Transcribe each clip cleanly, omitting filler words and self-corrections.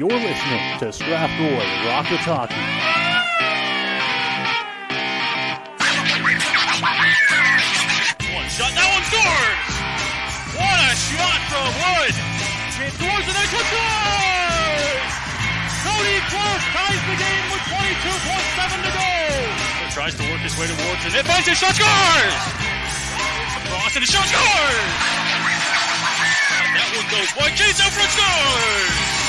You're listening to Strathroy Rockets Hockey. One shot, that one scores! What a shot from Wood! It throws it and scores! Cody Close ties the game with 22.7 to go. He tries to work his way towards it. It finds his shot, scores! Across and the shot scores! And that one goes wide. Chase out front, scores!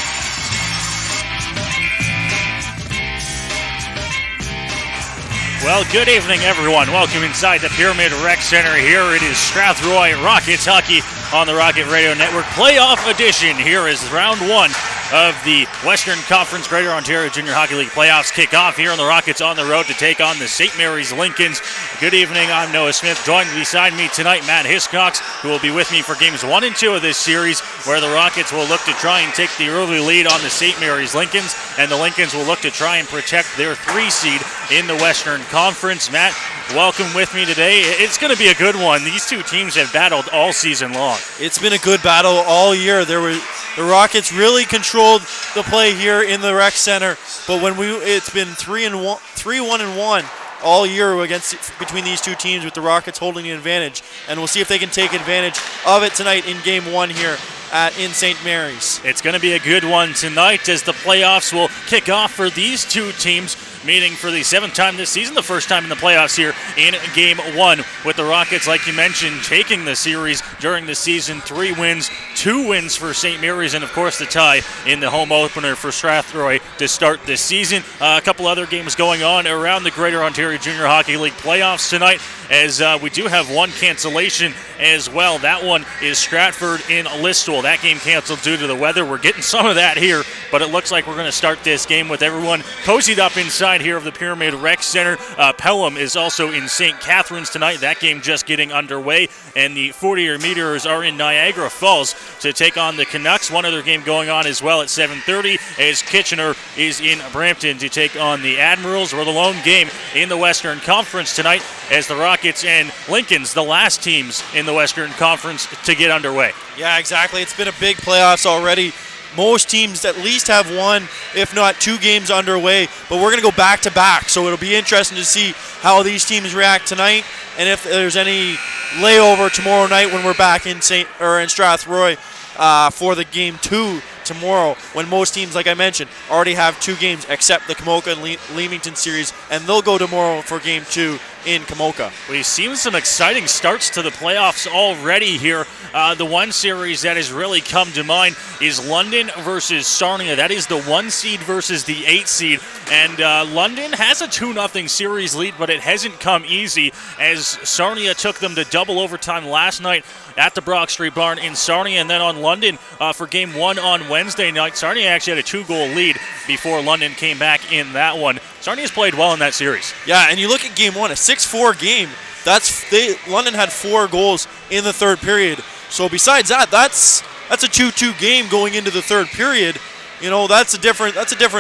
Well, good evening, everyone. Welcome inside the Pyramid Rec Center. Here it is Strathroy Rockets Hockey on the Rocket Radio Network. Playoff edition. Here is round one of the Western Conference Greater Ontario Junior Hockey League playoffs kick off here on the Rockets on the road to take on the St. Mary's Lincolns. Good evening, I'm Noah Smith. Joined beside me tonight, Matt Hiscox, who will be with me for games 1 and 2 of this series, where the Rockets will look to try and take the early lead on the St. Mary's Lincolns, and the Lincolns will look to try and protect their 3 seed in the Western Conference. Matt, welcome with me today. It's going to be a good one. These two teams have battled all season long. It's been a good battle all year. The Rockets really controlled the play here in the rec center, but it's been 3-1 all year between these two teams, with the Rockets holding the advantage, and we'll see if they can take advantage of it tonight in game 1 here in St. Mary's. It's going to be a good one tonight, as the playoffs will kick off for these two teams, meeting for the 7th time this season, the first time in the playoffs here in Game 1, with the Rockets, like you mentioned, taking the series during the season. 3 wins, 2 wins for St. Mary's, and of course the tie in the home opener for Strathroy to start this season. A couple other games going on around the Greater Ontario Junior Hockey League playoffs tonight, as we do have one cancellation as well. That one is Stratford in Listowel. That game canceled due to the weather. We're getting some of that here, but it looks like we're going to start this game with everyone cozied up inside here of the Pyramid Rec Center. Pelham is also in St. Catharines tonight. That game just getting underway, and the 40 Meteors are in Niagara Falls to take on the Canucks. One other game going on as well at 7:30, as Kitchener is in Brampton to take on the Admirals. We're the lone game in the Western Conference tonight, as the Rockets and Lincolns, the last teams in the Western Conference to get underway. Yeah, exactly. It's been a big playoffs already. Most teams at least have 1, if not 2 games underway, but we're going to go back-to-back, so it'll be interesting to see how these teams react tonight, and if there's any layover tomorrow night when we're back in Strathroy for the game 2 tomorrow, when most teams, like I mentioned, already have 2 games except the Kamoka and Leamington series, and they'll go tomorrow for game 2 in Kamoka. We've seen some exciting starts to the playoffs already here. The one series that has really come to mind is London versus Sarnia. That is the 1 seed versus the 8 seed. And London has a 2-0 series lead, but it hasn't come easy, as Sarnia took them to double overtime last night at the Brock Street Barn in Sarnia. And then on London for game 1 on Wednesday night, Sarnia actually had a 2-goal lead before London came back in that one. Sarnia's played well in that series. Yeah, and you look at game 1, a 6-4 game. London had 4 goals in the third period. So besides that's a 2-2 game going into the third period. You know, that's a different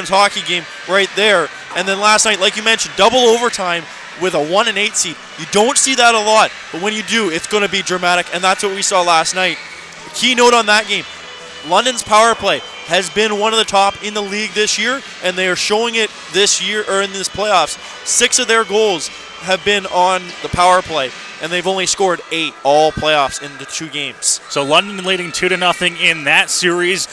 hockey game right there. And then last night, like you mentioned, double overtime with a 1 and 8 seed. You don't see that a lot, but when you do, it's going to be dramatic, and that's what we saw last night. The key note on that game: London's power play has been one of the top in the league this year, and they are showing it this year, or in this playoffs. 6 of their goals have been on the power play, and they've only scored 8 all playoffs in the 2 games. So London leading 2-0 in that series.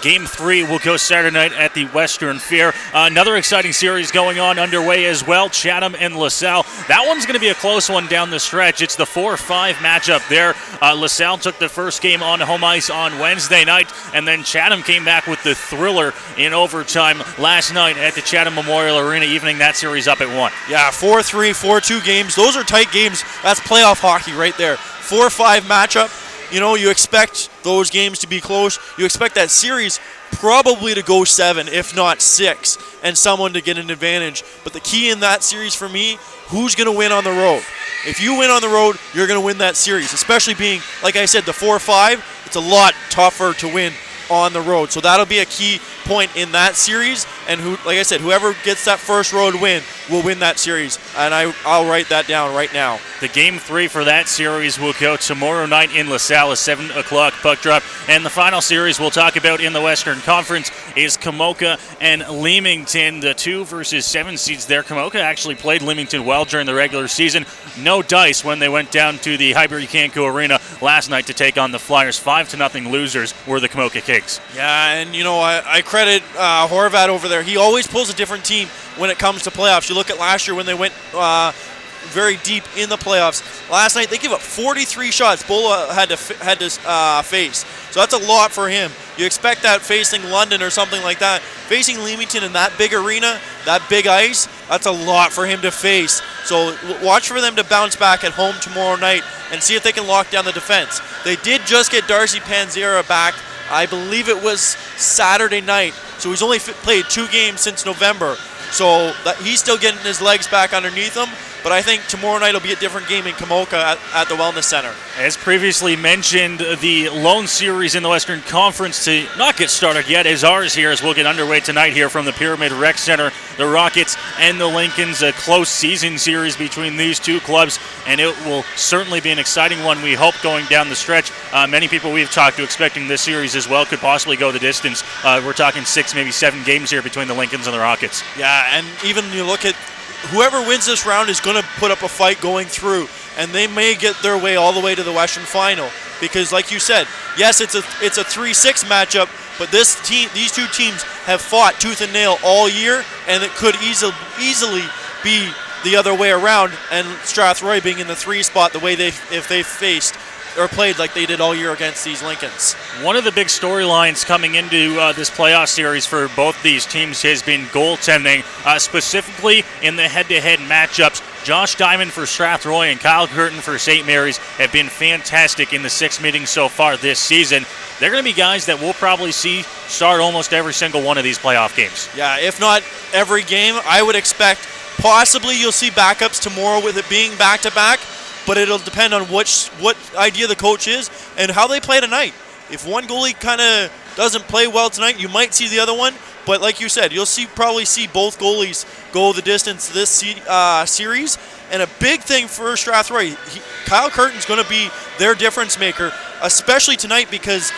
Game 3 will go Saturday night at the Western Fair. Another exciting series going on underway as well, Chatham and LaSalle. That one's going to be a close one down the stretch. It's the 4-5 matchup there. LaSalle took the first game on home ice on Wednesday night, and then Chatham came back with the thriller in overtime last night at the Chatham Memorial Arena, evening that series up at 1. Yeah, 4-3, 4-2 games. Those are tight games. That's playoff hockey right there. 4-5 matchup. You know, you expect those games to be close. You expect that series probably to go 7, if not 6, and someone to get an advantage. But the key in that series for me, who's going to win on the road? If you win on the road, you're going to win that series, especially being, like I said, the 4-5. It's a lot tougher to win on the road. So that'll be a key point in that series, and like I said, whoever gets that first road win will win that series, and I'll write that down right now. The Game 3 for that series will go tomorrow night in LaSalle, a 7 o'clock puck drop. And the final series we'll talk about in the Western Conference is Komoka and Leamington, the 2 versus 7 seeds there. Komoka actually played Leamington well during the regular season. No dice when they went down to the Highbury Canco Arena last night to take on the Flyers. 5-0 losers were the Komoka Kings. Yeah, and I credit Horvat over there. He always pulls a different team when it comes to playoffs. You look at last year when they went very deep in the playoffs. Last night they gave up 43 shots Bola had to face. So that's a lot for him. You expect that facing London or something like that. Facing Leamington in that big arena, that big ice, that's a lot for him to face. So watch for them to bounce back at home tomorrow night and see if they can lock down the defense. They did just get Darcy Panzera back. I believe it was Saturday night. So he's only played 2 games since November. So he's still getting his legs back underneath him. But I think tomorrow night will be a different game in Komoka at the Wellness Center. As previously mentioned, the lone series in the Western Conference to not get started yet is ours here, as we'll get underway tonight here from the Pyramid Rec Center. The Rockets and the Lincolns, a close season series between these two clubs, and it will certainly be an exciting one, we hope, going down the stretch. Many people we've talked to expecting this series as well could possibly go the distance. We're talking 6, maybe 7 games here between the Lincolns and the Rockets. Yeah, and even you look at whoever wins this round is going to put up a fight going through, and they may get their way all the way to the Western Final. Because, like you said, yes, it's a 3-6 matchup, but these two teams have fought tooth and nail all year, and it could easily be the other way around, and Strathroy being in the 3 spot the way if they faced or played like they did all year against these Lincolns. One of the big storylines coming into this playoff series for both these teams has been goaltending, specifically in the head-to-head matchups. Josh Diamond for Strathroy and Kyle Curtin for St. Mary's have been fantastic in the 6 meetings so far this season. They're going to be guys that we'll probably see start almost every single one of these playoff games. Yeah, if not every game, I would expect possibly you'll see backups tomorrow with it being back-to-back. But it'll depend on what idea the coach is and how they play tonight. If one goalie kind of doesn't play well tonight, you might see the other one. But like you said, you'll probably see both goalies go the distance this series. And a big thing for Strathroy, Kyle Curtin's going to be their difference maker, especially tonight because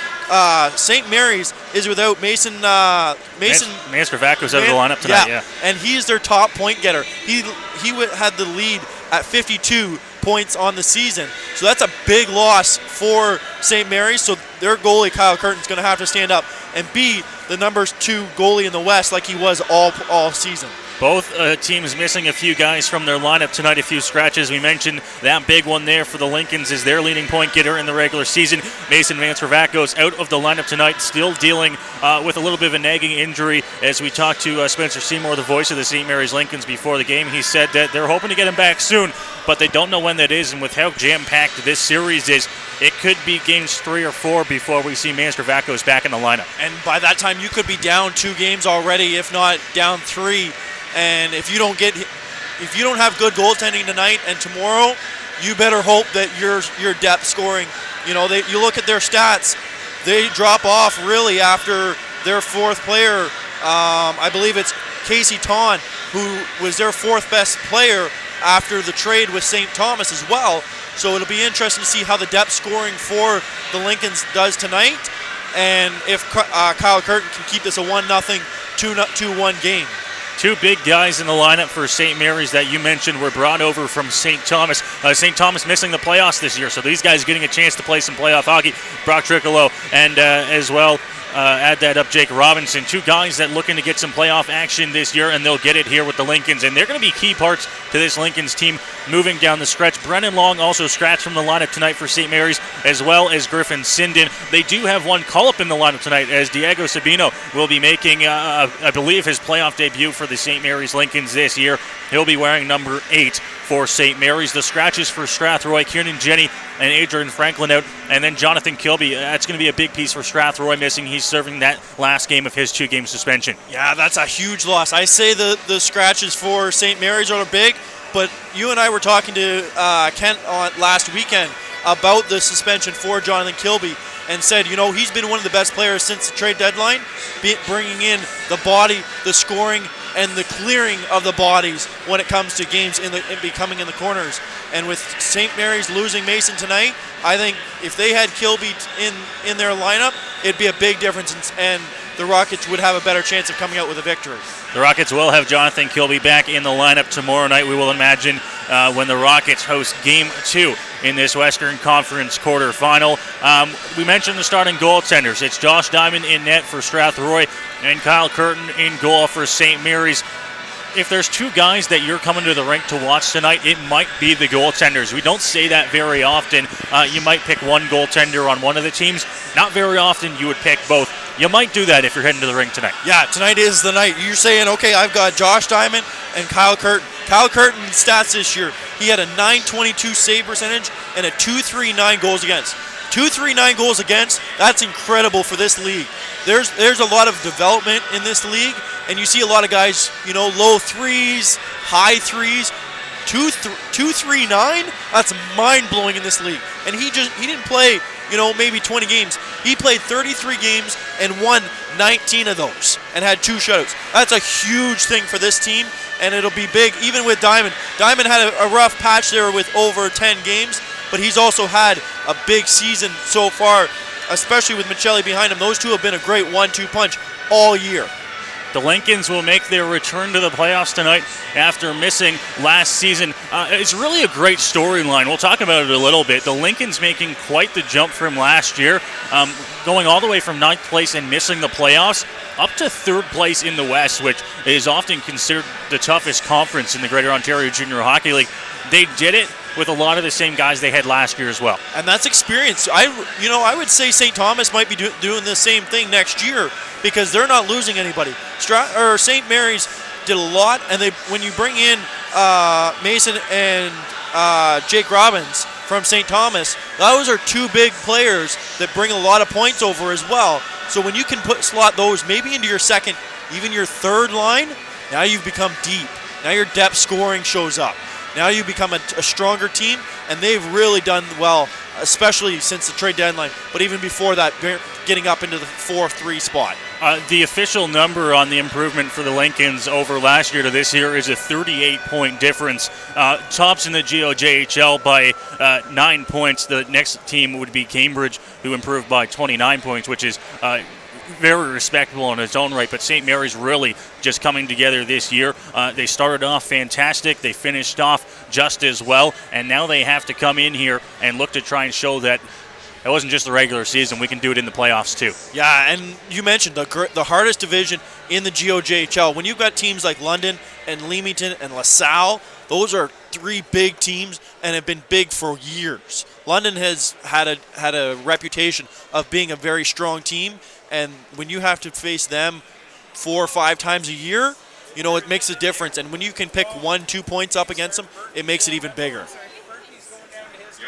St. Mary's is without Mason Manskravako's out of the lineup tonight. Yeah, and he's their top point getter. He had the lead at 52 points on the season. So that's a big loss for St. Mary's. So their goalie, Kyle Curtin's going to have to stand up and be the number 2 goalie in the West like he was all season. Both teams missing a few guys from their lineup tonight, a few scratches. We mentioned that big one there for the Lincolns is their leading point getter in the regular season. Mason Manskravako's out of the lineup tonight, still dealing with a little bit of a nagging injury. As we talked to Spencer Seymour, the voice of the St. Mary's Lincolns, before the game, he said that they're hoping to get him back soon, but they don't know when that is. And with how jam-packed this series is, it could be games 3 or 4 before we see Manskravako's back in the lineup. And by that time, you could be down 2 games already, if not down 3. And if you don't have good goaltending tonight and tomorrow, you better hope that your depth scoring. You look at their stats, they drop off really after their 4th player. I believe it's Casey Ton, who was their 4th best player after the trade with St. Thomas as well. So it'll be interesting to see how the depth scoring for the Lincolns does tonight, and if Kyle Curtin can keep this a 1-0, 2-1 game. 2 big guys in the lineup for St. Mary's that you mentioned were brought over from St. Thomas. St. Thomas missing the playoffs this year, so these guys getting a chance to play some playoff hockey. Brock Triccolo and as well, add that up, Jake Robinson. 2 guys that looking to get some playoff action this year, and they'll get it here with the Lincolns. And they're going to be key parts to this Lincolns team moving down the stretch. Brennan Long also scratched from the lineup tonight for St. Mary's, as well as Griffin Sinden. They do have one call-up in the lineup tonight, as Diego Sabino will be making, I believe, his playoff debut for the St. Mary's Lincolns this year. He'll be wearing number 8 for St. Mary's. The scratches for Strathroy, Kieran Jenny and Adrian Franklin out, and then Jonathan Kilby. That's going to be a big piece for Strathroy missing. He's serving that last game of his 2-game suspension. Yeah, that's a huge loss. I say the scratches for St. Mary's are big, but you and I were talking to Kent on last weekend about the suspension for Jonathan Kilby and said, he's been one of the best players since the trade deadline, bringing in the body, the scoring, and the clearing of the bodies when it comes to games in becoming in the corners. And with St. Mary's losing Mason tonight, I think if they had Kilby in their lineup, it'd be a big difference, and the Rockets would have a better chance of coming out with a victory. The Rockets will have Jonathan Kilby back in the lineup tomorrow night, we will imagine, when the Rockets host Game 2 in this Western Conference quarterfinal. We mentioned the starting goaltenders. It's Josh Diamond in net for Strathroy and Kyle Curtin in goal for St. Mary's. If there's two guys that you're coming to the rink to watch tonight, it might be the goaltenders. We don't say that very often. You might pick one goaltender on one of the teams. Not very often you would pick both. You might do that if you're heading to the rink tonight. Yeah, tonight is the night. You're saying, okay, I've got Josh Diamond and Kyle Curtin. Kyle Curtin's stats this year, he had a .922 save percentage and a .239 goals against. 239 goals against, that's incredible for this league. There's a lot of development in this league, and you see a lot of guys, low threes, high threes. 239, that's mind-blowing in this league. And he didn't play, maybe 20 games. He played 33 games and won 19 of those and had 2 shutouts. That's a huge thing for this team, and it'll be big, even with Diamond. Diamond had a rough patch there with over 10 games, but he's also had a big season so far, especially with Michelli behind him. Those two have been a great 1-2 punch all year. The Lincolns will make their return to the playoffs tonight after missing last season. It's really a great storyline. We'll talk about it a little bit. The Lincolns making quite the jump from last year, going all the way from 9th place and missing the playoffs up to 3rd place in the West, which is often considered the toughest conference in the Greater Ontario Junior Hockey League. They did it with a lot of the same guys they had last year as well. And that's experience. I would say St. Thomas might be doing the same thing next year because they're not losing anybody. St. Mary's did a lot, and when you bring in Mason and Jake Robbins from St. Thomas, those are 2 big players that bring a lot of points over as well. So when you can slot those maybe into your second, even your 3rd line, now you've become deep. Now your depth scoring shows up. Now you become a stronger team, and they've really done well, especially since the trade deadline, but even before that, getting up into the 4-3 spot. The official number on the improvement for the Lincolns over last year to this year is a 38-point difference. Tops in the GOJHL by 9 points. The next team would be Cambridge, who improved by 29 points, which is very respectable in its own right, but St. Mary's really just coming together this year. They started off fantastic. They finished off just as well, and now they have to come in here and look to try and show that it wasn't just the regular season. We can do it in the playoffs too. Yeah, and you mentioned the hardest division in the GOJHL. When you've got teams like London and Leamington and LaSalle, those are 3 big teams and have been big for years. London has had a reputation of being a very strong team, and when you have to face them 4 or 5 times a year, it makes a difference. And when you can pick 1-2 points up against them, it makes it even bigger.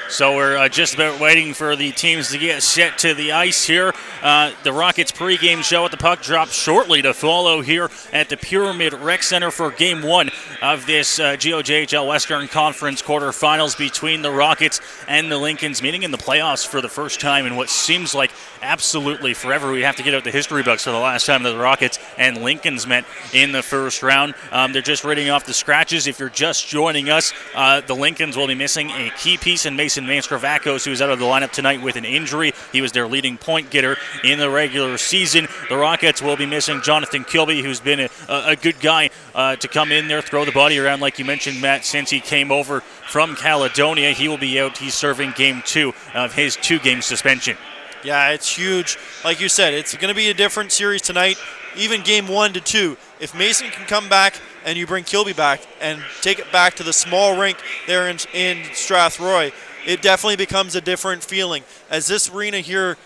So we're just about waiting for the teams to get set to the ice here. The Rockets pregame show at the puck drop shortly to follow here at the Pyramid Rec Center for Game 1 of this GOJHL Western Conference quarterfinals between the Rockets and the Lincolns, meeting in the playoffs for the first time in what seems like absolutely forever. We have to get out the history books for the last time that the Rockets and Lincolns met in the first round. They're just reading off the scratches. If you're just joining us, the Lincolns will be missing a key piece in Mason Manstravakos, who is out of the lineup tonight with an injury. He was their leading point getter in the regular season. The Rockets will be missing Jonathan Kilby, who's been a good guy to come in there, throw the body around, like you mentioned, Matt, since he came over from Caledonia. He will be out. He's serving Game 2 of his 2-game suspension. Yeah, it's huge. Like you said, it's going to be a different series tonight, even Game 1 to 2. If Mason can come back and you bring Kilby back and take it back to the small rink there in Strathroy, it definitely becomes a different feeling. As this arena here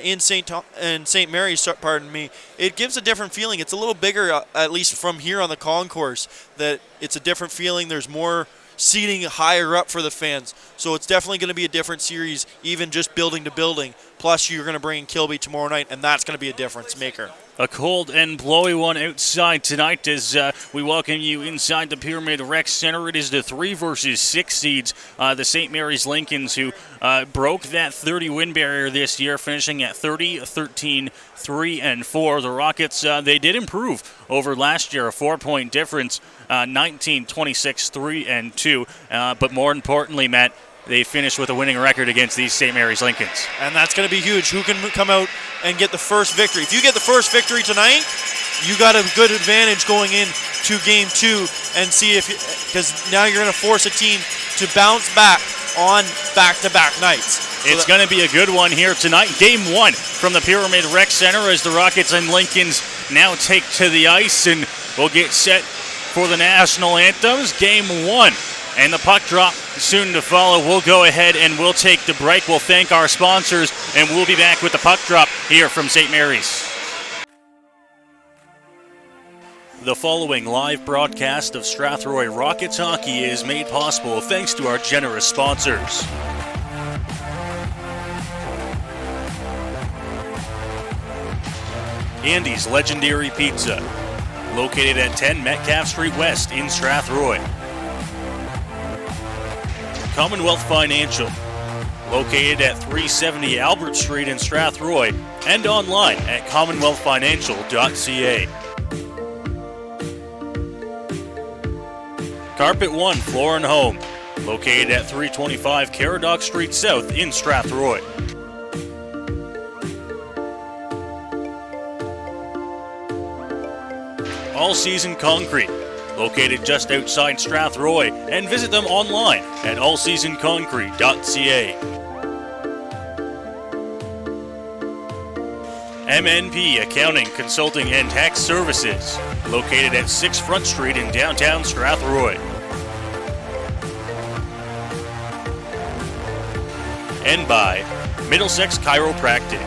in St. Mary's, it gives a different feeling. It's a little bigger, at least from here on the concourse, that it's a different feeling. There's more seating higher up for the fans. So it's definitely going to be a different series, even just building to building. plus you're going to bring in Kilby tomorrow night, and that's going to be a difference maker. A cold and blowy one outside tonight as we welcome you inside the Pyramid Rec Center. It is the 3 versus 6 seeds, the St. Mary's Lincolns, who broke that 30-win barrier this year, finishing at 30, 13, 3, and 4. The Rockets, they did improve over last year, a 4-point difference, 19, 26, 3, and 2. But more importantly, Matt, they finished with a winning record against these St. Mary's Lincolns. And that's going to be huge. Who can come out and get the first victory? If you get the first victory tonight, you got a good advantage going into game 2 and see if, because now you're going to force a team to bounce back on back-to-back nights. It's going to be a good one here tonight. Game 1 from the Pyramid Rec Center as the Rockets and Lincolns now take to the ice and will get set for the national anthems. Game 1. And the puck drop soon to follow. We'll go ahead and we'll take the break. We'll thank our sponsors, and we'll be back with the puck drop here from St. Mary's. The following live broadcast of Strathroy Rockets hockey is made possible thanks to our generous sponsors. Andy's Legendary Pizza, located at 10 Metcalf Street West in Strathroy. Commonwealth Financial, located at 370 Albert Street in Strathroy, and online at commonwealthfinancial.ca. Carpet One Floor and Home, located at 325 Caradoc Street South in Strathroy. All Season Concrete, located just outside Strathroy, and visit them online at allseasonconcrete.ca. MNP Accounting, Consulting, and Tax Services, located at 6 Front Street in downtown Strathroy. And by Middlesex Chiropractic.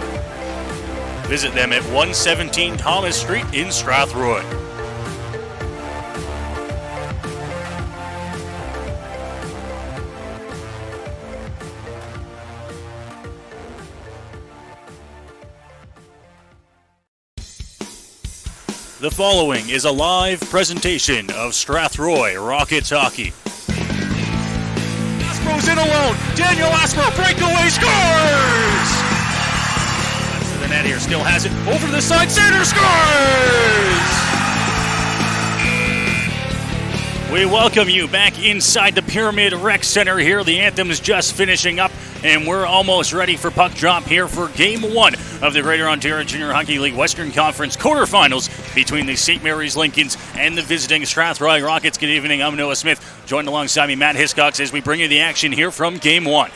Visit them at 117 Thomas Street in Strathroy. The following is a live presentation of Strathroy Rockets hockey. Aspro's in alone. Daniel Aspro, breakaway, scores! To the net here, still has it. Over to the side, center, scores! We welcome you back inside the Pyramid Rec Center here. The anthem's just finishing up, and we're almost ready for puck drop here for Game 1 of the Greater Ontario Junior Hockey League Western Conference quarterfinals between the St. Mary's Lincolns and the visiting Strathroy Rockets. Good evening, I'm Noah Smith, joined alongside me Matt Hiscox as we bring you the action here from Game 1.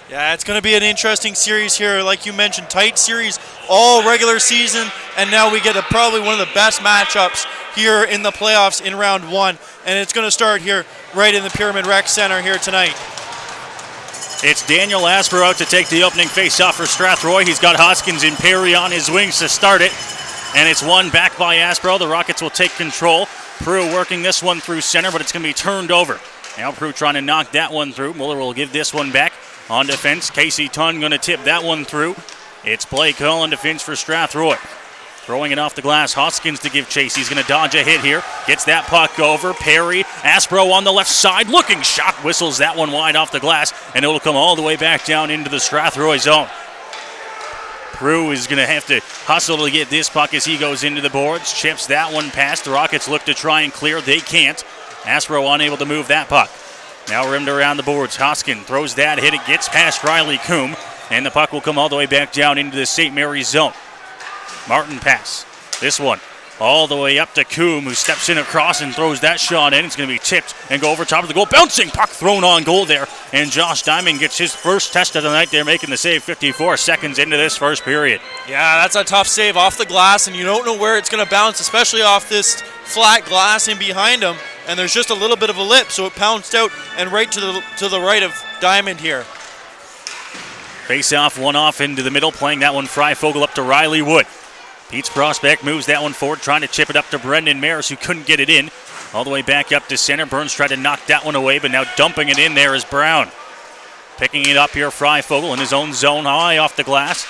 Yeah, it's going to be an interesting series here. Like you mentioned, tight series all regular season, and now we get probably one of the best matchups here in the playoffs in round 1, and it's going to start here right in the Pyramid Rec Center here tonight. It's Daniel Aspro out to take the opening face-off for Strathroy. He's got Hoskins and Perry on his wings to start it, and it's won back by Aspro. The Rockets will take control. Prue working this one through center, but it's going to be turned over. Now Prue trying to knock that one through. Muller will give this one back. On defense, Casey Tunn going to tip that one through. It's Blake Hull on defense for Strathroy. Throwing it off the glass, Hoskins to give chase. He's going to dodge a hit here. Gets that puck over. Perry, Aspro on the left side. Looking shot, whistles that one wide off the glass, and it'll come all the way back down into the Strathroy zone. Prue is going to have to hustle to get this puck as he goes into the boards. Chips that one past. The Rockets look to try and clear. They can't. Aspro unable to move that puck. Now rimmed around the boards. Hoskin throws that hit. It gets past Riley Coombe, and the puck will come all the way back down into the St. Mary's zone. Martin pass. This one all the way up to Coombe, who steps in across and throws that shot in. It's going to be tipped and go over top of the goal. Bouncing puck thrown on goal there, and Josh Diamond gets his first test of the night there, making the save 54 seconds into this first period. Yeah, that's a tough save off the glass, and you don't know where it's going to bounce, especially off this flat glass in behind him. And there's just a little bit of a lip, so it pounced out and right to the right of Diamond here. Face off, one off into the middle, playing that one Freifogel up to Riley Wood. Pete's prospect moves that one forward, trying to chip it up to Brendan Maris, who couldn't get it in. All the way back up to center. Burns tried to knock that one away, but now dumping it in there is Brown. Picking it up here, Freifogel in his own zone, high off the glass.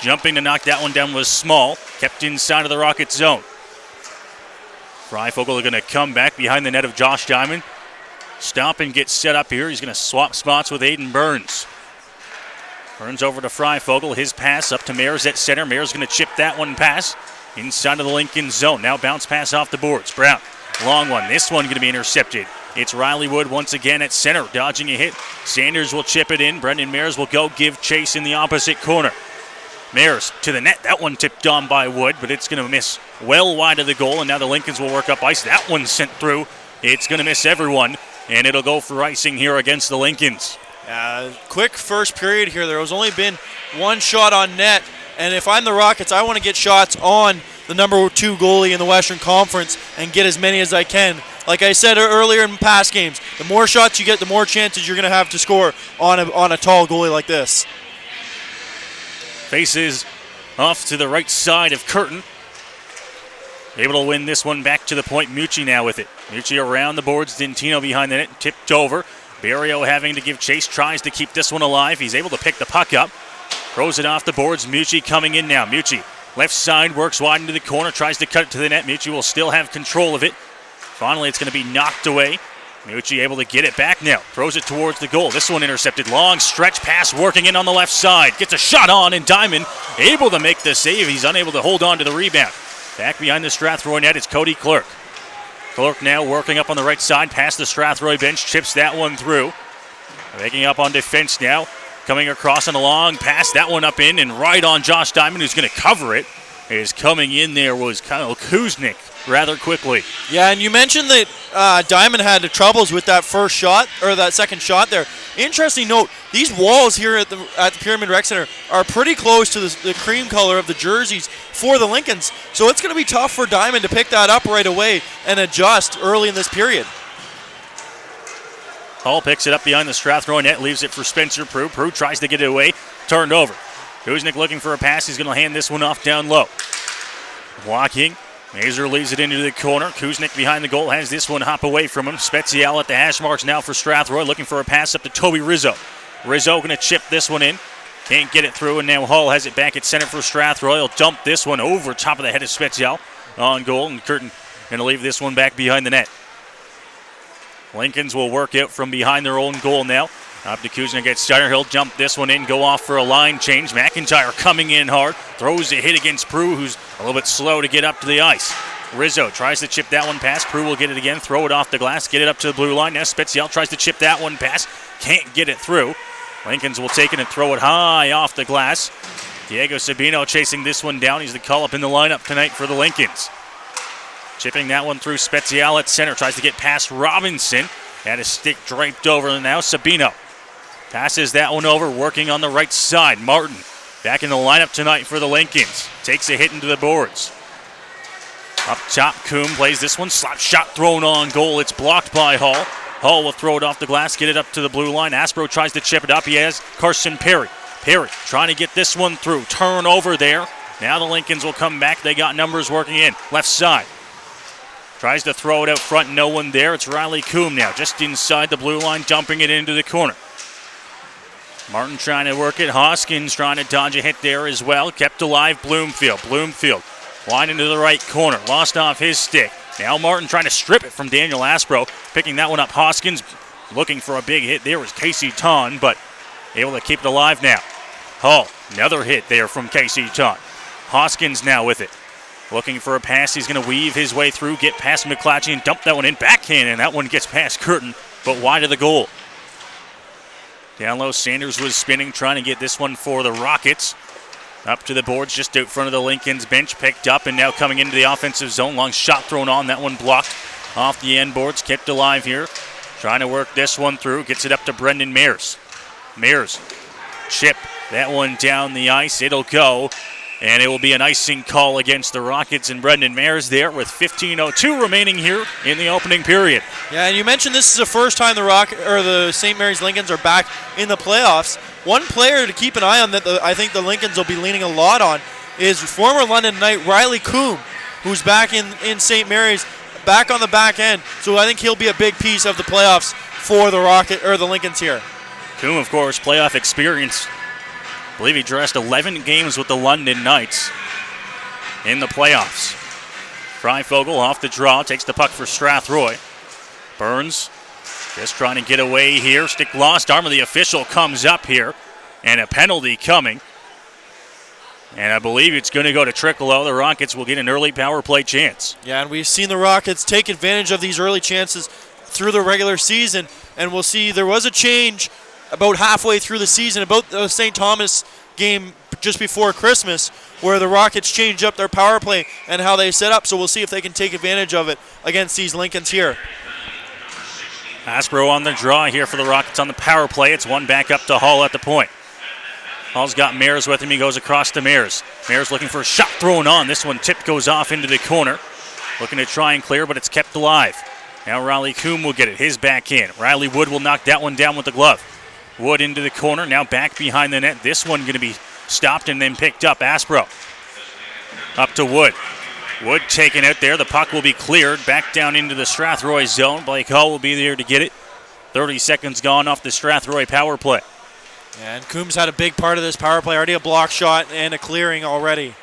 Jumping to knock that one down was Small. Kept inside of the Rockets zone. Freifogel going to come back behind the net of Josh Diamond. Stop and get set up here. He's going to swap spots with Aiden Burns. Burns over to Freifogel. His pass up to Mayers at center. Mayers going to chip that one pass inside of the Lincoln zone. Now bounce pass off the boards. Brown, long one. This one going to be intercepted. It's Riley Wood once again at center, dodging a hit. Sanders will chip it in. Brendan Mayers will go give chase in the opposite corner. Mayers to the net. That one tipped on by Wood, but it's going to miss well wide of the goal, and now the Lincolns will work up ice. That one sent through. It's going to miss everyone, and it'll go for icing here against the Lincolns. Quick first period here. There has only been one shot on net, and if I'm the Rockets, I want to get shots on the number 2 goalie in the Western Conference and get as many as I can. Like I said earlier in past games, the more shots you get, the more chances you're going to have to score on a tall goalie like this. Faces off to the right side of Curtin. Able to win this one back to the point. Mucci now with it. Mucci around the boards. Dintino behind the net. Tipped over. Barrio having to give chase. Tries to keep this one alive. He's able to pick the puck up. Throws it off the boards. Mucci coming in now. Mucci left side works wide into the corner. Tries to cut it to the net. Mucci will still have control of it. Finally, it's going to be knocked away. Mucci able to get it back now. Throws it towards the goal. This one intercepted. Long stretch pass working in on the left side. Gets a shot on, and Diamond able to make the save. He's unable to hold on to the rebound. Back behind the Strathroy net, it's Cody Clerk. Clerk now working up on the right side past the Strathroy bench. Chips that one through. Making up on defense now. Coming across on a long pass. That one up in and right on Josh Diamond, who's going to cover it. Is coming in there was Kyle Kuznick rather quickly. Yeah, and you mentioned that Diamond had troubles with that first shot, or that second shot there. Interesting note, these walls here at the Pyramid Rec Center are pretty close to the cream color of the jerseys for the Lincolns, so it's going to be tough for Diamond to pick that up right away and adjust early in this period. Hall picks it up behind the Strathroy net, leaves it for Spencer Prue. Prue tries to get it away, turned over. Kuznick looking for a pass. He's going to hand this one off down low. Walking. Mazer leaves it into the corner. Kuznick behind the goal has this one hop away from him. Spezial at the hash marks now for Strathroy, looking for a pass up to Toby Rizzo. Rizzo going to chip this one in. Can't get it through, and now Hall has it back at center for Strathroy. He'll dump this one over top of the head of Spezial on goal, and Curtin going to leave this one back behind the net. Lincolns will work out from behind their own goal now. Up to Kuznick at center. He'll jump this one in, go off for a line change. McIntyre coming in hard. Throws a hit against Prue, who's a little bit slow to get up to the ice. Rizzo tries to chip that one past. Prue will get it again, throw it off the glass, get it up to the blue line. Now Spezial tries to chip that one past. Can't get it through. Lincolns will take it and throw it high off the glass. Diego Sabino chasing this one down. He's the call-up in the lineup tonight for the Lincolns. Chipping that one through. Spezial at center. Tries to get past Robinson. Had his stick draped over, and now Sabino passes that one over, working on the right side. Martin back in the lineup tonight for the Lincolns. Takes a hit into the boards. Up top, Coombe plays this one. Slap shot thrown on goal. It's blocked by Hall. Hall will throw it off the glass, get it up to the blue line. Aspro tries to chip it up. He has Carson Perry. Perry trying to get this one through. Turnover there. Now the Lincolns will come back. They got numbers working in. Left side. Tries to throw it out front. No one there. It's Riley Coombe now, just inside the blue line, dumping it into the corner. Martin trying to work it. Hoskins trying to dodge a hit there as well. Kept alive, Bloomfield. Bloomfield wide into the right corner. Lost off his stick. Now Martin trying to strip it from Daniel Aspro. Picking that one up. Hoskins looking for a big hit. There was Casey Ton, but able to keep it alive now. Hall, another hit there from Casey Ton. Hoskins now with it. Looking for a pass. He's going to weave his way through, get past McClatchy and dump that one in. Backhand, and that one gets past Curtin, but wide of the goal. Down low, Sanders was spinning, trying to get this one for the Rockets. Up to the boards, just out front of the Lincolns bench, picked up, and now coming into the offensive zone. Long shot thrown on, that one blocked off the end boards, kept alive here. Trying to work this one through, gets it up to Brendan Mears. Mears, chip that one down the ice, it'll go. And it will be an icing call against the Rockets and Brendan Mayers there with 15:02 remaining here in the opening period. Yeah, and you mentioned this is the first time the St. Mary's Lincolns are back in the playoffs. One player to keep an eye on that I think the Lincolns will be leaning a lot on is former London Knight Riley Coombe, who's back in St. Mary's, back on the back end. So I think he'll be a big piece of the playoffs for the Lincolns here. Coombe, of course, playoff experience. I believe he dressed 11 games with the London Knights in the playoffs. Freifogel off the draw, takes the puck for Strathroy. Burns just trying to get away here. Stick lost. Arm of the official comes up here, and a penalty coming. And I believe it's going to go to Trickle. The Rockets will get an early power play chance. Yeah, and we've seen the Rockets take advantage of these early chances through the regular season, and we'll see there was a change about halfway through the season, about the St. Thomas game just before Christmas, where the Rockets changed up their power play and how they set up, so we'll see if they can take advantage of it against these Lincolns here. Aspro on the draw here for the Rockets on the power play. It's one back up to Hall at the point. Hall's got Mears with him. He goes across to Mears. Mears looking for a shot thrown on. This one tipped goes off into the corner. Looking to try and clear, but it's kept alive. Now Riley Coombe will get it. His back in. Riley Wood will knock that one down with the glove. Wood into the corner. Now back behind the net. This one going to be stopped and then picked up. Aspro up to Wood. Wood taken out there. The puck will be cleared. Back down into the Strathroy zone. Blake Hall will be there to get it. 30 seconds gone off the Strathroy power play. And Coombs had a big part of this power play. Already a block shot and a clearing already.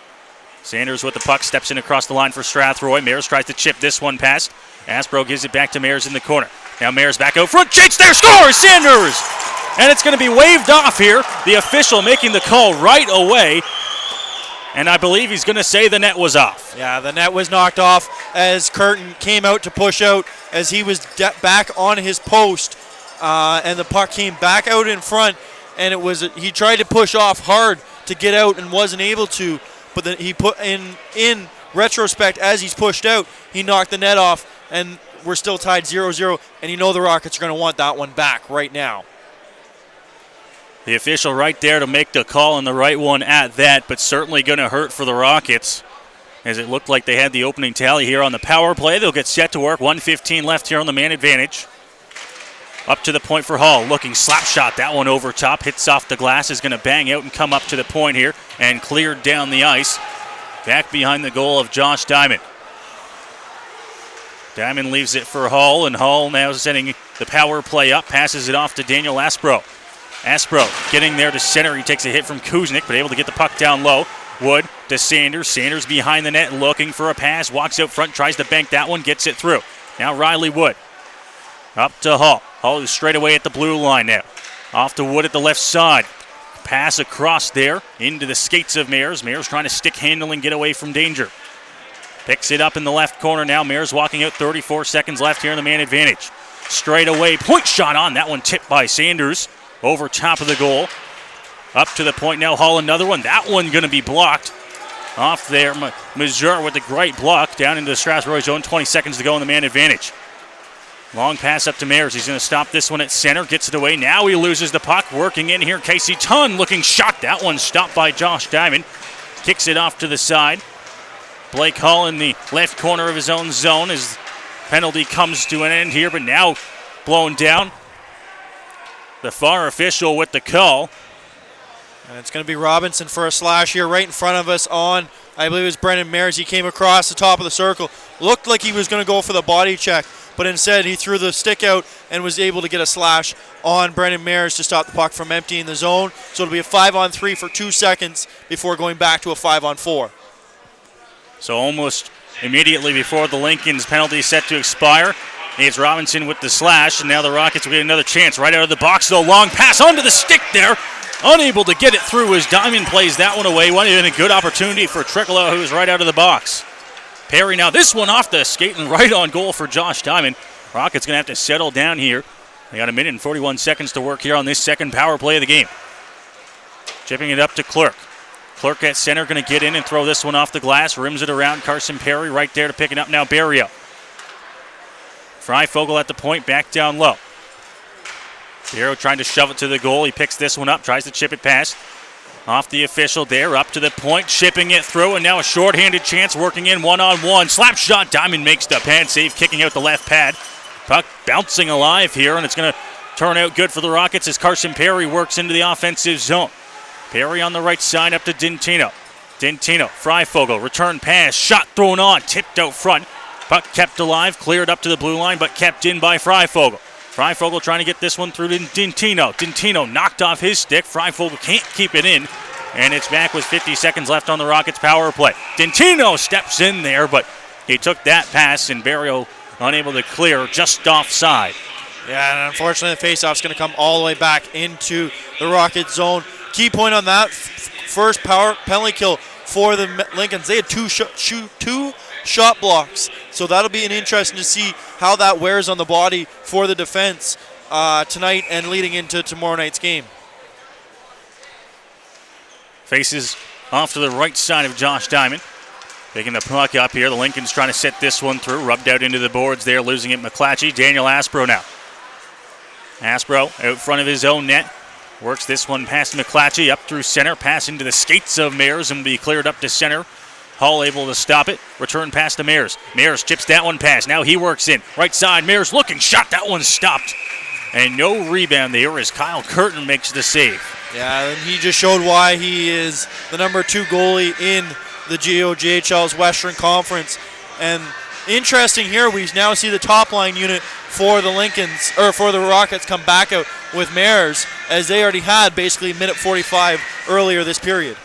Sanders with the puck, steps in across the line for Strathroy. Mears tries to chip this one past. Aspro gives it back to Mears in the corner. Now Mears back out front. Chase there, scores! Sanders! And it's going to be waved off here. The official making the call right away. And I believe he's going to say the net was off. Yeah, the net was knocked off as Curtin came out to push out as he was back on his post. And the puck came back out in front. And he tried to push off hard to get out and wasn't able to. But then he put in retrospect, as he's pushed out, he knocked the net off. And we're still tied 0-0. And you know the Rockets are going to want that one back right now. The official right there to make the call and the right one at that, but certainly going to hurt for the Rockets, as it looked like they had the opening tally here on the power play. They'll get set to work. 1:15 left here on the man advantage. Up to the point for Hall. Looking slap shot. That one over top. Hits off the glass. Is going to bang out and come up to the point here and cleared down the ice. Back behind the goal of Josh Diamond. Diamond leaves it for Hall, and Hall now setting the power play up. Passes it off to Daniel Aspro. Aspro getting there to center. He takes a hit from Kuznick, but able to get the puck down low. Wood to Sanders. Sanders behind the net looking for a pass. Walks out front, tries to bank that one, gets it through. Now Riley Wood. Up to Hall. Hall is straight away at the blue line now. Off to Wood at the left side. Pass across there into the skates of Mears. Mears trying to stick handle and get away from danger. Picks it up in the left corner now. Mears walking out. 34 seconds left here in the man advantage. Straight away, point shot on. That one tipped by Sanders. Over top of the goal. Up to the point now. Hall another one. That one going to be blocked. Off there. Mazur with the great block down into the Strathroy zone. 20 seconds to go in the man advantage. Long pass up to Mears. He's going to stop this one at center. Gets it away. Now he loses the puck. Working in here. Casey Tunn looking shot. That one stopped by Josh Diamond. Kicks it off to the side. Blake Hall in the left corner of his own zone. His penalty comes to an end here, but now blown down. The far official with the call. And it's going to be Robinson for a slash here right in front of us on, I believe it was Brendan Mears. He came across the top of the circle. Looked like he was going to go for the body check, but instead he threw the stick out and was able to get a slash on Brendan Mears to stop the puck from emptying the zone. So it'll be a 5-on-3 for 2 seconds before going back to a 5-on-4. So almost immediately before the Lincoln's penalty set to expire, it's Robinson with the slash, and now the Rockets will get another chance right out of the box. Though long pass onto the stick there. Unable to get it through as Diamond plays that one away. One in a good opportunity for Trickolo, who's right out of the box. Perry now this one off the skate and right on goal for Josh Diamond. Rockets going to have to settle down here. They got a minute and 41 seconds to work here on this second power play of the game. Chipping it up to Clerk. Clerk at center going to get in and throw this one off the glass. Rims it around. Carson Perry right there to pick it up now. Barrio. Freifogel at the point, back down low. Barrio trying to shove it to the goal. He picks this one up, tries to chip it past. Off the official there, up to the point, chipping it through, and now a short-handed chance working in one-on-one. Slap shot, Diamond makes the pad save, kicking out the left pad. Puck bouncing alive here, and it's going to turn out good for the Rockets as Carson Perry works into the offensive zone. Perry on the right side up to Dentino. Dentino, Freifogel, return pass, shot thrown on, tipped out front. Puck kept alive, cleared up to the blue line, but kept in by Freifogel. Freifogel trying to get this one through to Dintino. Dintino knocked off his stick. Freifogel can't keep it in. And it's back with 50 seconds left on the Rockets' power play. Dintino steps in there, but he took that pass, and Barrio unable to clear, just offside. Yeah, and unfortunately the faceoff's going to come all the way back into the Rockets zone. Key point on that first power penalty kill for the Lincolns. They had two shot blocks, so that'll be interesting to see how that wears on the body for the defense tonight and leading into tomorrow night's game. Faces off to the right side of Josh Diamond. Picking the puck up here. The Lincolns trying to set this one through. Rubbed out into the boards there, losing it. McClatchy. Daniel Aspro now. Aspro out front of his own net. Works this one past McClatchy up through center. Pass into the skates of Mayers and be cleared up to center. Hall able to stop it. Return pass to Mayers. Mayers chips that one past. Now he works in. Right side. Mayers looking. Shot. That one stopped. And no rebound there as Kyle Curtin makes the save. Yeah, and he just showed why he is the number 2 goalie in the GOJHL's Western Conference. And interesting here, we now see the top line unit for the Lincolns, or for the Rockets, come back out with Mayers, as they already had basically minute 45 earlier this period.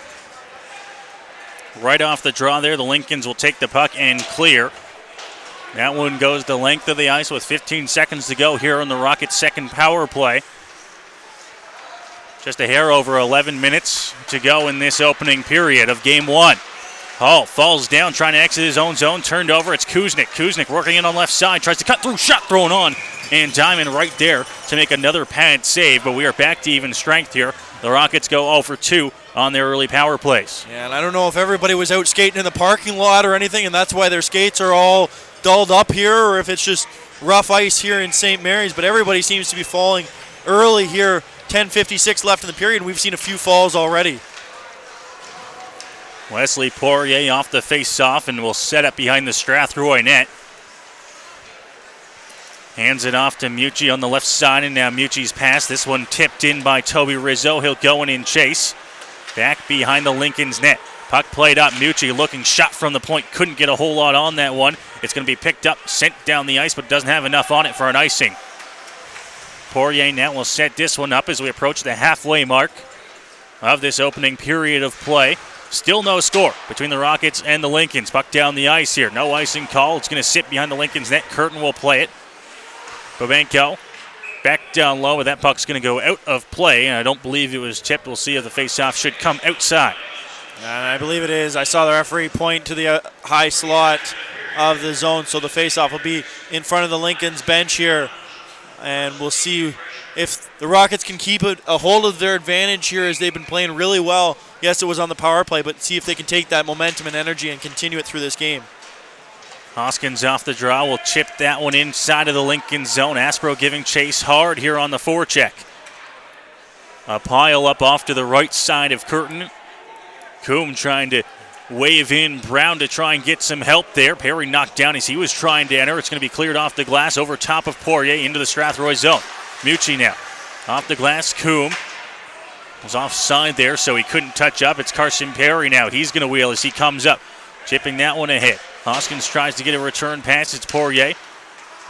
Right off the draw there, the Lincolns will take the puck and clear. That one goes the length of the ice with 15 seconds to go here on the Rockets' second power play. Just a hair over 11 minutes to go in this opening period of game 1. Hall falls down, trying to exit his own zone. Turned over, it's Kuznick. Kuznick working in on left side, tries to cut through, shot thrown on. And Diamond right there to make another pad save, but we are back to even strength here. The Rockets go 0 for 2 on their early power plays. Yeah, and I don't know if everybody was out skating in the parking lot or anything, and that's why their skates are all dulled up here, or if it's just rough ice here in St. Mary's, but everybody seems to be falling early here. 10:56 left in the period, and we've seen a few falls already. Wesley Poirier off the face-off and will set up behind the Strathroy net. Hands it off to Mucci on the left side, and now Mucci's pass. This one tipped in by Toby Rizzo. He'll go in chase. Back behind the Lincoln's net. Puck played up. Mucci looking, shot from the point. Couldn't get a whole lot on that one. It's going to be picked up, sent down the ice, but doesn't have enough on it for an icing. Poirier now will set this one up as we approach the halfway mark of this opening period of play. Still no score between the Rockets and the Lincolns. Puck down the ice here. No icing call. It's going to sit behind the Lincoln's net. Curtin will play it. Babenko back down low, but that puck's going to go out of play, and I don't believe it was tipped. We'll see if the faceoff should come outside. And I believe it is. I saw the referee point to the high slot of the zone, so the faceoff will be in front of the Lincoln's bench here. And we'll see if the Rockets can keep a hold of their advantage here, as they've been playing really well. Yes, it was on the power play, but see if they can take that momentum and energy and continue it through this game. Hoskins off the draw will chip that one inside of the Lincoln zone. Aspro giving chase hard here on the forecheck. A pile up off to the right side of Curtin. Coombe trying to wave in Brown to try and get some help there. Perry knocked down as he was trying to enter. It's going to be cleared off the glass over top of Poirier into the Strathroy zone. Mucci now off the glass. Coombe was offside there, so he couldn't touch up. It's Carson Perry now. He's going to wheel as he comes up, chipping that one ahead. Hoskins tries to get a return pass. It's Poirier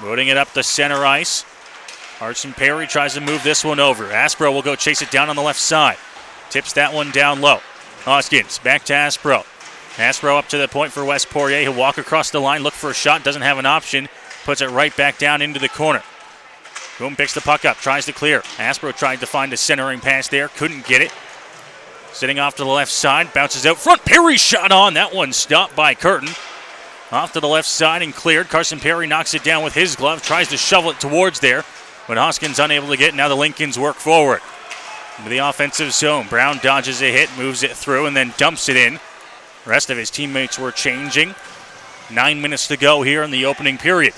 moving it up the center ice. Carson Perry tries to move this one over. Aspro will go chase it down on the left side. Tips that one down low. Hoskins back to Aspro. Aspro up to the point for Wes Poirier. He'll walk across the line, look for a shot, doesn't have an option, puts it right back down into the corner. Boom picks the puck up, tries to clear. Aspro tried to find a centering pass there, couldn't get it. Sitting off to the left side, bounces out front. Perry shot on. That one stopped by Curtin. Off to the left side and cleared. Carson Perry knocks it down with his glove, tries to shovel it towards there, but Hoskins unable to get it. Now the Lincolns work forward into the offensive zone. Brown dodges a hit, moves it through, and then dumps it in. The rest of his teammates were changing. 9 minutes to go here in the opening period.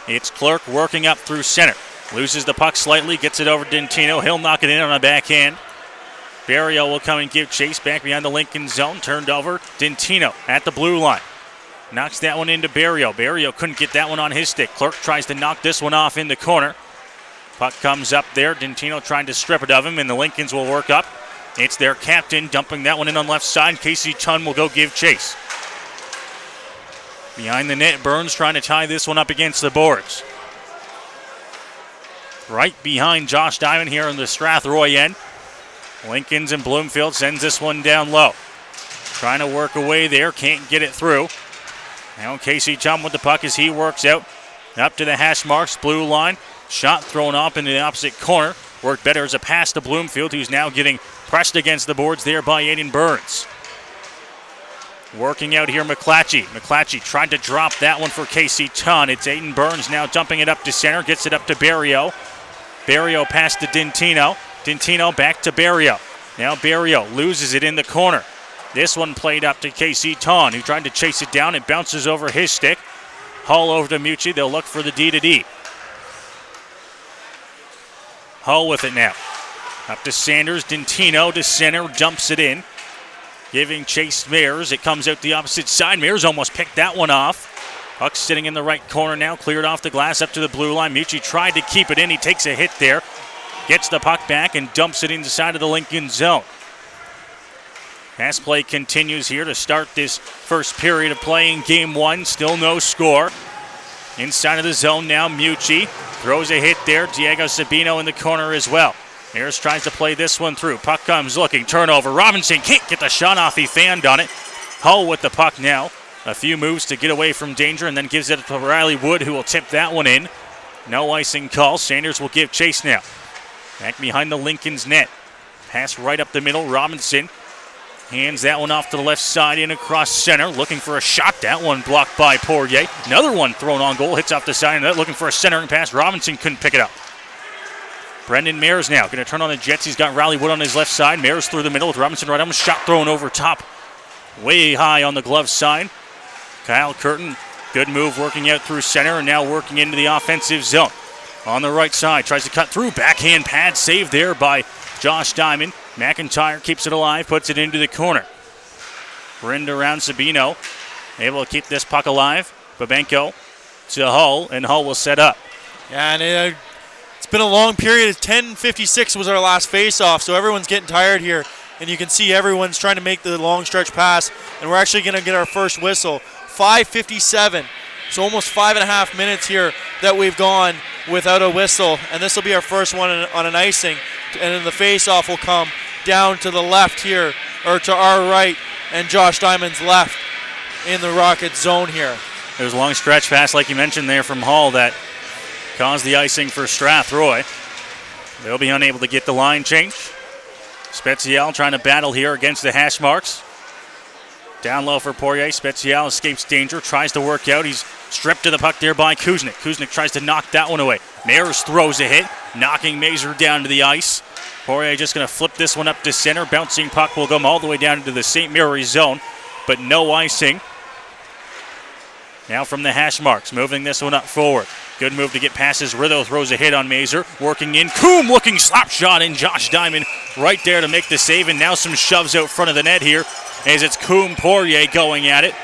It's Clerk working up through center. Loses the puck slightly, gets it over Dintino. He'll knock it in on a backhand. Barrio will come and give chase back behind the Lincoln zone. Turned over. Dintino at the blue line. Knocks that one into Barrio. Barrio couldn't get that one on his stick. Clerk tries to knock this one off in the corner. Puck comes up there. Dintino trying to strip it of him, and the Lincolns will work up. It's their captain dumping that one in on left side. Casey Chun will go give chase. Behind the net, Burns trying to tie this one up against the boards. Right behind Josh Diamond here on the Strathroy end. Lincolns and Bloomfield sends this one down low. Trying to work away there, can't get it through. Now Casey Chum with the puck as he works out. Up to the hash marks, blue line. Shot thrown up into the opposite corner. Worked better as a pass to Bloomfield, who's now getting pressed against the boards there by Aiden Burns. Working out here, McClatchy. McClatchy tried to drop that one for Casey Chun. It's Aiden Burns now dumping it up to center. Gets it up to Barrio. Barrio pass to Dintino. Dintino back to Barrio. Now Barrio loses it in the corner. This one played up to Casey Ton, who tried to chase it down. It bounces over his stick. Hull over to Mucci. They'll look for the D-to-D. Hull with it now. Up to Sanders. Dintino to center. Dumps it in. Giving chase Mears. It comes out the opposite side. Mears almost picked that one off. Puck sitting in the right corner now. Cleared off the glass up to the blue line. Mucci tried to keep it in. He takes a hit there. Gets the puck back and dumps it inside of the Lincoln zone. Pass play continues here to start this first period of play in game one. Still no score. Inside of the zone now, Mucci throws a hit there. Diego Sabino in the corner as well. Mears tries to play this one through. Puck comes looking. Turnover. Robinson can't get the shot off. He fanned on it. Hull with the puck now. A few moves to get away from danger and then gives it to Riley Wood, who will tip that one in. No icing call. Sanders will give chase now. Back behind the Lincoln's net. Pass right up the middle. Robinson hands that one off to the left side in across center. Looking for a shot. That one blocked by Poirier. Another one thrown on goal. Hits off the side of that. Looking for a centering pass. Robinson couldn't pick it up. Brendan Mears now going to turn on the Jets. He's got Riley Wood on his left side. Mears through the middle with Robinson right on. Shot thrown over top. Way high on the glove side. Kyle Curtin, good move working out through center and now working into the offensive zone. On the right side, tries to cut through. Backhand pad saved there by Josh Diamond. McIntyre keeps it alive, puts it into the corner. Rind around Sabino. Able to keep this puck alive. Babenko to Hull, and Hull will set up. Yeah, and it's been a long period. 10:56 was our last face-off, so everyone's getting tired here. And you can see everyone's trying to make the long stretch pass, and we're actually going to get our first whistle. 5:57, so almost 5.5 minutes here that we've gone without a whistle, and this will be our first one on an icing, and then the face-off will come down to the left here, or to our right, and Josh Diamond's left in the Rockets zone here. There's a long stretch pass, like you mentioned there, from Hull that caused the icing for Strathroy. They'll be unable to get the line change. Spezial trying to battle here against the hash marks. Down low for Poirier. Spezial escapes danger, tries to work out. He's stripped to the puck there by Kuznick. Kuznick tries to knock that one away. Mears throws a hit, knocking Mazur down to the ice. Poirier just going to flip this one up to center. Bouncing puck will come all the way down into the St. Mary's zone, but no icing. Now from the hash marks, moving this one up forward. Good move to get passes. Rizzo throws a hit on Mazur. Working in. Coombe looking slap shot in. Josh Diamond right there to make the save. And now some shoves out front of the net here as it's Coombe Poirier going at it.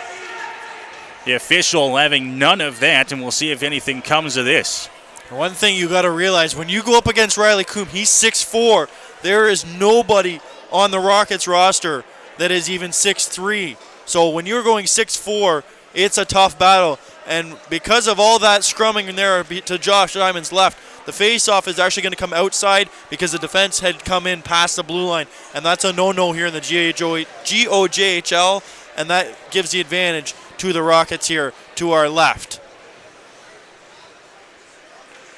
The official having none of that, and we'll see if anything comes of this. One thing you got to realize, when you go up against Riley Coombe, he's 6'4". There is nobody on the Rockets roster that is even 6'3". So when you're going 6'4", it's a tough battle. And because of all that scrumming in there to Josh Diamond's left, the face-off is actually going to come outside because the defense had come in past the blue line. And that's a no-no here in the GOJHL, and that gives the advantage to the Rockets here to our left.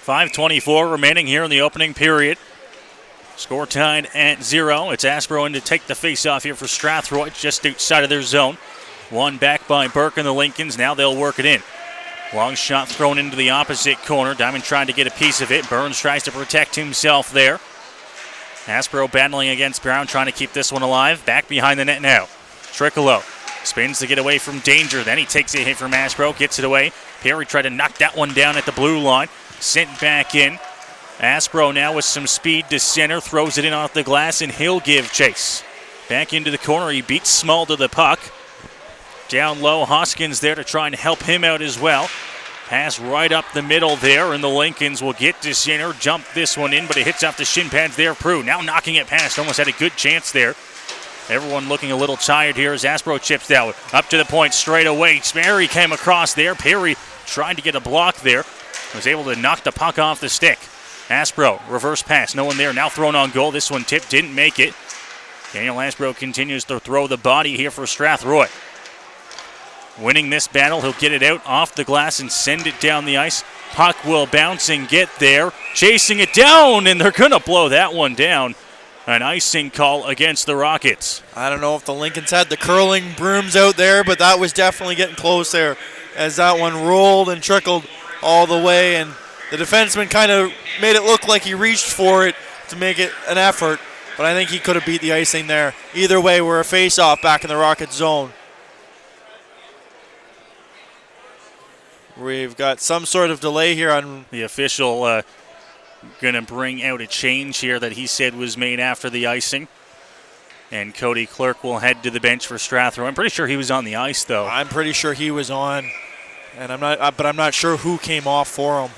5:24 remaining here in the opening period. Score tied at 0. It's Aspro in to take the face-off here for Strathroy, just outside of their zone. One back by Burke and the Lincolns. Now they'll work it in. Long shot thrown into the opposite corner. Diamond trying to get a piece of it. Burns tries to protect himself there. Aspro battling against Brown, trying to keep this one alive. Back behind the net now. Tricolo spins to get away from danger. Then he takes a hit from Aspro, gets it away. Perry tried to knock that one down at the blue line. Sent back in. Aspro now with some speed to center. Throws it in off the glass, and he'll give chase. Back into the corner. He beats Small to the puck. Down low, Hoskins there to try and help him out as well. Pass right up the middle there, and the Lincolns will get to center, jump this one in, but it hits off the shin pads there. Prue now knocking it past, almost had a good chance there. Everyone looking a little tired here as Aspro chips down. Up to the point straight away. Perry came across there. Perry tried to get a block there. Was able to knock the puck off the stick. Aspro, reverse pass. No one there. Now thrown on goal. This one tipped. Didn't make it. Daniel Aspro continues to throw the body here for Strathroy. Winning this battle, he'll get it out off the glass and send it down the ice. Puck will bounce and get there. Chasing it down, and they're going to blow that one down. An icing call against the Rockets. I don't know if the Lincolns had the curling brooms out there, but that was definitely getting close there as that one rolled and trickled all the way, and the defenseman kind of made it look like he reached for it to make it an effort, but I think he could have beat the icing there. Either way, we're a face-off back in the Rockets zone. We've got some sort of delay here on the official. Going to bring out a change here that he said was made after the icing. And Cody Clerk will head to the bench for Strathroy. I'm pretty sure he was on the ice, though. I'm pretty sure he was on, and I'm not sure who came off for him.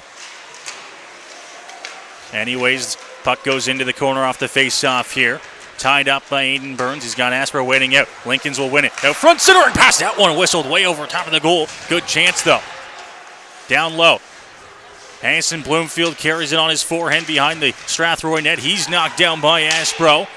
Anyways, puck goes into the corner off the face-off here. Tied up by Aiden Burns. He's got Aspro waiting out. Lincolns will win it. Out front, centering pass. That one whistled way over top of the goal. Good chance, though. Down low. Hanson Bloomfield carries it on his forehand behind the Strathroy net. He's knocked down by Aspro.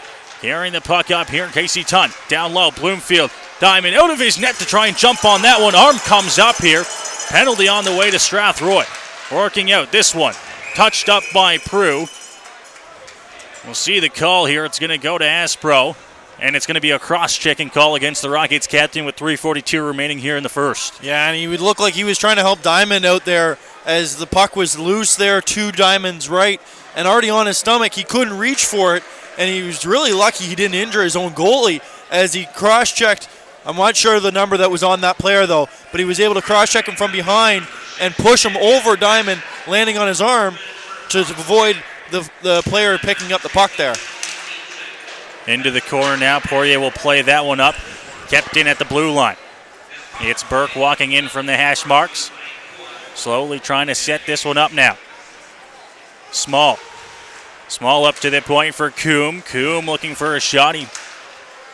Carrying the puck up here, Casey Tunn. Down low, Bloomfield. Diamond out of his net to try and jump on that one. Arm comes up here. Penalty on the way to Strathroy. Working out this one. Touched up by Prue. We'll see the call here. It's going to go to Aspro. And it's going to be a cross-checking call against the Rockets captain with 3:42 remaining here in the first. Yeah, and he would look like he was trying to help Diamond out there as the puck was loose there to Diamond's right and already on his stomach. He couldn't reach for it, and he was really lucky he didn't injure his own goalie as he cross-checked. I'm not sure the number that was on that player, though, but he was able to cross-check him from behind and push him over Diamond, landing on his arm to avoid the player picking up the puck there. Into the corner now. Poirier will play that one up. Kept in at the blue line. It's Burke walking in from the hash marks. Slowly trying to set this one up now. Small. Small up to the point for Coombe. Coombe looking for a shot. He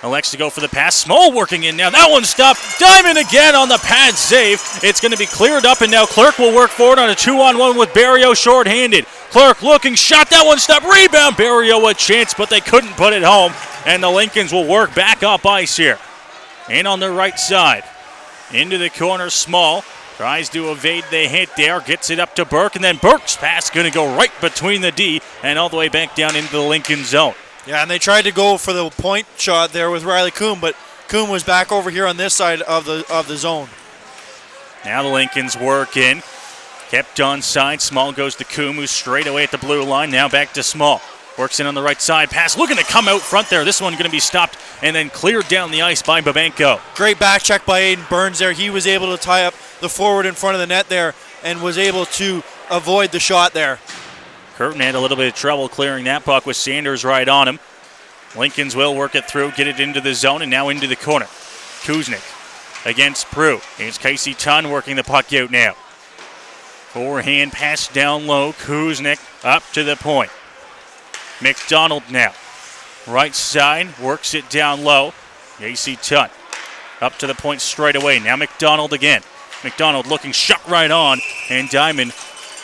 elects to go for the pass. Small working in now. That one stopped. Diamond again on the pad save. It's going to be cleared up, and now Clerk will work forward on a 2-on-1 with Barrio short-handed. Clerk looking, shot, that one stopped. Rebound, Barrio a chance, but they couldn't put it home. And the Lincolns will work back up ice here. In on the right side. Into the corner, Small. Tries to evade the hit there. Gets it up to Burke, and then Burke's pass going to go right between the D and all the way back down into the Lincoln zone. Yeah, and they tried to go for the point shot there with Riley Coombe, but Coombe was back over here on this side of the zone. Now the Lincolns work in. Kept on side. Small goes to Coombe, who's straight away at the blue line. Now back to Small. Works in on the right side. Pass looking to come out front there. This one going to be stopped and then cleared down the ice by Babenko. Great back check by Aiden Burns there. He was able to tie up the forward in front of the net there and was able to avoid the shot there. Curtin had a little bit of trouble clearing that puck with Sanders right on him. Lincolns will work it through, get it into the zone, and now into the corner. Kuznick against Prue. It's Casey Tunn working the puck out now. Forehand pass down low. Kuznick up to the point. McDonald now. Right side, works it down low. Casey Tunn up to the point straight away. Now McDonald again. McDonald looking shot right on, and Diamond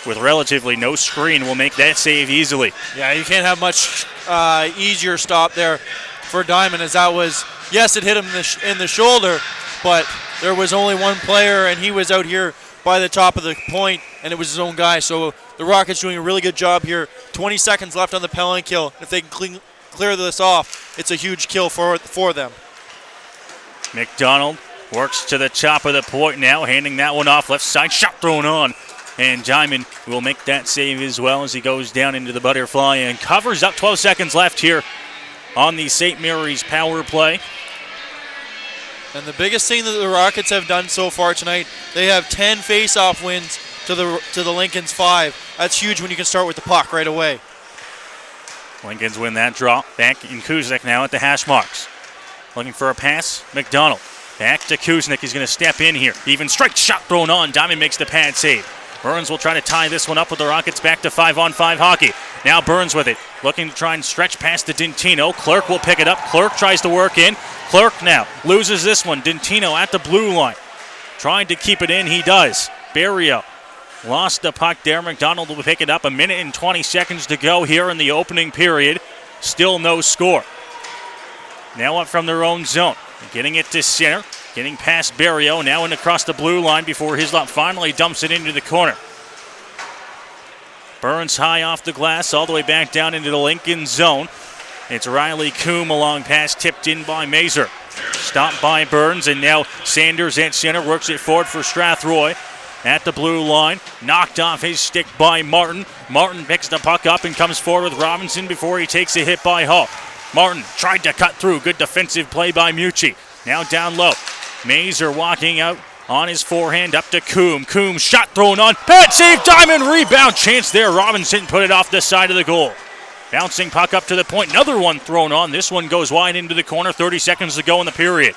with relatively no screen will make that save easily. Yeah, you can't have much easier stop there for Diamond, as that was, yes, it hit him in the shoulder, but there was only one player, and he was out here by the top of the point, and it was his own guy. So the Rockets doing a really good job here. 20 seconds left on the penalty kill. If they can clear this off, it's a huge kill for them. McDonald works to the top of the point now, handing that one off. Left side, shot thrown on. And Diamond will make that save as well as he goes down into the butterfly and covers up. 12 seconds left here on the St. Mary's power play. And the biggest thing that the Rockets have done so far tonight, they have 10 face-off wins to the Lincolns 5. That's huge when you can start with the puck right away. Lincolns win that draw. Back in Kuznick now at the hash marks. Looking for a pass. McDonald. Back to Kuznick. He's going to step in here. Even strike shot thrown on. Diamond makes the pad save. Burns will try to tie this one up with the Rockets back to 5-on-5 hockey. Now Burns with it, looking to try and stretch past the Dentino. Clerk will pick it up. Clerk tries to work in. Clerk now loses this one. Dentino at the blue line. Trying to keep it in, he does. Barrio lost the puck there. McDonald will pick it up. 1 minute and 20 seconds to go here in the opening period. Still no score. Now up from their own zone. Getting it to center. Getting past Barrio. Now in across the blue line before Hislop finally dumps it into the corner. Burns high off the glass all the way back down into the Lincoln zone. It's Riley Coombe along pass tipped in by Mazur. Stopped by Burns, and now Sanders at center works it forward for Strathroy. At the blue line, knocked off his stick by Martin. Martin picks the puck up and comes forward with Robinson before he takes a hit by Hall. Martin tried to cut through. Good defensive play by Mucci. Now down low. Mazur walking out on his forehand up to Coombe. Coombe shot thrown on. Pat save, diamond rebound chance there. Robinson put it off the side of the goal. Bouncing puck up to the point. Another one thrown on. This one goes wide into the corner. 30 seconds to go in the period.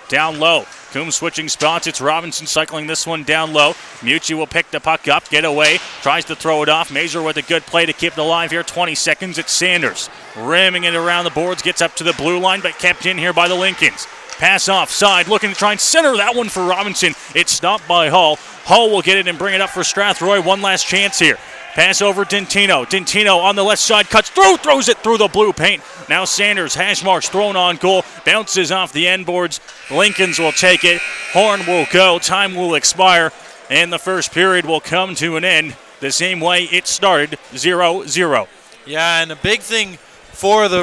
Down low. Coombe switching spots. It's Robinson cycling this one down low. Mucci will pick the puck up, get away. Tries to throw it off. Mazur with a good play to keep it alive here. 20 seconds. It's Sanders. Rimming it around the boards. Gets up to the blue line, but kept in here by the Lincolns. Pass offside. Looking to try and center that one for Robinson. It's stopped by Hall. Hall will get it and bring it up for Strathroy. One last chance here. Pass over Dentino. Dentino on the left side, cuts through, throws it through the blue paint. Now Sanders, hash marks thrown on goal, bounces off the end boards. Lincolns will take it. Horn will go. Time will expire, and the first period will come to an end the same way it started, 0-0. Yeah, and a big thing for the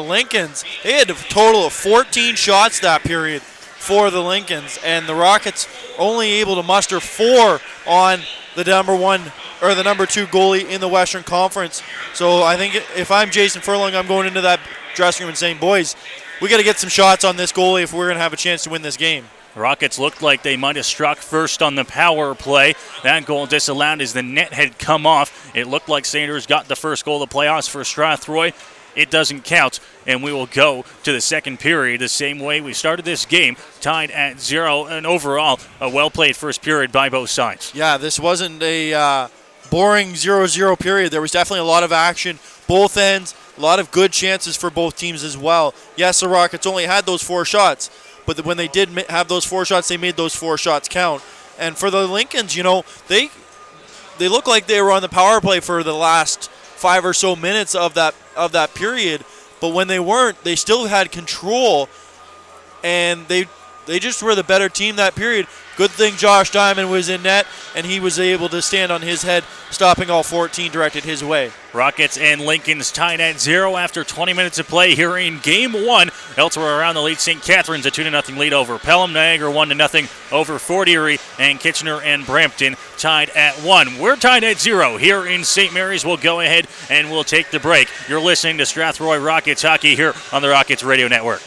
Lincolns, they had a total of 14 shots that period for the Lincolns, and the Rockets only able to muster 4 on the number 2 goalie in the Western Conference. So I think if I'm Jason Furlong, I'm going into that dressing room and saying, boys, we got to get some shots on this goalie if we're going to have a chance to win this game. Rockets looked like they might have struck first on the power play. That goal disallowed as the net had come off. It looked like Sanders got the first goal of the playoffs for Strathroy. It doesn't count, and we will go to the second period the same way we started this game, tied at 0, and overall a well-played first period by both sides. Yeah, this wasn't a boring 0-0 period. There was definitely a lot of action, both ends, a lot of good chances for both teams as well. Yes, the Rockets only had those 4 shots, but when they did have those 4 shots, they made those 4 shots count. And for the Lincolns, they look like they were on the power play for the last 5 or so minutes of that period, but when they weren't, they still had control, and they just were the better team that period. Good thing Josh Diamond was in net, and he was able to stand on his head, stopping all 14 directed his way. Rockets and Lincolns tied at 0 after 20 minutes of play here in Game 1. Elsewhere around the lead, St. Catharines a 2-0 lead over Pelham. Niagara 1-0 over Fort Erie, and Kitchener and Brampton tied at 1. We're tied at 0 here in St. Mary's. We'll go ahead and we'll take the break. You're listening to Strathroy Rockets hockey here on the Rockets Radio Network.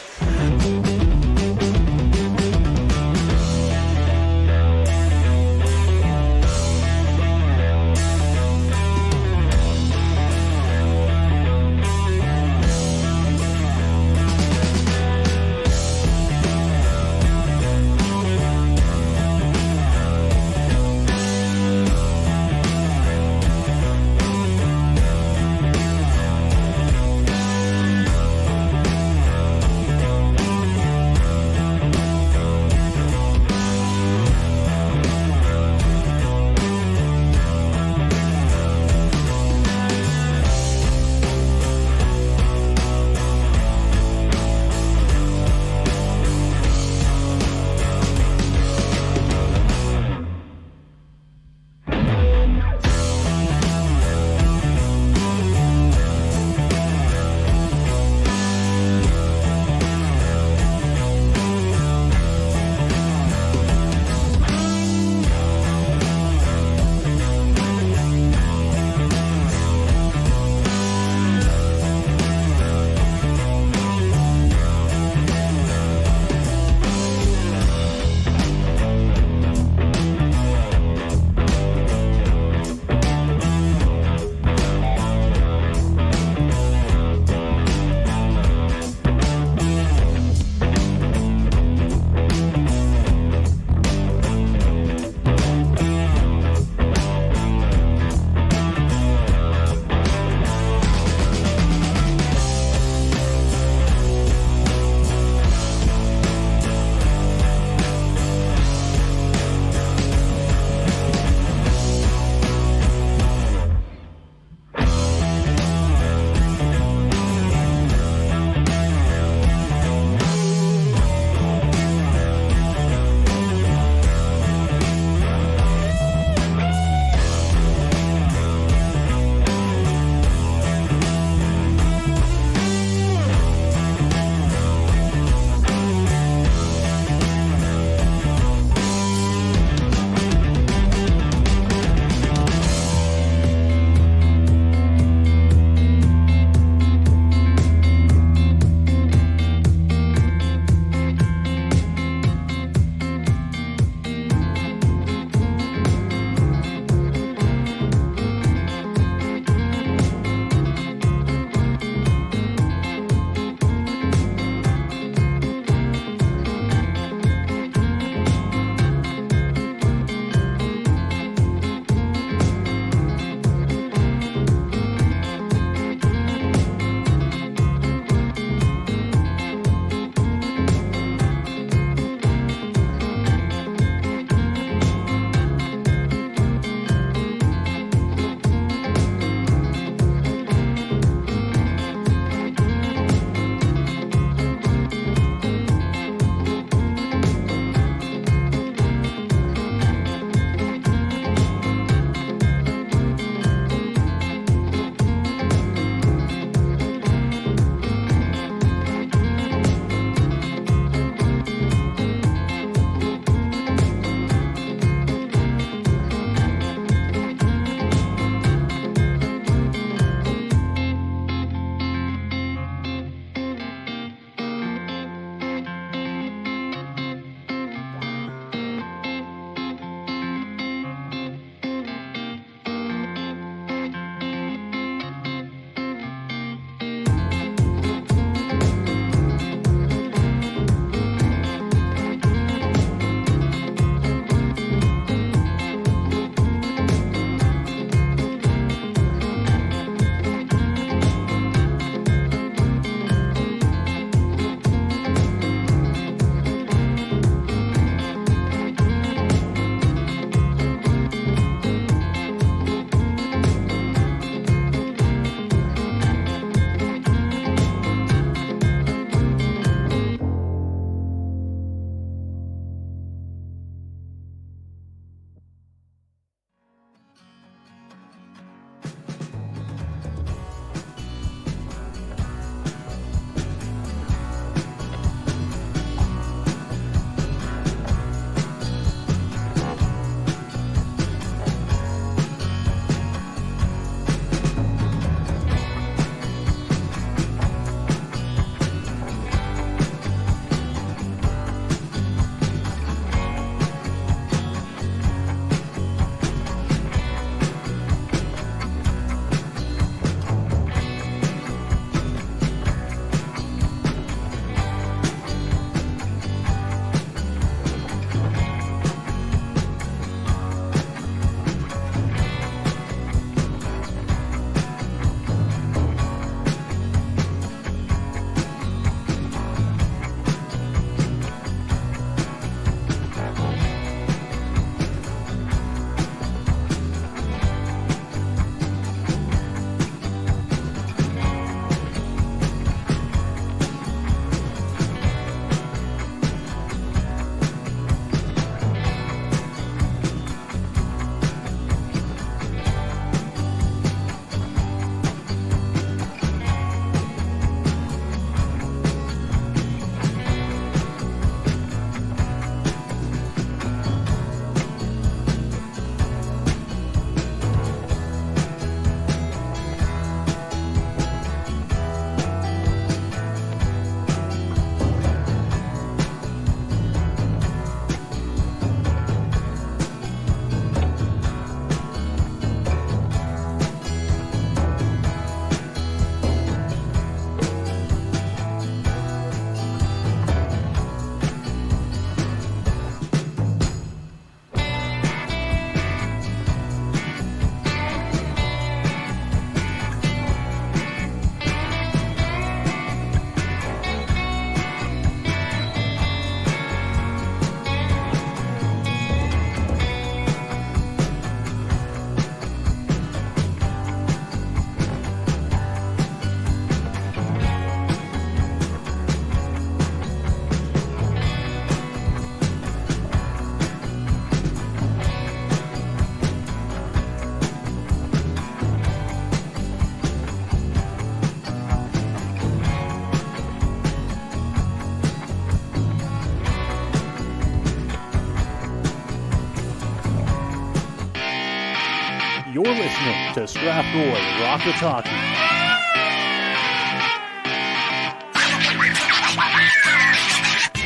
You're listening to Strathroy Rockets Hockey.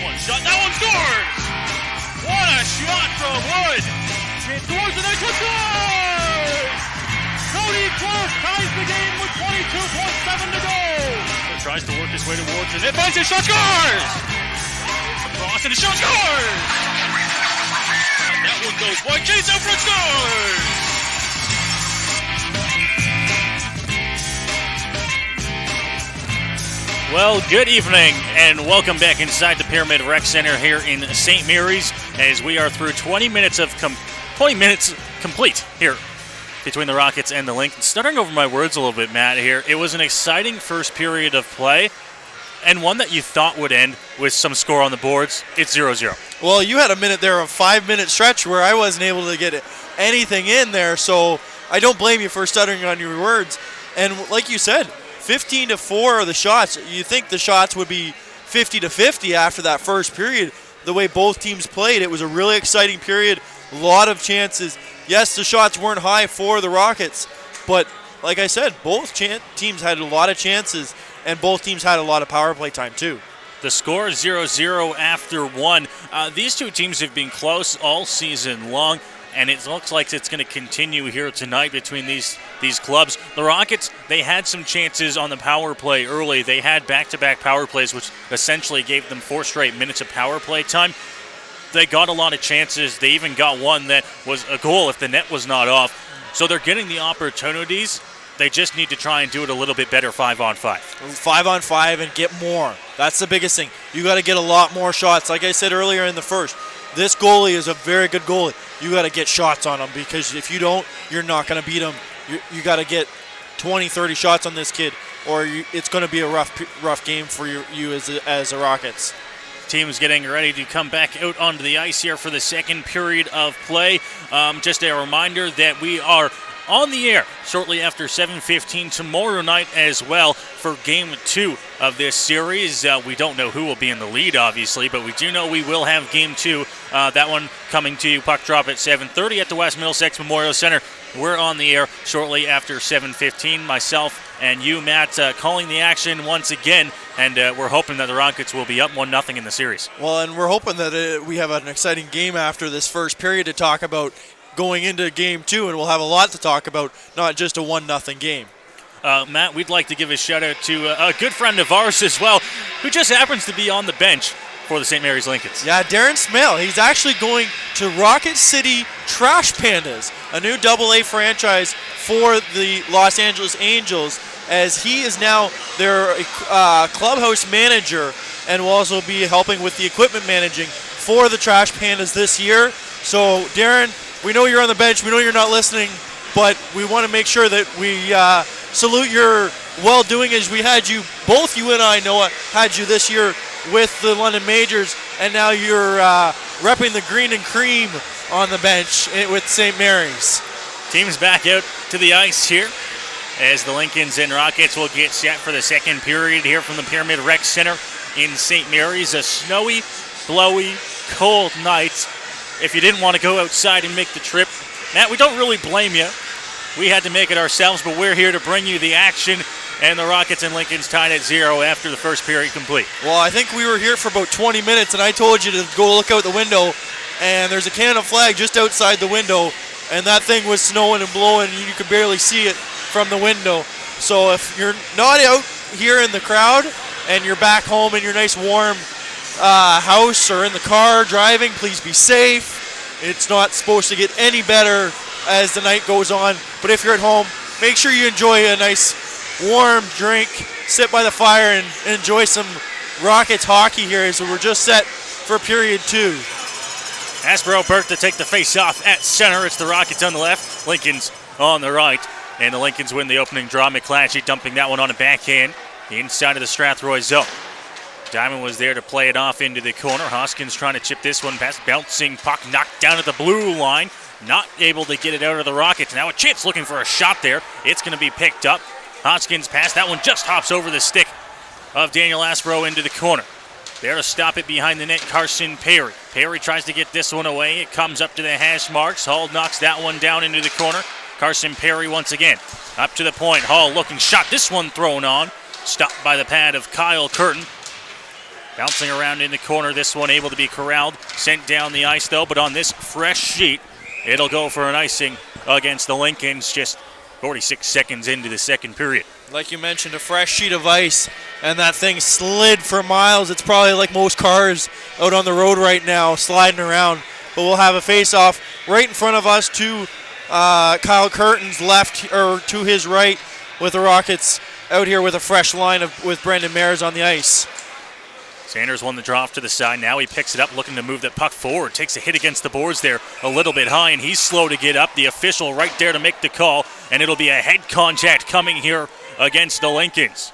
One shot, that one scores! What a shot from Wood! It scores and then scores! Cody Clark ties the game with 22.7 to go! He tries to work his way towards it. It finds his shot, scores! Across and the shot, scores! And that one goes wide, chase out front, scores! Well, good evening, and welcome back inside the Pyramid Rec Center here in St. Mary's, as we are through 20 minutes complete here between the Rockets and the Lincolns. Stuttering over my words a little bit, Matt, here. It was an exciting first period of play, and one that you thought would end with some score on the boards. It's 0-0. Well, you had a minute there, a 5-minute stretch where I wasn't able to get anything in there, so I don't blame you for stuttering on your words. And like you said, 15-4 are the shots. You think the shots would be 50-50 after that first period. The way both teams played, it was a really exciting period. A lot of chances. Yes, the shots weren't high for the Rockets, but like I said, both teams had a lot of chances, and both teams had a lot of power play time too. The score is 0-0 after one. These two teams have been close all season long, and it looks like it's going to continue here tonight between these clubs. The Rockets, they had some chances on the power play early. They had back-to-back power plays, which essentially gave them 4 straight minutes of power play time. They got a lot of chances. They even got one that was a goal if the net was not off. So they're getting the opportunities. They just need to try and do it a little bit better 5-on-5. 5-on-5 and get more. That's the biggest thing. You got to get a lot more shots. Like I said earlier in the first, this goalie is a very good goalie. You got to get shots on him, because if you don't, you're not going to beat him. You got to get 20, 30 shots on this kid, or it's going to be a rough game for you as the Rockets. Team's getting ready to come back out onto the ice here for the second period of play. Just a reminder that we are on the air shortly after 7:15 tomorrow night as well for Game 2 of this series. We don't know who will be in the lead, obviously, but we do know we will have Game 2. That one coming to you, puck drop at 7:30 at the West Middlesex Memorial Center. We're on the air shortly after 7:15. Myself and you, Matt, calling the action once again, and we're hoping that the Rockets will be up 1-0 in the series. Well, and we're hoping that we have an exciting game after this first period to talk about going into Game 2, and we'll have a lot to talk about, not just a 1-0 game. Matt, we'd like to give a shout-out to a good friend of ours as well, who just happens to be on the bench for the St. Mary's Lincolns. Yeah, Darren Smale. He's actually going to Rocket City Trash Pandas, a new AA franchise for the Los Angeles Angels, as he is now their clubhouse manager and will also be helping with the equipment managing for the Trash Pandas this year. So, Darren, we know you're on the bench. We know you're not listening, but we want to make sure that we salute your well-doing, as we had you, both you and I, Noah, had you this year with the London Majors, and now you're repping the green and cream on the bench with St. Mary's. Team's back out to the ice here as the Lincolns and Rockets will get set for the second period here from the Pyramid Rec Center in St. Mary's. A snowy, blowy, cold night. If you didn't want to go outside and make the trip, Matt, we don't really blame you. We had to make it ourselves, but we're here to bring you the action, and the Rockets and Lincolns tied at 0 after the first period complete. Well, I think we were here for about 20 minutes, and I told you to go look out the window, and there's a Canada flag just outside the window, and that thing was snowing and blowing, and you could barely see it from the window. So if you're not out here in the crowd, and you're back home in your nice warm house or in the car driving, please be safe. It's not supposed to get any better as the night goes on, but if you're at home, make sure you enjoy a nice warm drink, sit by the fire, and enjoy some Rockets hockey here as we're just set for period 2. Aspero Burke to take the face-off at center. It's the Rockets on the left, Lincolns on the right, and the Lincolns win the opening draw. McClatchy dumping that one on a backhand inside of the Strathroy zone. Diamond was there to play it off into the corner. Hoskins trying to chip this one past, bouncing puck knocked down at the blue line. Not able to get it out of the Rockets. Now a chance looking for a shot there. It's going to be picked up. Hoskins pass. That one just hops over the stick of Daniel Aspero into the corner. There to stop it behind the net, Carson Perry. Perry tries to get this one away. It comes up to the hash marks. Hall knocks that one down into the corner. Carson Perry once again. Up to the point. Hall looking shot. This one thrown on. Stopped by the pad of Kyle Curtin. Bouncing around in the corner. This one able to be corralled. Sent down the ice though, but on this fresh sheet, it'll go for an icing against the Lincolns just 46 seconds into the second period. Like you mentioned, a fresh sheet of ice, and that thing slid for miles. It's probably like most cars out on the road right now, sliding around. But we'll have a face-off right in front of us to Kyle Curtin's left, or to his right, with the Rockets out here with a fresh line with Brendan Mayers on the ice. Sanders won the draw off to the side. Now he picks it up, looking to move that puck forward. Takes a hit against the boards there a little bit high, and he's slow to get up. The official right there to make the call, and it'll be a head contact coming here against the Lincolns.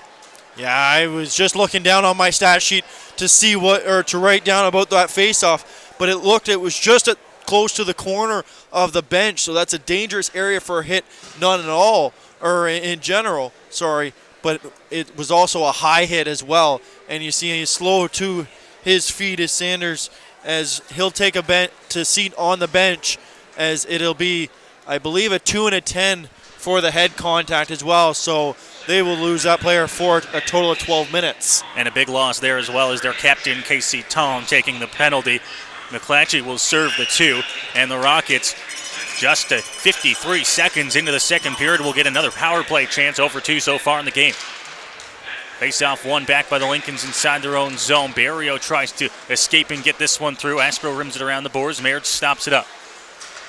Yeah, I was just looking down on my stat sheet to see to write down about that face-off, but it was just close to the corner of the bench, so that's a dangerous area for a hit, none at all, or in general, sorry, but it was also a high hit as well, and you see he's slow to his feet as Sanders, as he'll take a seat on the bench, as it'll be, I believe, a 2 and a 10 for the head contact as well, so they will lose that player for a total of 12 minutes. And a big loss there as well as their captain, Casey Tom, taking the penalty. McClatchy will serve the 2, and the Rockets, just 53 seconds into the second period, will get another power play chance, over 2 so far in the game. Face-off one back by the Lincolns inside their own zone. Barrio tries to escape and get this one through. Aspro rims it around the boards. Mayers stops it up.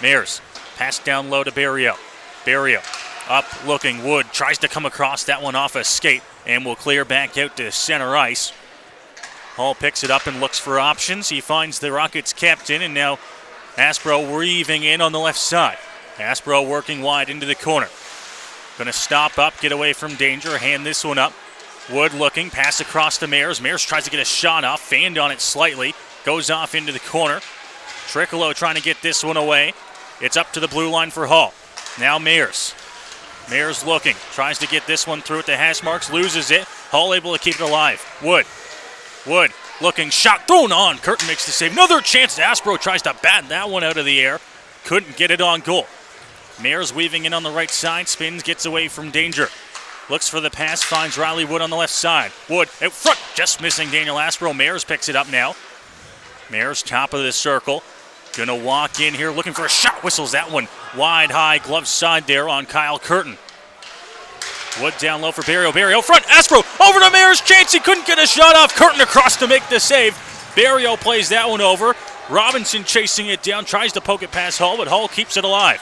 Mayers pass down low to Barrio. Barrio up looking. Wood tries to come across that one off a skate and will clear back out to center ice. Hall picks it up and looks for options. He finds the Rockets captain, and now Aspro weaving in on the left side. Aspro working wide into the corner. Going to stop up, get away from danger, hand this one up. Wood looking, pass across to Mayers. Mayers tries to get a shot off, fanned on it slightly, goes off into the corner. Tricolo trying to get this one away. It's up to the blue line for Hall. Now Mayers. Mayers looking, tries to get this one through at the hash marks, loses it. Hall able to keep it alive. Wood looking, shot thrown on. Curtin makes the save. Another chance. Aspro tries to bat that one out of the air. Couldn't get it on goal. Mayers weaving in on the right side, spins, gets away from danger. Looks for the pass, finds Riley Wood on the left side. Wood out front, just missing Daniel Aspro. Mayers picks it up now. Mayers top of the circle. Gonna walk in here looking for a shot. Whistles that one wide high, glove side there on Kyle Curtin. Wood down low for Barrio. Barrio front. Aspro over to Mayers. Chance. He couldn't get a shot off. Curtin across to make the save. Barrio plays that one over. Robinson chasing it down. Tries to poke it past Hall, but Hall keeps it alive.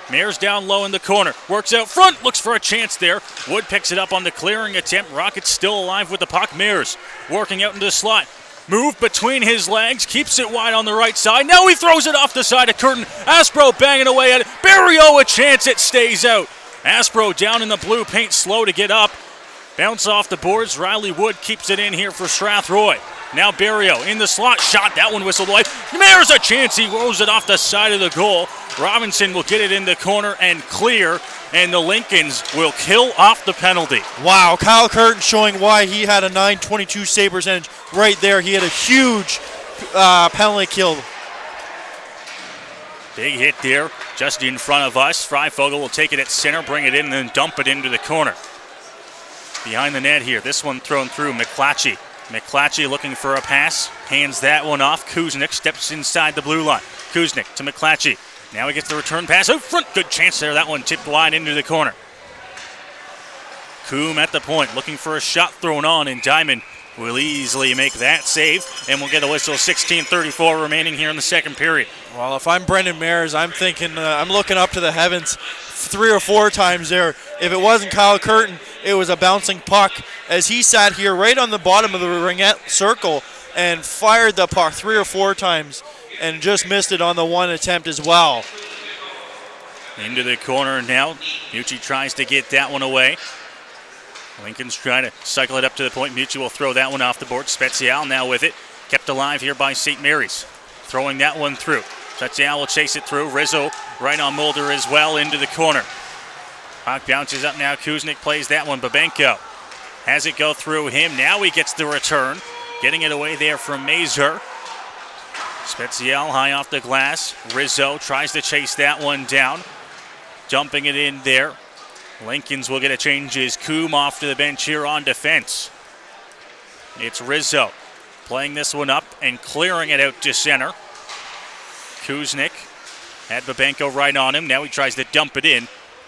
Mayers down low in the corner. Works out front. Looks for a chance there. Wood picks it up on the clearing attempt. Rockets still alive with the puck. Mayers working out into the slot. Move between his legs, keeps it wide on the right side. Now he throws it off the side of Curtin. Aspro banging away at it. Barrio a chance, it stays out. Aspro down in the blue paint, slow to get up. Bounce off the boards. Riley Wood keeps it in here for Strathroy. Now Barrio in the slot, shot. That one whistled away. Mayers a chance, he rolls it off the side of the goal. Robinson will get it in the corner and clear, and the Lincolns will kill off the penalty. Wow, Kyle Curtin showing why he had a .922 save percentage right there. He had a huge penalty kill. Big hit there, just in front of us. Freifogel will take it at center, bring it in, and then dump it into the corner. Behind the net here, this one thrown through. McClatchy. McClatchy looking for a pass, hands that one off. Kuznick steps inside the blue line. Kuznick to McClatchy. Now he gets the return pass out front. Good chance there. That one tipped wide into the corner. Coombe at the point, looking for a shot thrown on, and Diamond will easily make that save, and we'll get a whistle. 16:34 remaining here in the second period. Well, if I'm Brendan Mayers, I'm thinking, I'm looking up to the heavens 3 or 4 times there. If it wasn't Kyle Curtin, it was a bouncing puck, as he sat here right on the bottom of the ringette circle and fired the puck 3 or 4 times and just missed it on the one attempt as well. Into the corner now. Mucci tries to get that one away. Lincoln's trying to cycle it up to the point. Mucci will throw that one off the board. Spezial now with it. Kept alive here by St. Mary's. Throwing that one through. Spezial will chase it through. Rizzo right on Mulder as well into the corner. Puck bounces up now. Kuznick plays that one. Babenko Has it go through him. Now he gets the return. Getting it away there from Mazur. Spezial high off the glass. Rizzo tries to chase that one down. Dumping it in there. Lincoln's will get a change as Coombe off to the bench here on defense. It's Rizzo playing this one up and clearing it out to center. Kuznick had Babenko right on him. Now he tries to dump it in,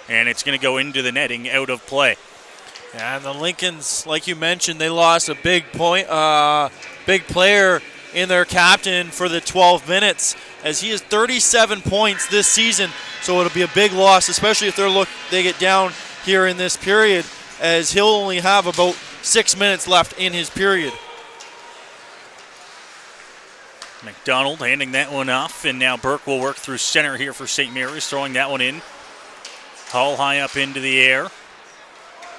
and it's going to go into the netting, out of play. And the Lincolns, like you mentioned, they lost a big player in their captain for the 12 minutes, as he has 37 points this season. So it'll be a big loss, especially if they get down here in this period, as he'll only have about 6 minutes left in his period. McDonald handing that one off, and now Burke will work through center here for St. Mary's, throwing that one in. Hull high up into the air.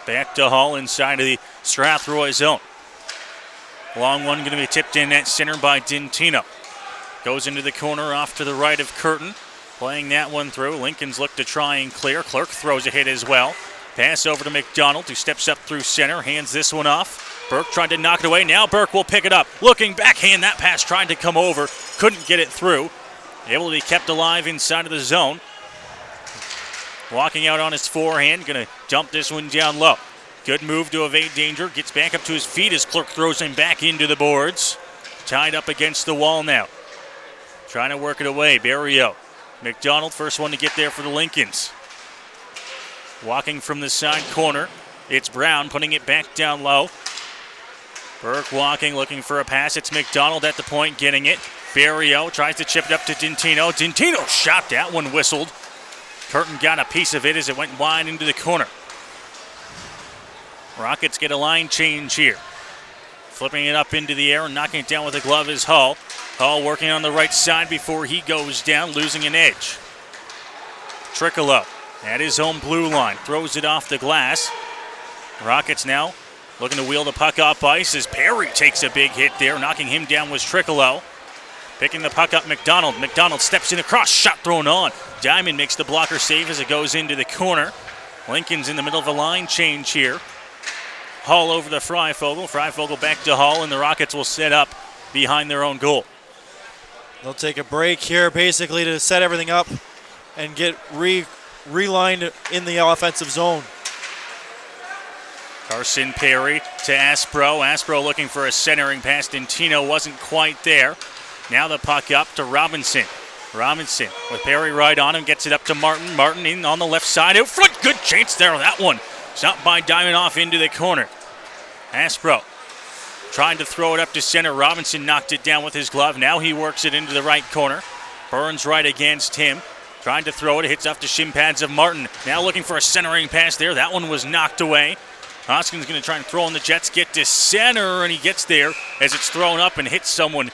Back to Hull inside of the Strathroy zone. Long one going to be tipped in at center by Dintino. Goes into the corner off to the right of Curtin. Playing that one through. Lincoln's look to try and clear. Clerk throws a hit as well. Pass over to McDonald, who steps up through center. Hands this one off. Burke tried to knock it away. Now Burke will pick it up. Looking backhand. That pass tried to come over. Couldn't get it through. Able to be kept alive inside of the zone. Walking out on his forehand. Going to dump this one down low. Good move to evade danger. Gets back up to his feet as Clerk throws him back into the boards. Tied up against the wall now. Trying to work it away. Barrio. McDonald, first one to get there for the Lincolns. Walking from the side corner. It's Brown putting it back down low. Burke walking, looking for a pass. It's McDonald at the point, getting it. Barrio tries to chip it up to Dintino. Dintino shot. That one whistled. Curtin got a piece of it as it went wide into the corner. Rockets get a line change here. Flipping it up into the air and knocking it down with a glove is Hull. Hull working on the right side before he goes down, losing an edge. Triccolo at his own blue line. Throws it off the glass. Rockets now looking to wheel the puck up ice as Perry takes a big hit there. Knocking him down was Triccolo. Picking the puck up, McDonald. McDonald steps in across. Shot thrown on. Diamond makes the blocker save as it goes into the corner. Lincoln's in the middle of a line change here. Hull over to Freifogel. Freifogel back to Hull, and the Rockets will set up behind their own goal. They'll take a break here basically to set everything up and get relined in the offensive zone. Carson Perry to Aspro. Aspro looking for a centering pass. Dintino wasn't quite there. Now the puck up to Robinson. Robinson with Perry right on him. Gets it up to Martin. Martin in on the left side. Out front. Good chance there. That one stopped by Diamond off into the corner. Aspro trying to throw it up to center. Robinson knocked it down with his glove. Now he works it into the right corner. Burns right against him. Trying to throw it. It hits off the shin pads of Martin. Now looking for a centering pass there. That one was knocked away. Hoskins going to try and throw in the Jets. Get to center, and he gets there as it's thrown up and hits someone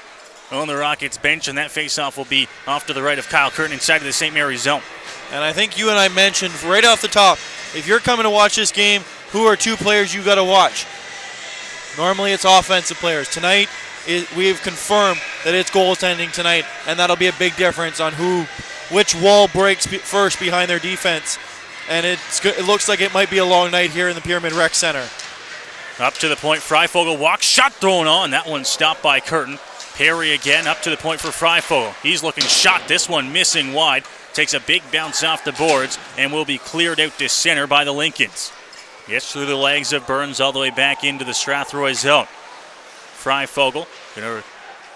on the Rockets bench, and that faceoff will be off to the right of Kyle Curtin inside of the St. Mary's zone. And I think you and I mentioned right off the top, if you're coming to watch this game, who are two players you got to watch? Normally it's offensive players. Tonight, we've confirmed that it's goaltending tonight, and that'll be a big difference on which wall breaks first behind their defense. And it looks like it might be a long night here in the Pyramid Rec Center. Up to the point, Freifogel walks, shot thrown on. That one stopped by Curtin. Perry again up to the point for Freifogel. He's looking shot, this one missing wide. Takes a big bounce off the boards and will be cleared out to center by the Lincolns. Gets through the legs of Burns all the way back into the Strathroy zone. Freifogel going to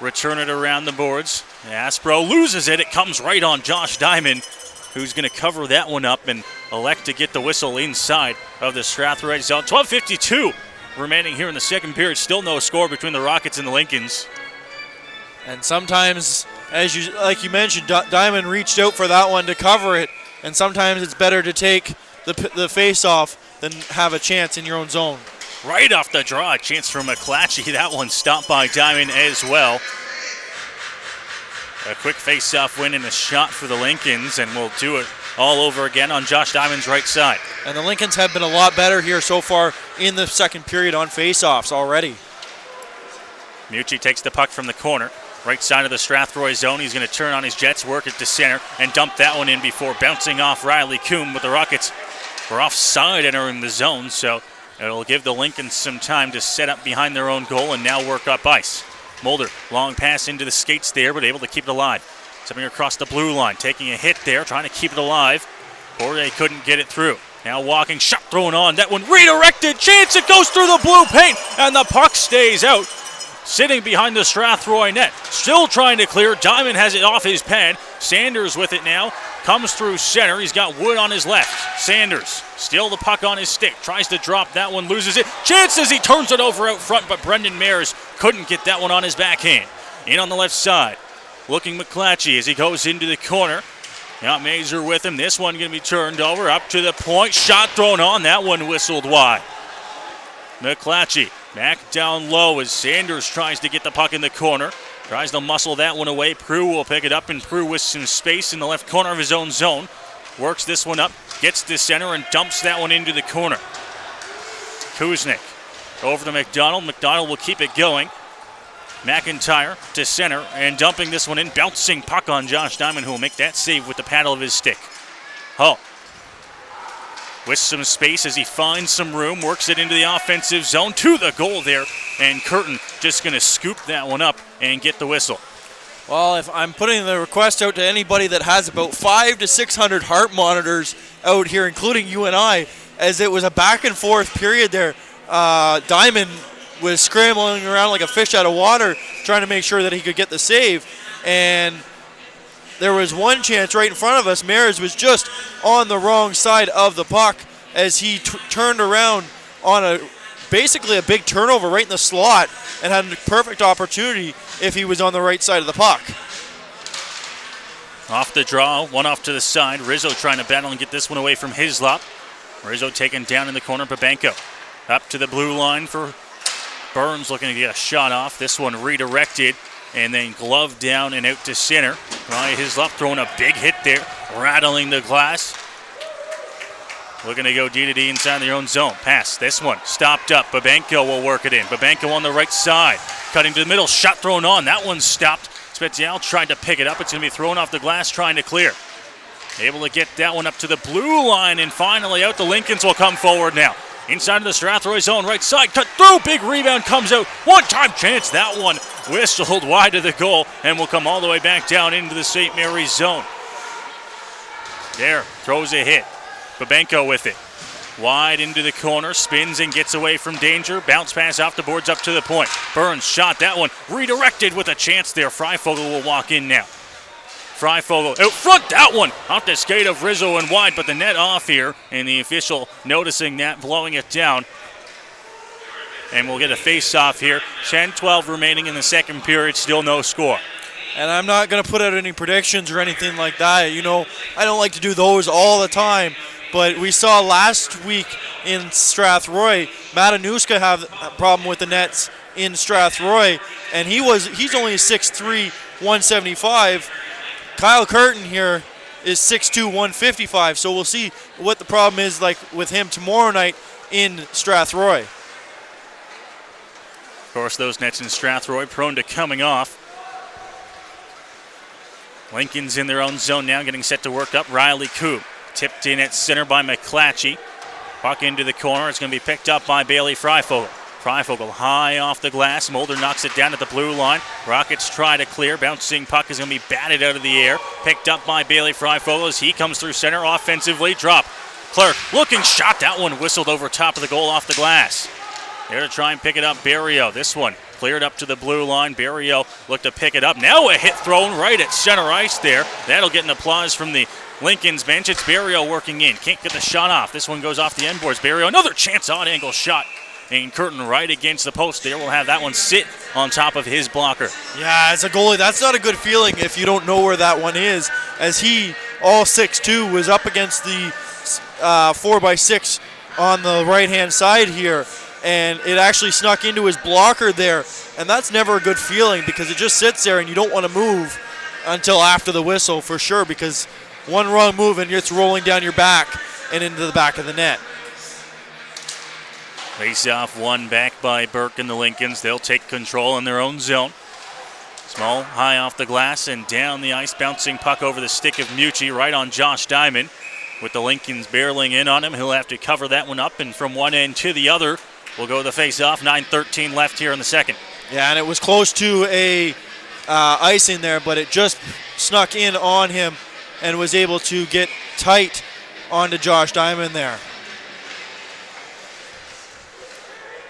return it around the boards. Aspro loses it. It comes right on Josh Diamond, who's going to cover that one up and elect to get the whistle inside of the Strathroy zone. 12:52 remaining here in the second period. Still no score between the Rockets and the Lincolns. And sometimes, like you mentioned, Diamond reached out for that one to cover it, and sometimes it's better to take the face-off than have a chance in your own zone. Right off the draw, a chance from McClatchy. That one stopped by Diamond as well. A quick face-off win and a shot for the Lincolns, and we'll do it all over again on Josh Diamond's right side. And the Lincolns have been a lot better here so far in the second period on face-offs already. Mucci takes the puck from the corner. Right side of the Strathroy zone. He's going to turn on his Jets, work it to center, and dump that one in before bouncing off Riley Coombe. But the Rockets were offside entering the zone, so It'll give the Lincolns some time to set up behind their own goal and now work up ice. Mulder, long pass into the skates there, but able to keep it alive. Stepping across the blue line, taking a hit there, trying to keep it alive. Poirier couldn't get it through. Now walking, shot thrown on. That one redirected. Chance, it goes through the blue paint, and the puck stays out. Sitting behind the Strathroy net. Still trying to clear. Diamond has it off his pad. Sanders with it now. Comes through center. He's got Wood on his left. Sanders, still the puck on his stick. Tries to drop that one, loses it. Chances, he turns it over out front, but Brendan Mayers couldn't get that one on his backhand. In on the left side. Looking McClatchy as he goes into the corner. Got Mazer with him. This one going to be turned over. Up to the point. Shot thrown on. That one whistled wide. McClatchy back down low as Sanders tries to get the puck in the corner. Tries to muscle that one away. Prue will pick it up, and Prue with some space in the left corner of his own zone. Works this one up. Gets to center and dumps that one into the corner. Kuznick over to McDonald. McDonald will keep it going. McIntyre to center and dumping this one in. Bouncing puck on Josh Diamond, who will make that save with the paddle of his stick. Hull with some space as he finds some room, works it into the offensive zone to the goal there, and Curtin just going to scoop that one up and get the whistle. Well, if I'm putting the request out to anybody that has about 500 to 600 heart monitors out here, including you and I, as it was a back and forth period there. Diamond was scrambling around like a fish out of water trying to make sure that he could get the save, and there was one chance right in front of us. Mares was just on the wrong side of the puck as he turned around on basically a big turnover right in the slot and had a perfect opportunity if he was on the right side of the puck. Off the draw, one off to the side. Rizzo trying to battle and get this one away from Hislop. Rizzo taken down in the corner. Babenko up to the blue line for Burns, looking to get a shot off. This one redirected and then gloved down and out to center. Ryan Hislop throwing a big hit there, rattling the glass. Looking to go D-to-D inside their own zone. Pass, this one stopped up. Babenko will work it in. Babenko on the right side, cutting to the middle, shot thrown on. That one stopped. Spezial tried to pick it up. It's going to be thrown off the glass, trying to clear. Able to get that one up to the blue line, and finally out. The Lincolns will come forward now. Inside of the Strathroy zone, right side, cut through, big rebound comes out. One-time chance, that one whistled wide of the goal and will come all the way back down into the St. Mary's zone. There, throws a hit. Babenko with it. Wide into the corner, spins and gets away from danger. Bounce pass off the boards up to the point. Burns shot that one, redirected with a chance there. Freifogel will walk in now. Freifogel out front, that one off the skate of Rizzo and wide, but the net off here, and the official noticing that, blowing it down. And we'll get a face-off here. 10-12 remaining in the second period, still no score. And I'm not going to put out any predictions or anything like that. You know, I don't like to do those all the time, but we saw last week in Strathroy, Matanuska have a problem with the nets in Strathroy, and he's only 6'3", 175. Kyle Curtin here is 6'2", 155, so we'll see what the problem is like with him tomorrow night in Strathroy. Of course, those nets in Strathroy prone to coming off. Lincoln's in their own zone now, getting set to work up. Riley Coop tipped in at center by McClatchy. Puck into the corner. It's going to be picked up by Bailey Freifogel. Freifogel high off the glass. Mulder knocks it down at the blue line. Rockets try to clear. Bouncing puck is going to be batted out of the air. Picked up by Bailey Freifogel as he comes through center. Offensively, drop. Clark looking shot. That one whistled over top of the goal off the glass. There to try and pick it up, Barrio. This one cleared up to the blue line. Barrio looked to pick it up. Now a hit thrown right at center ice there. That'll get an applause from the Lincoln's bench. It's Barrio working in. Can't get the shot off. This one goes off the end boards. Barrio, another chance on angle shot. And Curtin right against the post there will have that one sit on top of his blocker. Yeah, as a goalie, that's not a good feeling if you don't know where that one is, as he, all 6'2", was up against the 4x6 on the right-hand side here, and it actually snuck into his blocker there, and that's never a good feeling because it just sits there and you don't want to move until after the whistle for sure, because one wrong move and it's rolling down your back and into the back of the net. Face-off one back by Burke and the Lincolns. They'll take control in their own zone. Small, high off the glass and down the ice. Bouncing puck over the stick of Mucci right on Josh Diamond. with the Lincolns barreling in on him. He'll have to cover that one up, and from one end to the other will go the face-off. 9:13 left here in the second. Yeah, and it was close to a icing there, but it just snuck in on him and was able to get tight onto Josh Diamond there.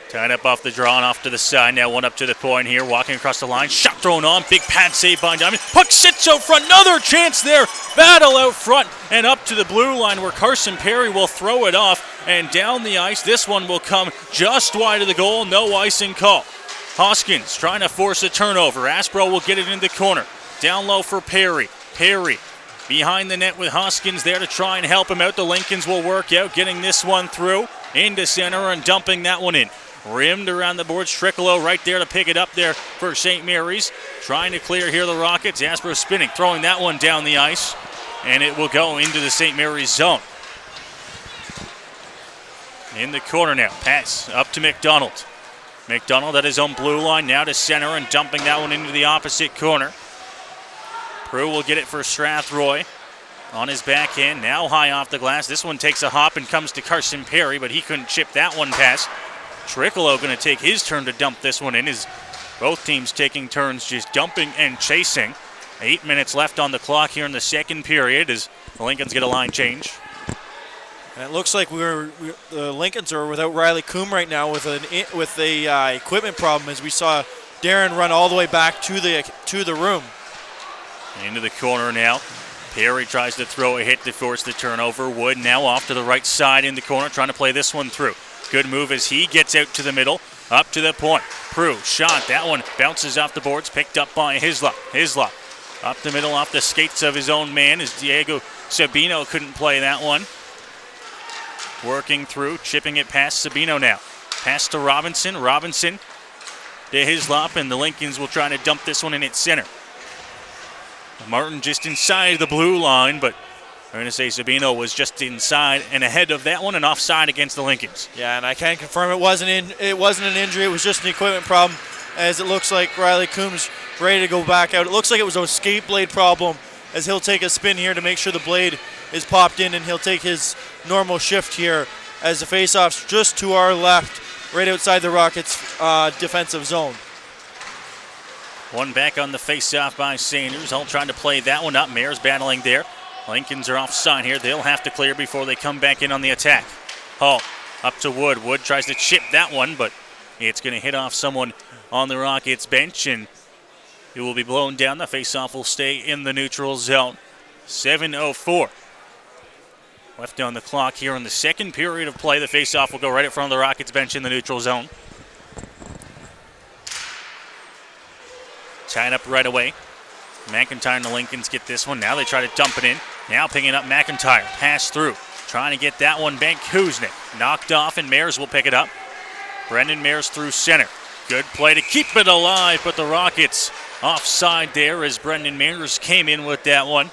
Tied up off the draw and off to the side. Now one up to the point here. Walking across the line. Shot thrown on. Big pad save by Diamond. Puck sits out front. Another chance there. Battle out front and up to the blue line where Carson Perry will throw it off and down the ice. This one will come just wide of the goal. No icing call. Hoskins trying to force a turnover. Aspro will get it in the corner. Down low for Perry. Perry behind the net with Hoskins there to try and help him out. The Lincolns will work out getting this one through into center and dumping that one in. Rimmed around the boards. Trickolo right there to pick it up there for St. Mary's. Trying to clear here the Rockets. Aspro spinning, throwing that one down the ice. And it will go into the St. Mary's zone. In the corner now. Pass up to McDonald. McDonald at his own blue line. Now to center and dumping that one into the opposite corner. Prue will get it for Strathroy. On his backhand. Now high off the glass. This one takes a hop and comes to Carson Perry, but he couldn't chip that one past. Trickolo going to take his turn to dump this one in. As both teams taking turns just dumping and chasing. 8 minutes left on the clock here in the second period as the Lincolns get a line change. And it looks like the Lincolns are without Riley Coombe right now with a equipment problem, as we saw Darren run all the way back to the room. Into the corner now. Perry tries to throw a hit to force the turnover. Wood now off to the right side in the corner, trying to play this one through. Good move as he gets out to the middle, up to the point. Prue shot. That one bounces off the boards, picked up by Hislop. Hislop up the middle off the skates of his own man as Diego Sabino couldn't play that one. Working through, chipping it past Sabino now. Pass to Robinson. Robinson to Hislop, and the Lincolns will try to dump this one in its center. Martin just inside the blue line, but I'm going to say Sabino was just inside and ahead of that one and offside against the Lincolns. Yeah, and I can confirm it wasn't an injury. It was just an equipment problem, as it looks like Riley Coombs ready to go back out. It looks like it was a skate blade problem, as he'll take a spin here to make sure the blade is popped in, and he'll take his normal shift here as the faceoff's just to our left, right outside the Rockets' defensive zone. One back on the faceoff by Sanders. All trying to play that one up. Mayer's battling there. Lincolns are offside here. They'll have to clear before they come back in on the attack. Hall up to Wood. Wood tries to chip that one, but it's going to hit off someone on the Rockets bench, and it will be blown down. The faceoff will stay in the neutral zone. 7:04 left on the clock here in the second period of play. The faceoff will go right in front of the Rockets bench in the neutral zone. Tied up right away. McIntyre and the Lincolns get this one. Now they try to dump it in. Now picking up McIntyre. Pass through. Trying to get that one back. Kuznick knocked off, and Mayers will pick it up. Brendan Mayers through center. Good play to keep it alive, but the Rockets offside there as Brendan Mayers came in with that one.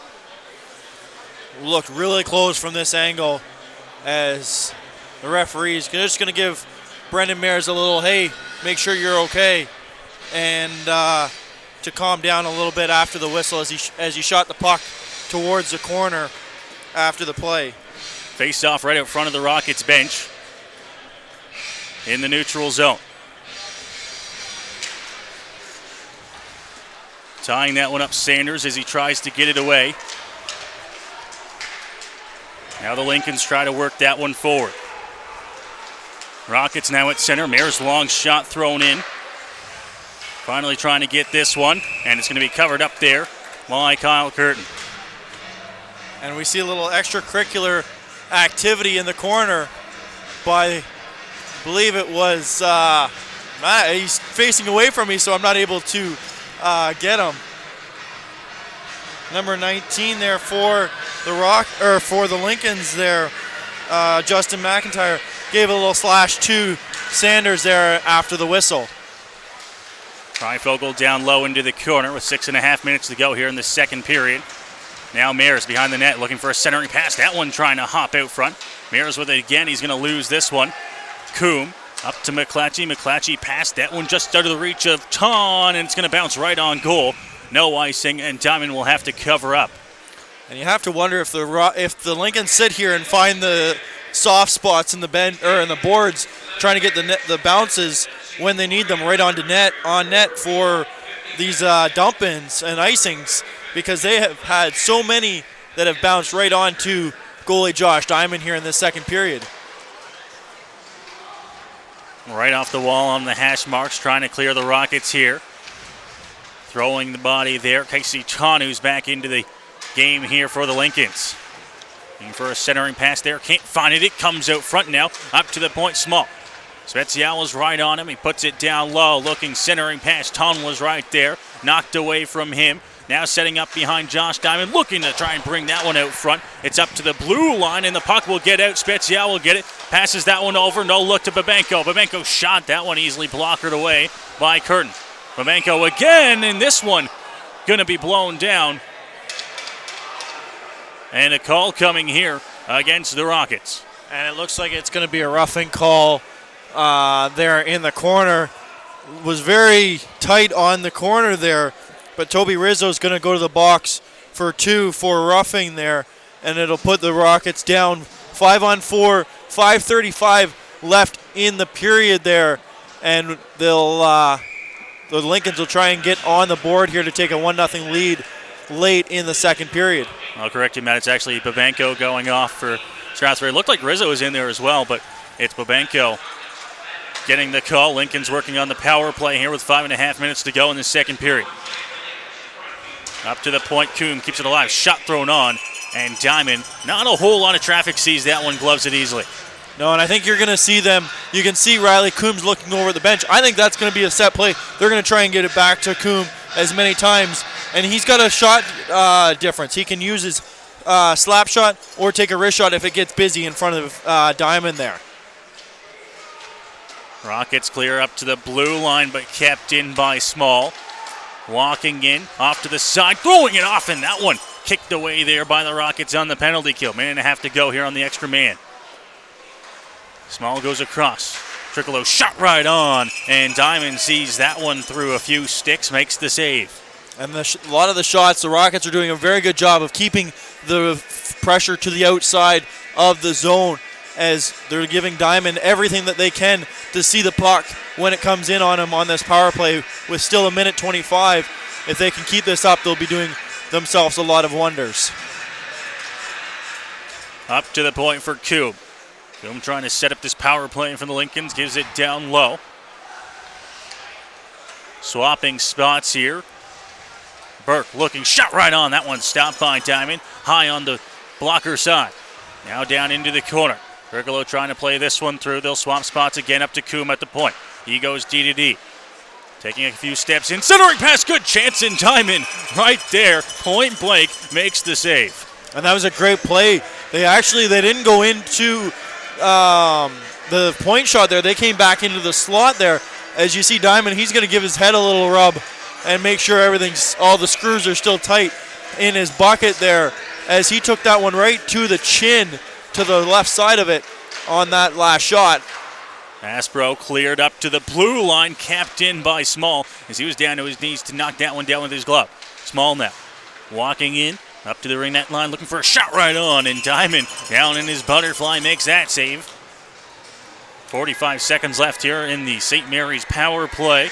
Looked really close from this angle, as the referee's just going to give Brendan Mayers a little, hey, make sure you're okay, and to calm down a little bit after the whistle as he shot the puck towards the corner after the play. Face off right out front of the Rockets bench in the neutral zone. Tying that one up, Sanders, as he tries to get it away. Now the Lincolns try to work that one forward. Rockets now at center. Mayer's long shot thrown in. Finally trying to get this one, and it's going to be covered up there by Kyle Curtin. And we see a little extracurricular activity in the corner by, I believe it was, Matt. He's facing away from me, so I'm not able to get him. Number 19 there for the Lincolns there, Justin McIntyre gave a little slash to Sanders there after the whistle. Trifogel down low into the corner with 6.5 minutes to go here in the second period. Now Mayers behind the net looking for a centering pass. That one trying to hop out front. Mayers with it again. He's going to lose this one. Coombe up to McClatchy. McClatchy passed that one just out of the reach of Ton, and it's going to bounce right on goal. No icing, and Diamond will have to cover up. And you have to wonder if the Lincolns sit here and find the soft spots in the bench or in the boards, trying to get the bounces when they need them right on net for these dump-ins and icings, because they have had so many that have bounced right on to goalie Josh Diamond here in this second period. Right off the wall on the hash marks, trying to clear the Rockets here. Throwing the body there. Casey Chanu's back into the game here for the Lincolns. Looking for a centering pass there. Can't find it. It comes out front now. Up to the point, Small. Spezial right on him. He puts it down low. Looking centering pass. Ton was right there. Knocked away from him. Now setting up behind Josh Diamond. Looking to try and bring that one out front. It's up to the blue line, and the puck will get out. Spezial will get it. Passes that one over. No look to Babenko. Babenko shot that one easily blockered away by Curtin. Babenko again, and this one going to be blown down. And a call coming here against the Rockets. And it looks like it's going to be a roughing call there in the corner. Was very tight on the corner there, but Toby Rizzo's going to go to the box for 2 for roughing there, and it'll put the Rockets down 5-on-4, 5:35 left in the period there, and the Lincolns will try and get on the board here to take a 1-0 lead late in the second period. I'll correct you, Matt. It's actually Babenko going off for Strathroy. It looked like Rizzo was in there as well, but it's Babenko getting the call. Lincoln's working on the power play here with 5.5 minutes to go in the second period. Up to the point, Coombe keeps it alive. Shot thrown on, and Diamond, not a whole lot of traffic, sees that one, gloves it easily. No, and I think you're going to see them. You can see Riley Coombs looking over at the bench. I think that's going to be a set play. They're going to try and get it back to Coombs as many times, and he's got a shot difference. He can use his slap shot or take a wrist shot if it gets busy in front of Diamond there. Rockets clear up to the blue line, but kept in by Small. Walking in, off to the side, throwing it off, and that one kicked away there by the Rockets on the penalty kill. Minute and a half to go here on the extra man. Small goes across. Trickolo shot right on, and Diamond sees that one through a few sticks, makes the save. And a lot of the shots, the Rockets are doing a very good job of keeping the pressure to the outside of the zone, as they're giving Diamond everything that they can to see the puck when it comes in on him on this power play with still 1:25. If they can keep this up, they'll be doing themselves a lot of wonders. Up to the point for Cube. Cube trying to set up this power play for the Lincolns, gives it down low. Swapping spots here. Burke looking, shot right on. That one stopped by Diamond, high on the blocker side. Now down into the corner. Trickolo trying to play this one through. They'll swap spots again up to Coombe at the point. He goes D-to-D. Taking a few steps in. Centering pass. Good chance in Diamond. Right there. Point blank makes the save. And that was a great play. They didn't go into the point shot there. They came back into the slot there. As you see Diamond, he's going to give his head a little rub and make sure all the screws are still tight in his bucket there, as he took that one right to the chin, to the left side of it on that last shot. Aspro cleared up to the blue line, capped in by Small, as he was down to his knees to knock that one down with his glove. Small now walking in, up to the ring net line, looking for a shot right on, and Diamond down in his butterfly makes that save. 45 seconds left here in the St. Mary's power play.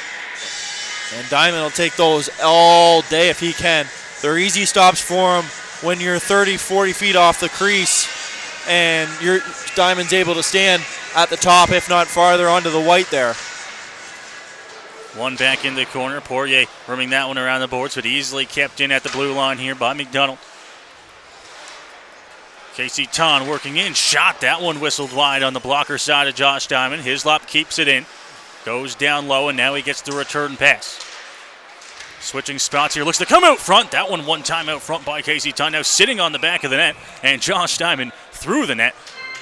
And Diamond will take those all day if he can. They're easy stops for him when you're 30, 40 feet off the crease, and Diamond's able to stand at the top, if not farther, onto the white there. One back in the corner. Poirier roaming that one around the boards, but easily kept in at the blue line here by McDonald. Casey Ton working in. Shot. That one whistled wide on the blocker side of Josh Diamond. Hislop keeps it in. Goes down low, and now he gets the return pass. Switching spots here. Looks to come out front. That one time out front by Casey Ton. Now sitting on the back of the net, and Josh Diamond through the net.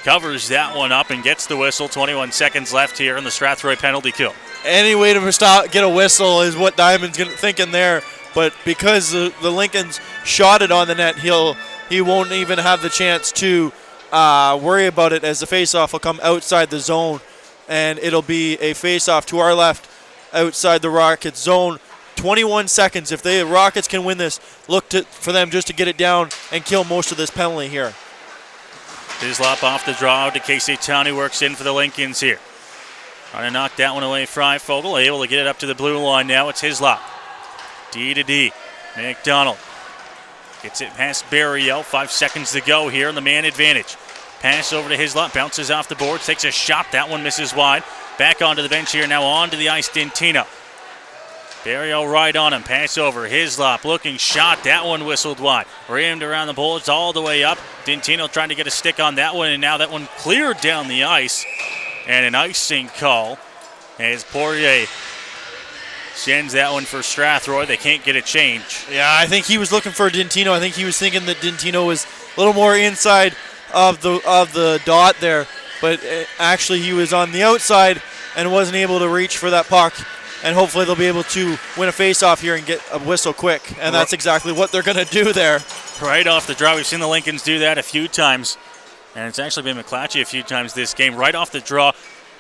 Covers that one up and gets the whistle. 21 seconds left here in the Strathroy penalty kill. Any way to get a whistle is what Diamond's thinking there, but because the Lincolns shot it on the net, he won't even have the chance to worry about it, as the faceoff will come outside the zone, and it'll be a faceoff to our left outside the Rockets zone. 21 seconds. If the Rockets can win this, for them just to get it down and kill most of this penalty here. Hislop off the draw to Casey Town, who works in for the Lincolns here. Trying to knock that one away. Freifogel able to get it up to the blue line now. It's Hislop. D to D. McDonald gets it past Barriel. 5 seconds to go here in the man advantage. Pass over to Hislop. Bounces off the boards. Takes a shot. That one misses wide. Back onto the bench here. Now onto the ice, Dentino. Barriel right on him. Pass over. Hislop looking shot. That one whistled wide. Rimmed around the boards all the way up. Dentino trying to get a stick on that one, and now that one cleared down the ice. And an icing call as Poirier sends that one for Strathroy. They can't get a change. Yeah, I think he was looking for Dentino. I think he was thinking that Dentino was a little more inside of the dot there, but actually he was on the outside and wasn't able to reach for that puck. And hopefully they'll be able to win a face-off here and get a whistle quick. And that's exactly what they're going to do there. Right off the draw. We've seen the Lincolns do that a few times. And it's actually been McClatchy a few times this game. Right off the draw,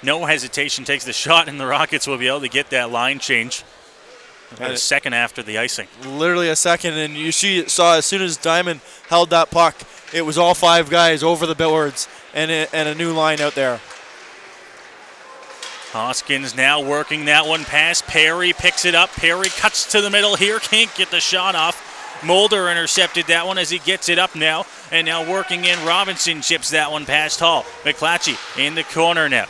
no hesitation, takes the shot, and the Rockets will be able to get that line change. About a second after the icing. Literally a second, and you saw as soon as Diamond held that puck, it was all 5 guys over the boards and a new line out there. Hoskins now working that one past Perry, picks it up. Perry cuts to the middle here, can't get the shot off. Mulder intercepted that one as he gets it up now. And now working in, Robinson chips that one past Hall. McClatchy in the corner now.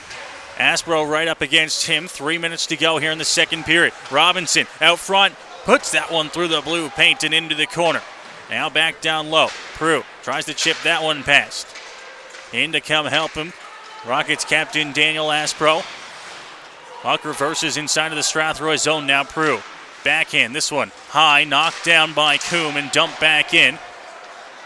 Aspro right up against him. 3 minutes to go here in the second period. Robinson out front, puts that one through the blue paint and into the corner. Now back down low. Prue tries to chip that one past. In to come help him. Rockets captain Daniel Aspro. Puck reverses inside of the Strathroy zone now. Prue. Backhand, this one high, knocked down by Coombe and dumped back in.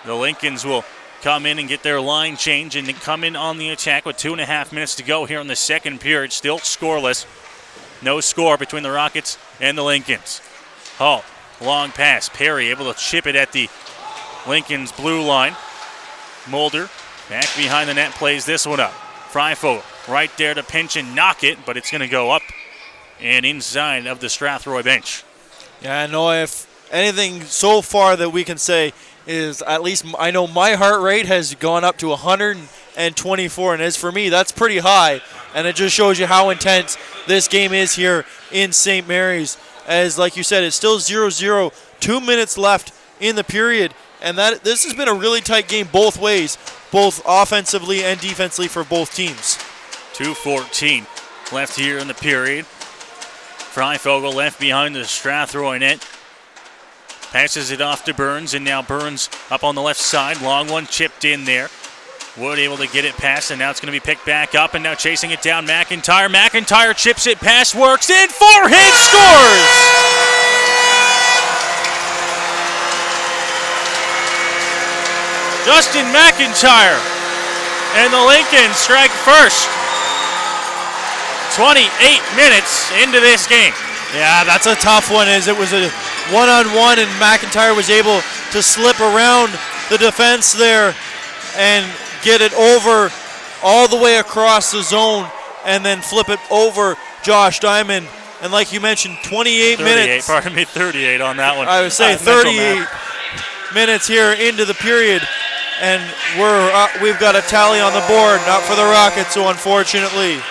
The Lincolns will come in and get their line change and then come in on the attack with 2.5 minutes to go here in the second period. Still scoreless. No score between the Rockets and the Lincolns. Hall, long pass. Perry able to chip it at the Lincolns blue line. Mulder back behind the net plays this one up. Freifogel right there to pinch and knock it, but it's going to go up and inside of the Strathroy bench. Yeah, I know if anything so far that we can say is at least I know my heart rate has gone up to 124, and as for me, that's pretty high, and it just shows you how intense this game is here in St. Mary's. As like you said, it's still 0-0, 2 minutes left in the period, and this has been a really tight game both ways, both offensively and defensively for both teams. 2:14 left here in the period. Freifogel left behind the Strathroy net. Passes it off to Burns, and now Burns up on the left side. Long one chipped in there. Wood able to get it past, and now it's going to be picked back up, and now chasing it down McIntyre. McIntyre chips it past, works in, forehand, scores! Justin McIntyre and the Lincolns strike first. 28 minutes into this game. Yeah, that's a tough one, as it was a one-on-one, and McIntyre was able to slip around the defense there and get it over all the way across the zone and then flip it over Josh Diamond. And like you mentioned, 28 minutes. 38 on that one. I would say 38 minutes here into the period, and we've got a tally on the board, not for the Rockets, so unfortunately.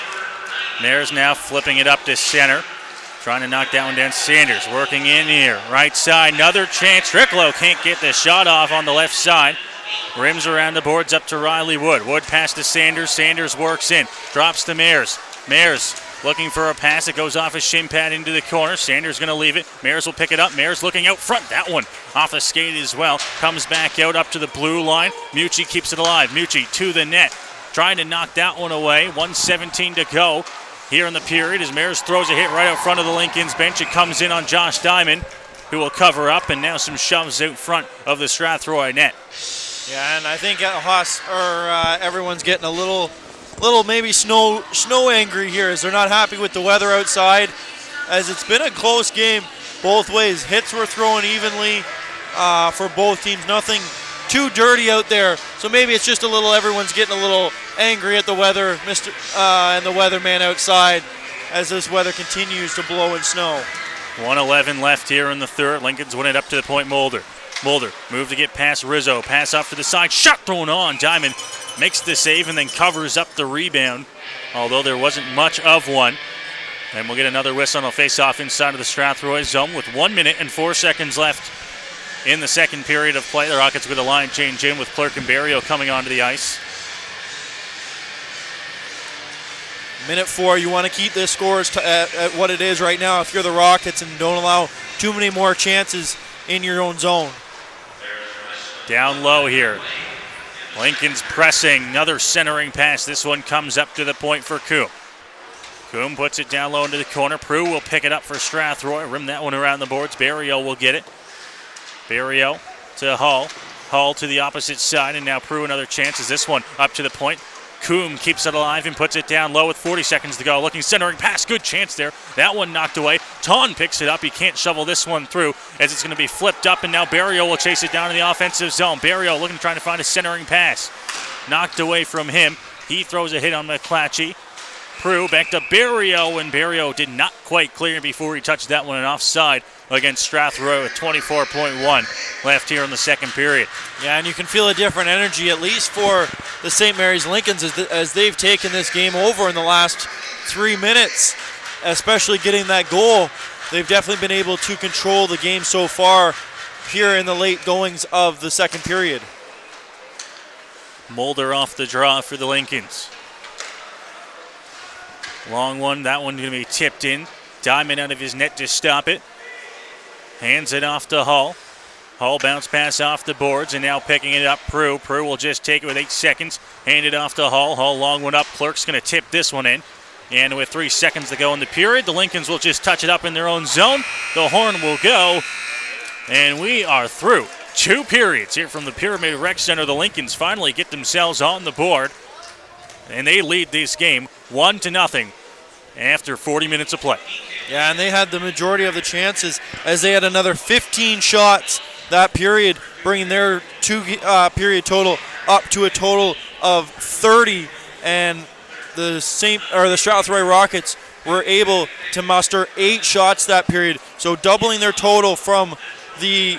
Mares now flipping it up to center. Trying to knock that one down. Sanders working in here. Right side, another chance. Stricklow can't get the shot off on the left side. Rims around the boards up to Riley Wood. Wood pass to Sanders. Sanders works in. Drops to Mares. Mares looking for a pass. It goes off his shin pad into the corner. Sanders going to leave it. Mares will pick it up. Mares looking out front. That one off the skate as well. Comes back out up to the blue line. Mucci keeps it alive. Mucci to the net. Trying to knock that one away. 1:17 to go here in the period as Mares throws a hit right out front of the Lincolns bench. It comes in on Josh Diamond, who will cover up, and now some shoves out front of the Strathroy net. Yeah, and I think everyone's getting a little maybe snow angry here, as they're not happy with the weather outside, as it's been a close game both ways. Hits were thrown evenly for both teams. Nothing too dirty out there, so maybe it's just everyone's getting a little angry at the weather, and the weatherman outside, as this weather continues to blow and snow. 1:11 left here in the third. Lincoln's win it up to the point. Mulder move to get past Rizzo. Pass off to the side. Shot thrown on. Diamond makes the save and then covers up the rebound, although there wasn't much of one. And we'll get another whistle on a face-off inside of the Strathroy zone with 1 minute and 4 seconds left in the second period of play. The Rockets with a line change in with Clerk and Barrio coming onto the ice. Minute 4, you want to keep this score at what it is right now if you're the Rockets and don't allow too many more chances in your own zone. Down low here. Lincoln's pressing. Another centering pass. This one comes up to the point for Coombe. Coombe puts it down low into the corner. Prue will pick it up for Strathroy. Rim that one around the boards. Barrio will get it. Barrio to Hall. Hall to the opposite side, and now Prue another chance as this one up to the point. Coombe keeps it alive and puts it down low with 40 seconds to go. Looking centering pass. Good chance there. That one knocked away. Ton picks it up. He can't shovel this one through as it's going to be flipped up, and now Barrio will chase it down in the offensive zone. Barrio looking trying to find a centering pass. Knocked away from him. He throws a hit on McClatchy. Prue back to Barrio, and Barrio did not quite clear before he touched that one and offside against Strathroy with 24.1 left here in the second period. Yeah, and you can feel a different energy, at least for the St. Mary's Lincolns, as they've taken this game over in the last 3 minutes, especially getting that goal. They've definitely been able to control the game so far here in the late goings of the second period. Mulder off the draw for the Lincolns. Long one, that one going to be tipped in. Diamond out of his net to stop it. Hands it off to Hall. Hall bounce pass off the boards, and now picking it up, Prue. Prue will just take it with 8 seconds. Hand it off to Hall. Hall long one up. Clerk's going to tip this one in. And with 3 seconds to go in the period, the Lincolns will just touch it up in their own zone. The horn will go, and we are through 2 periods here from the Pyramid Rec Center. The Lincolns finally get themselves on the board, and they lead this game 1-0 after 40 minutes of play. Yeah, and they had the majority of the chances as they had another 15 shots that period, bringing their 2 period total up to a total of 30. And the Strathroy Rockets were able to muster 8 shots that period, so doubling their total from the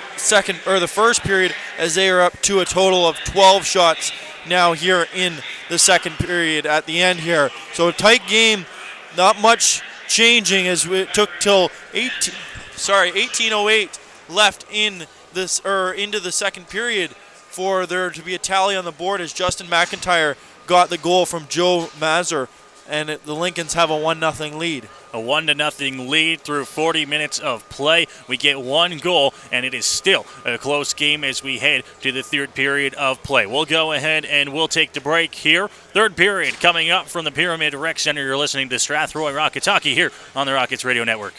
first period, as they are up to a total of 12 shots now here in the second period at the end here. So a tight game, not much changing as it took till 18:08 left in this into the second period for there to be a tally on the board as Justin McIntyre got the goal from Joe Mazur, and the Lincolns have a 1-0 lead. A 1-0 lead through 40 minutes of play. We get 1 goal, and it is still a close game as we head to the third period of play. We'll go ahead and we'll take the break here. Third period coming up from the Pyramid Rec Center. You're listening to Strathroy Rockets Hockey here on the Rockets Radio Network.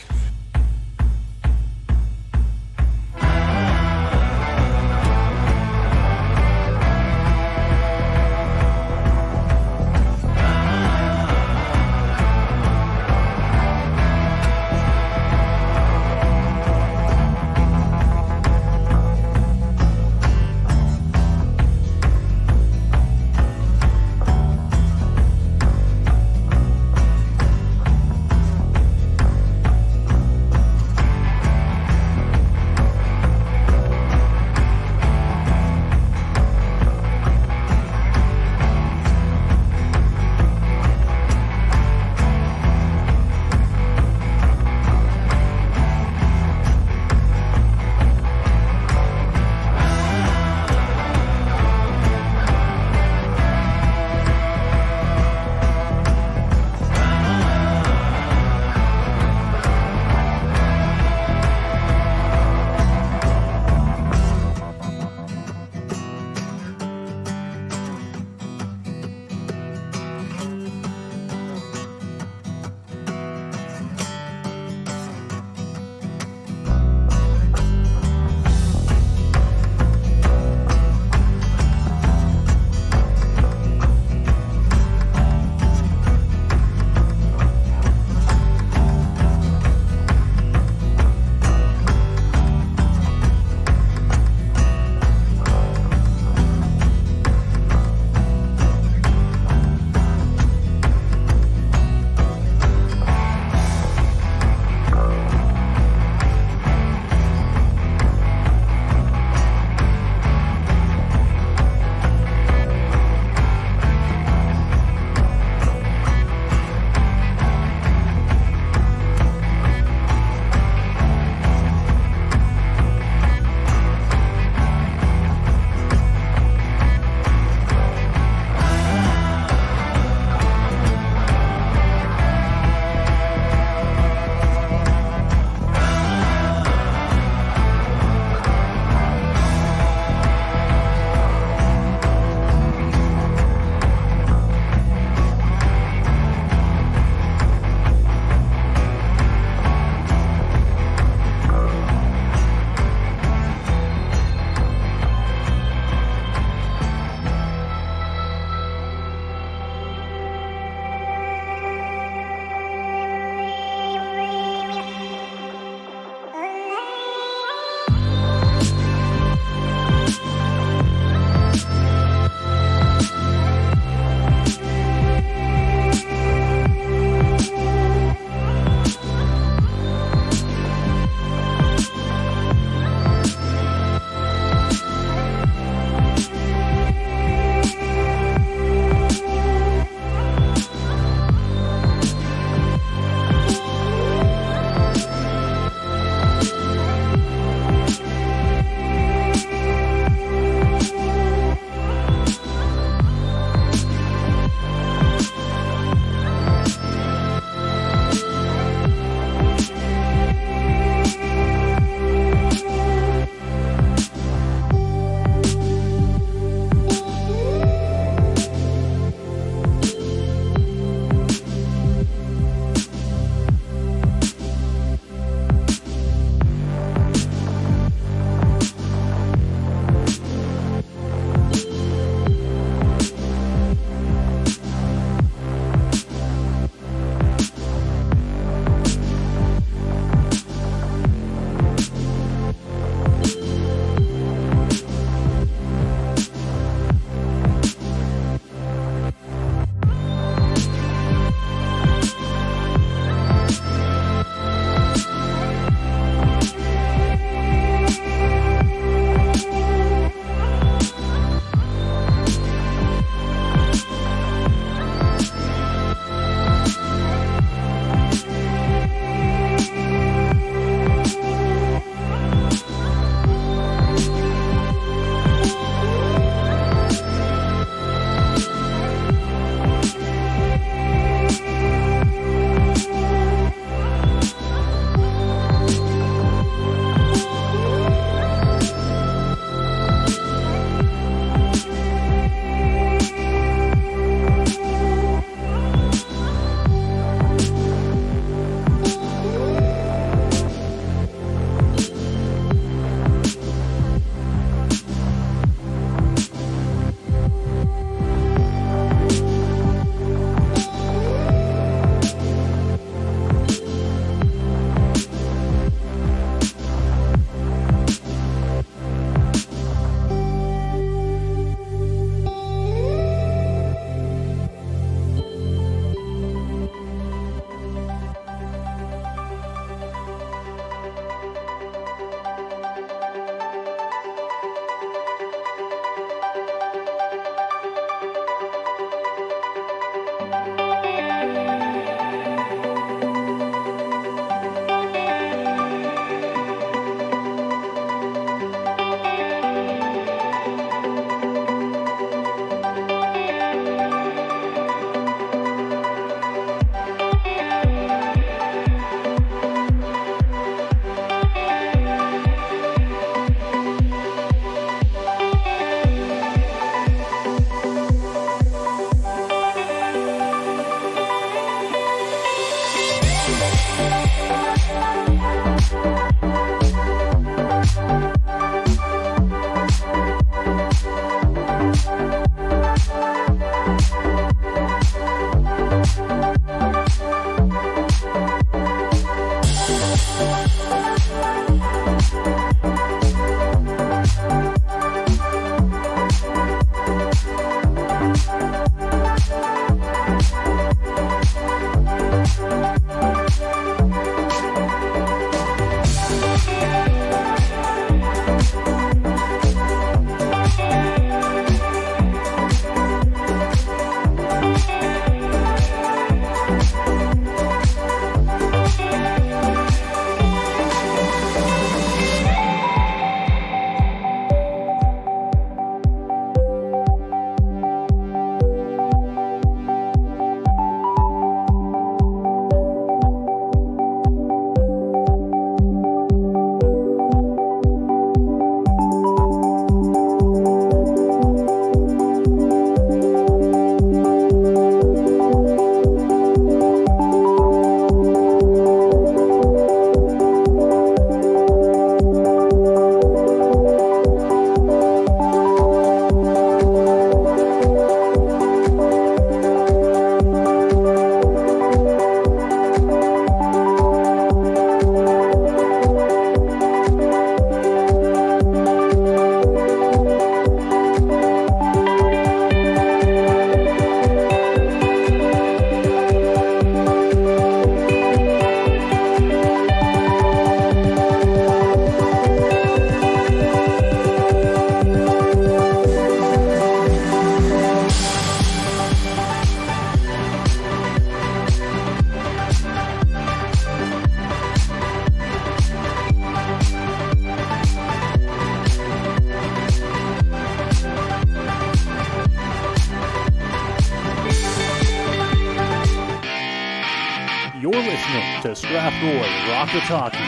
You're listening to Strathroy Rockets Hockey.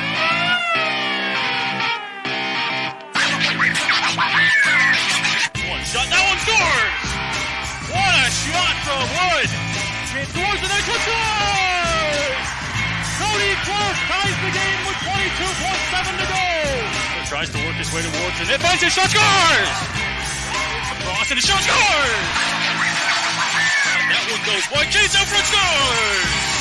One shot, that one scores! What a shot from Wood! It scores and then scores! Cody Clark ties the game with 22.7 to go! He tries to work his way towards the net, finds his shot, scores! Across and his shot, scores! And that one goes wide, Chase out front, scores!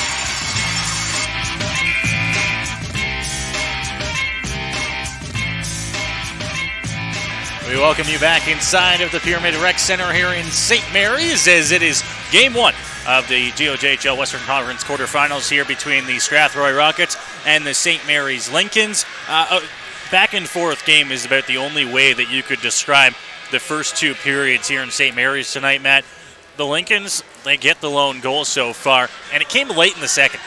We welcome you back inside of the Pyramid Rec Center here in St. Mary's as it is Game 1 of the GOJHL Western Conference quarterfinals here between the Strathroy Rockets and the St. Mary's Lincolns. Back and forth game is about the only way that you could describe the first two periods here in St. Mary's tonight, Matt. The Lincolns, they get the lone goal so far, and it came late in the second.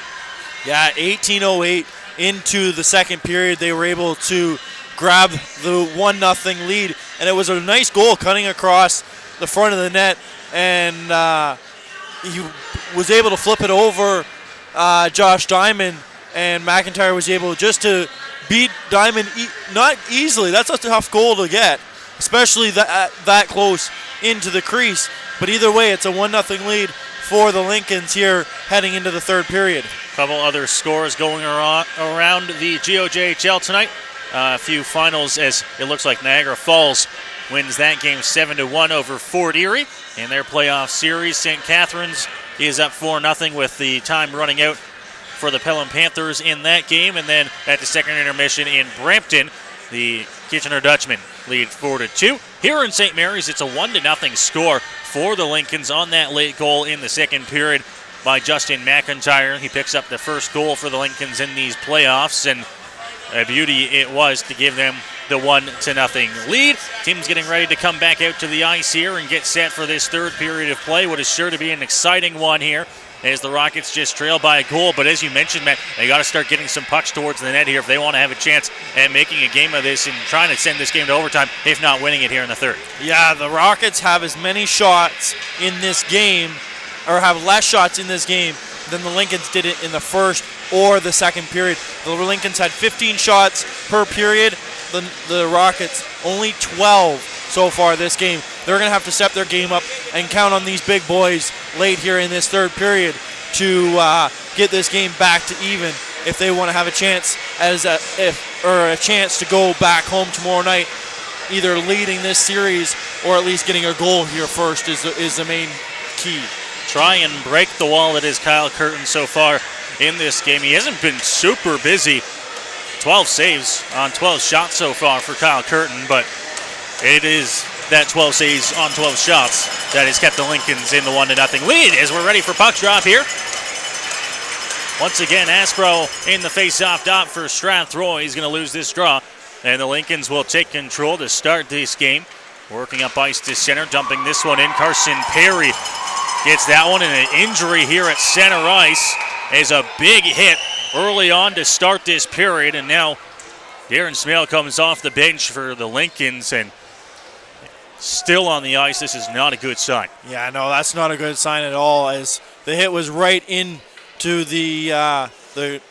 Yeah, 18:08 into the second period, they were able to grab the 1-0 lead, and it was a nice goal cutting across the front of the net, and he was able to flip it over Josh Diamond, and McIntyre was able just to beat Diamond not easily. That's a tough goal to get, especially that close into the crease. But either way, it's a 1-0 lead for the Lincolns here heading into the third period. A couple other scores going around the GOJHL tonight. A few finals as it looks like Niagara Falls wins that game 7-1 over Fort Erie in their playoff series. St. Catharines is up 4-0 with the time running out for the Pelham Panthers in that game. And then at the second intermission in Brampton, the Kitchener Dutchmen lead 4-2. Here in St. Mary's, it's a 1-0 score for the Lincolns on that late goal in the second period by Justin McIntyre. He picks up the first goal for the Lincolns in these playoffs, and a beauty it was to give them the 1-0 lead. Team's getting ready to come back out to the ice here and get set for this third period of play, what is sure to be an exciting one here as the Rockets just trail by a goal. But as you mentioned, Matt, they got to start getting some pucks towards the net here if they want to have a chance at making a game of this and trying to send this game to overtime, if not winning it here in the third. Yeah, the Rockets have as many shots in this game, or have less shots in this game than the Lincolns did it in the first or the second period. The Lincolns had 15 shots per period. The Rockets only 12 so far this game. They're going to have to step their game up and count on these big boys late here in this third period to get this game back to even if they want to have a chance a chance to go back home tomorrow night, either leading this series or at least getting a goal here first is the main key. Try and break the wall that is Kyle Curtin so far in this game. He hasn't been super busy. 12 saves on 12 shots so far for Kyle Curtin, but it is that 12 saves on 12 shots that has kept the Lincolns in the 1-0 lead as we're ready for puck drop here. Once again, Aspro in the face-off dot for Strathroy. He's going to lose this draw, and the Lincolns will take control to start this game. Working up ice to center, dumping this one in. Carson Perry gets that one, and an injury here at center ice is a big hit early on to start this period, and now Darren Smale comes off the bench for the Lincolns and still on the ice. This is not a good sign. Yeah, no, that's not a good sign at all, as the hit was right into the I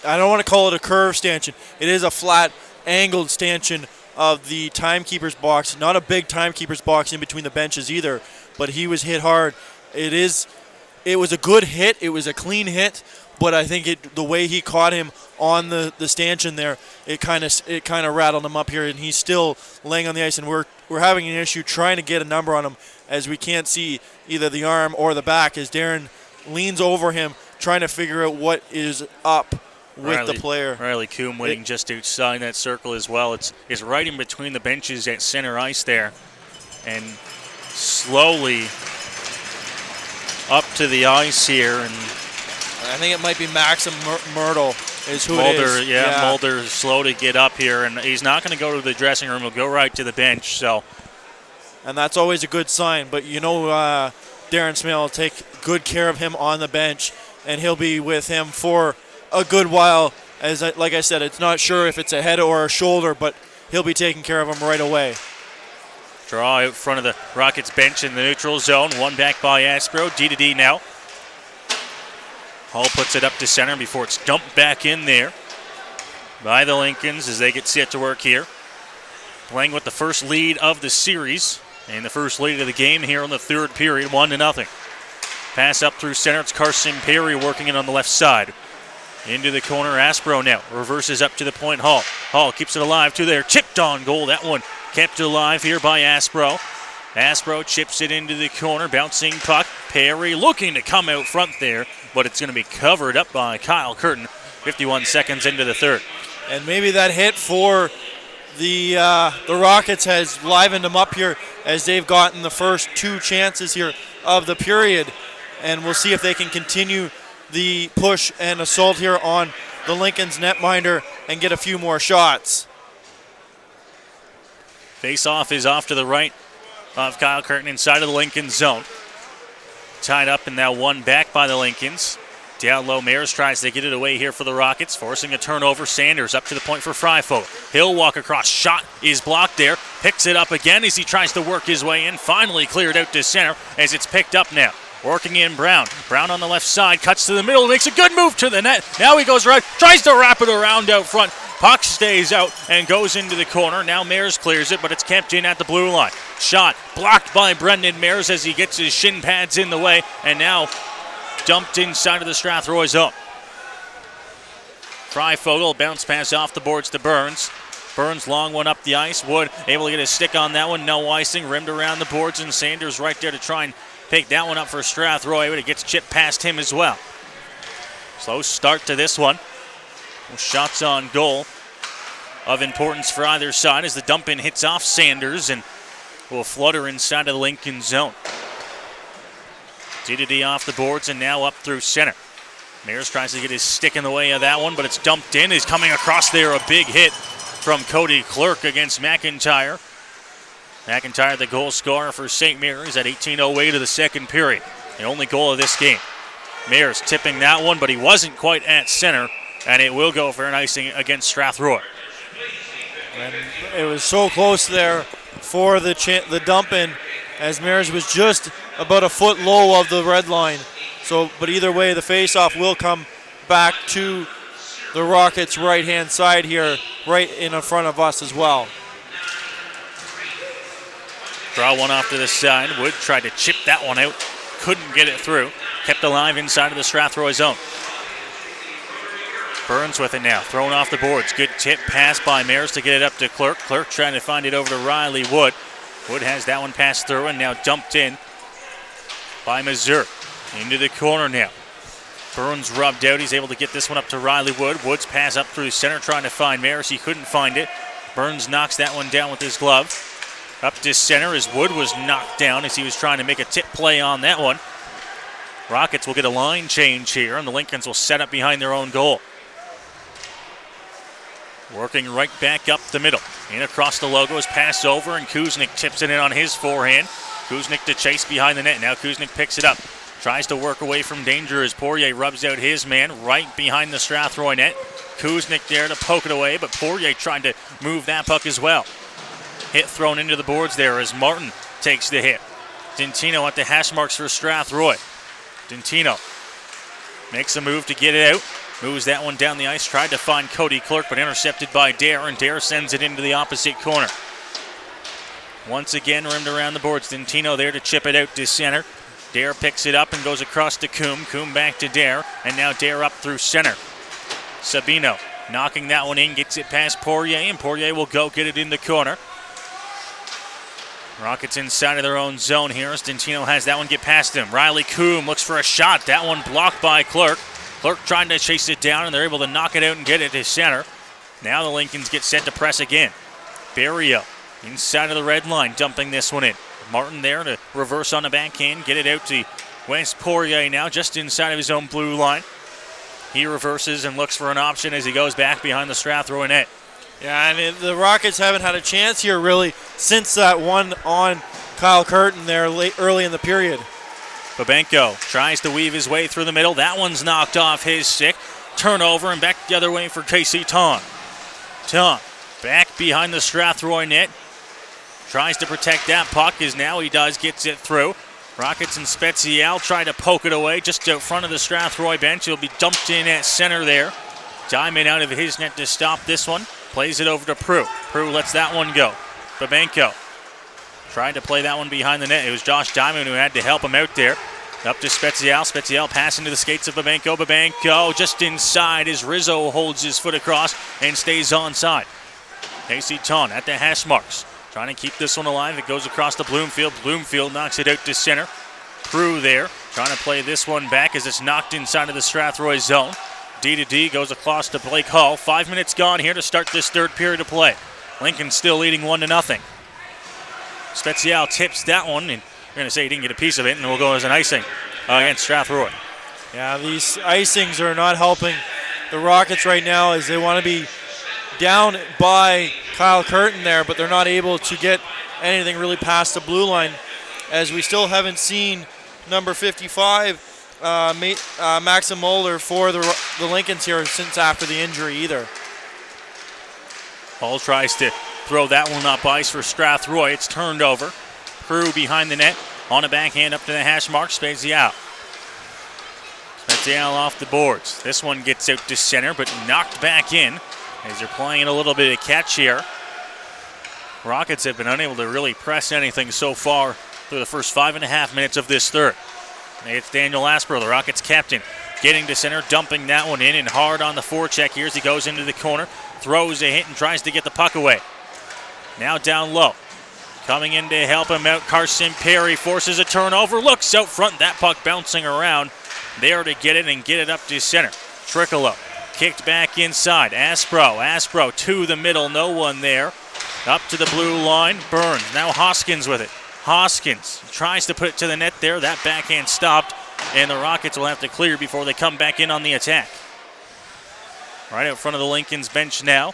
don't want to call it a curve stanchion. It is a flat angled stanchion of the timekeeper's box. Not a big timekeeper's box in between the benches either, but he was hit hard. It was a good hit. It was a clean hit, but I think the way he caught him on the stanchion there, it kind of rattled him up here, and he's still laying on the ice, and we're having an issue trying to get a number on him as we can't see either the arm or the back as Darren leans over him trying to figure out what is up with the player. Riley Coombe waiting just outside that circle as well. It's right in between the benches at center ice there, and slowly up to the ice here, and I think it might be Maxim Myrtle is who Mulder, it is. yeah, Mulder's slow to get up here, and he's not going to go to the dressing room. He'll go right to the bench. So, and that's always a good sign. But Darren Smale will take good care of him on the bench, and he'll be with him for a good while. Like I said, it's not sure if it's a head or a shoulder, but he'll be taking care of him right away. Draw out front of the Rockets bench in the neutral zone. One back by Aspro. D to D now. Hall puts it up to center before it's dumped back in there by the Lincolns as they get set to work here. Playing with the first lead of the series and the first lead of the game here in the third period, 1-0. Pass up through center. It's Carson Perry working it on the left side. Into the corner, Aspro now. Reverses up to the point, Hall. Hall keeps it alive to there. Chipped on goal. That one kept alive here by Aspro. Aspro chips it into the corner. Bouncing puck. Perry looking to come out front there, but it's going to be covered up by Kyle Curtin. 51 seconds into the third. And maybe that hit for the Rockets has livened them up here as they've gotten the first 2 chances here of the period. And we'll see if they can continue the push and assault here on the Lincoln's netminder and get a few more shots. Face-off is off to the right of Kyle Curtin inside of the Lincoln zone. Tied up and now won back by the Lincolns. Down low, Mares tries to get it away here for the Rockets, forcing a turnover. Sanders up to the point for Freifogel. He'll walk across. Shot is blocked there. Picks it up again as he tries to work his way in. Finally cleared out to center as it's picked up now. Working in Brown. Brown on the left side, cuts to the middle, makes a good move to the net. Now he goes right, tries to wrap it around out front. Puck stays out and goes into the corner. Now Mares clears it, but it's kept in at the blue line. Shot blocked by Brendan Mares as he gets his shin pads in the way, and now dumped inside of the Strathroy zone. Freifogel, bounce pass off the boards to Burns. Burns, long one up the ice. Wood able to get his stick on that one. No icing, rimmed around the boards, and Sanders right there to try and pick that one up for Strathroy, but it gets chipped past him as well. Slow start to this one. Shots on goal of importance for either side as the dump-in hits off Sanders and will flutter inside of the Lincoln zone. DDD off the boards and now up through center. Mares tries to get his stick in the way of that one, but it's dumped in. He's coming across there, a big hit from Cody Clerk against McIntyre. McIntyre, the goal scorer for St. Mary's at 18:08 of the second period. The only goal of this game. Mares tipping that one, but he wasn't quite at center, and it will go for an icing against Strathroy. And it was so close there for the dump-in as Mares was just about a foot low of the red line. So, but either way, the face-off will come back to the Rockets' right-hand side here, right in front of us as well. Draw one off to the side. Wood tried to chip that one out. Couldn't get it through. Kept alive inside of the Strathroy zone. Burns with it now. Thrown off the boards. Good tip pass by Mares to get it up to Clerk. Clerk trying to find it over to Riley Wood. Wood has that one passed through and now dumped in by Mazur. Into the corner now. Burns rubbed out. He's able to get this one up to Riley Wood. Wood's pass up through center trying to find Mares. He couldn't find it. Burns knocks that one down with his glove. Up to center as Wood was knocked down as he was trying to make a tip play on that one. Rockets will get a line change here, and the Lincolns will set up behind their own goal. Working right back up the middle. In across the logo is passed over, and Kuznick tips it in on his forehand. Kuznick to chase behind the net. Now Kuznick picks it up. Tries to work away from danger as Poirier rubs out his man right behind the Strathroy net. Kuznick there to poke it away, but Poirier trying to move that puck as well. Hit thrown into the boards there as Martin takes the hit. Dentino at the hash marks for Strathroy. Dentino makes a move to get it out. Moves that one down the ice. Tried to find Cody Clerk, but intercepted by Dare, and Dare sends it into the opposite corner. Once again, rimmed around the boards. Dentino there to chip it out to center. Dare picks it up and goes across to Coombe. Coombe back to Dare, and now Dare up through center. Sabino knocking that one in, gets it past Poirier, and Poirier will go get it in the corner. Rockets inside of their own zone here as Dentino has that one get past him. Riley Coombe looks for a shot. That one blocked by Clerk. Clerk trying to chase it down, and they're able to knock it out and get it to center. Now the Lincolns get set to press again. Barrio inside of the red line, dumping this one in. Martin there to reverse on the backhand, get it out to Wes Poirier now, just inside of his own blue line. He reverses and looks for an option as he goes back behind the Strathroy net. Yeah, and the Rockets haven't had a chance here really since that one on Kyle Curtin there early in the period. Babenko tries to weave his way through the middle. That one's knocked off his stick. Turnover and back the other way for Casey Tong. Tong back behind the Strathroy net. Tries to protect that puck as now he does, gets it through. Rockets and Spezial try to poke it away just out front of the Strathroy bench. It'll be dumped in at center there. Diamond out of his net to stop this one. Plays it over to Prue. Prue lets that one go. Babenko tried to play that one behind the net. It was Josh Diamond who had to help him out there. Up to Spezial. Spezial passing to the skates of Babenko. Babenko just inside as Rizzo holds his foot across and stays onside. Casey Ton at the hash marks. Trying to keep this one alive. It goes across to Bloomfield. Bloomfield knocks it out to center. Prue there. Trying to play this one back as it's knocked inside of the Strathroy zone. D goes across to Blake Hall. 5 minutes gone here to start this third period of play. Lincoln still leading 1-0. Spezial tips that one, and we're going to say he didn't get a piece of it, and we'll go as an icing against Strathroy. Yeah, these icings are not helping the Rockets right now as they want to be down by Kyle Curtin there, but they're not able to get anything really past the blue line, as we still haven't seen number 55, Maxim Moeller, for the Lincolns here since after the injury either. Hall tries to throw that one up ice for Strathroy. It's turned over. Prue behind the net on a backhand up to the hash mark. Spezial. Spezial off the boards. This one gets out to center, but knocked back in as they're playing a little bit of catch here. Rockets have been unable to really press anything so far through the first 5.5 minutes of this third. It's Daniel Aspero, the Rockets captain, getting to center, dumping that one in and hard on the forecheck here as he goes into the corner, throws a hit and tries to get the puck away. Now down low. Coming in to help him out, Carson Perry forces a turnover, looks out front, that puck bouncing around. There to get it and get it up to center. Tricolo kicked back inside. Aspero to the middle, no one there. Up to the blue line, Burns. Now Hoskins with it. Hoskins tries to put it to the net there. That backhand stopped, and the Rockets will have to clear before they come back in on the attack. Right out front of the Lincoln's bench now.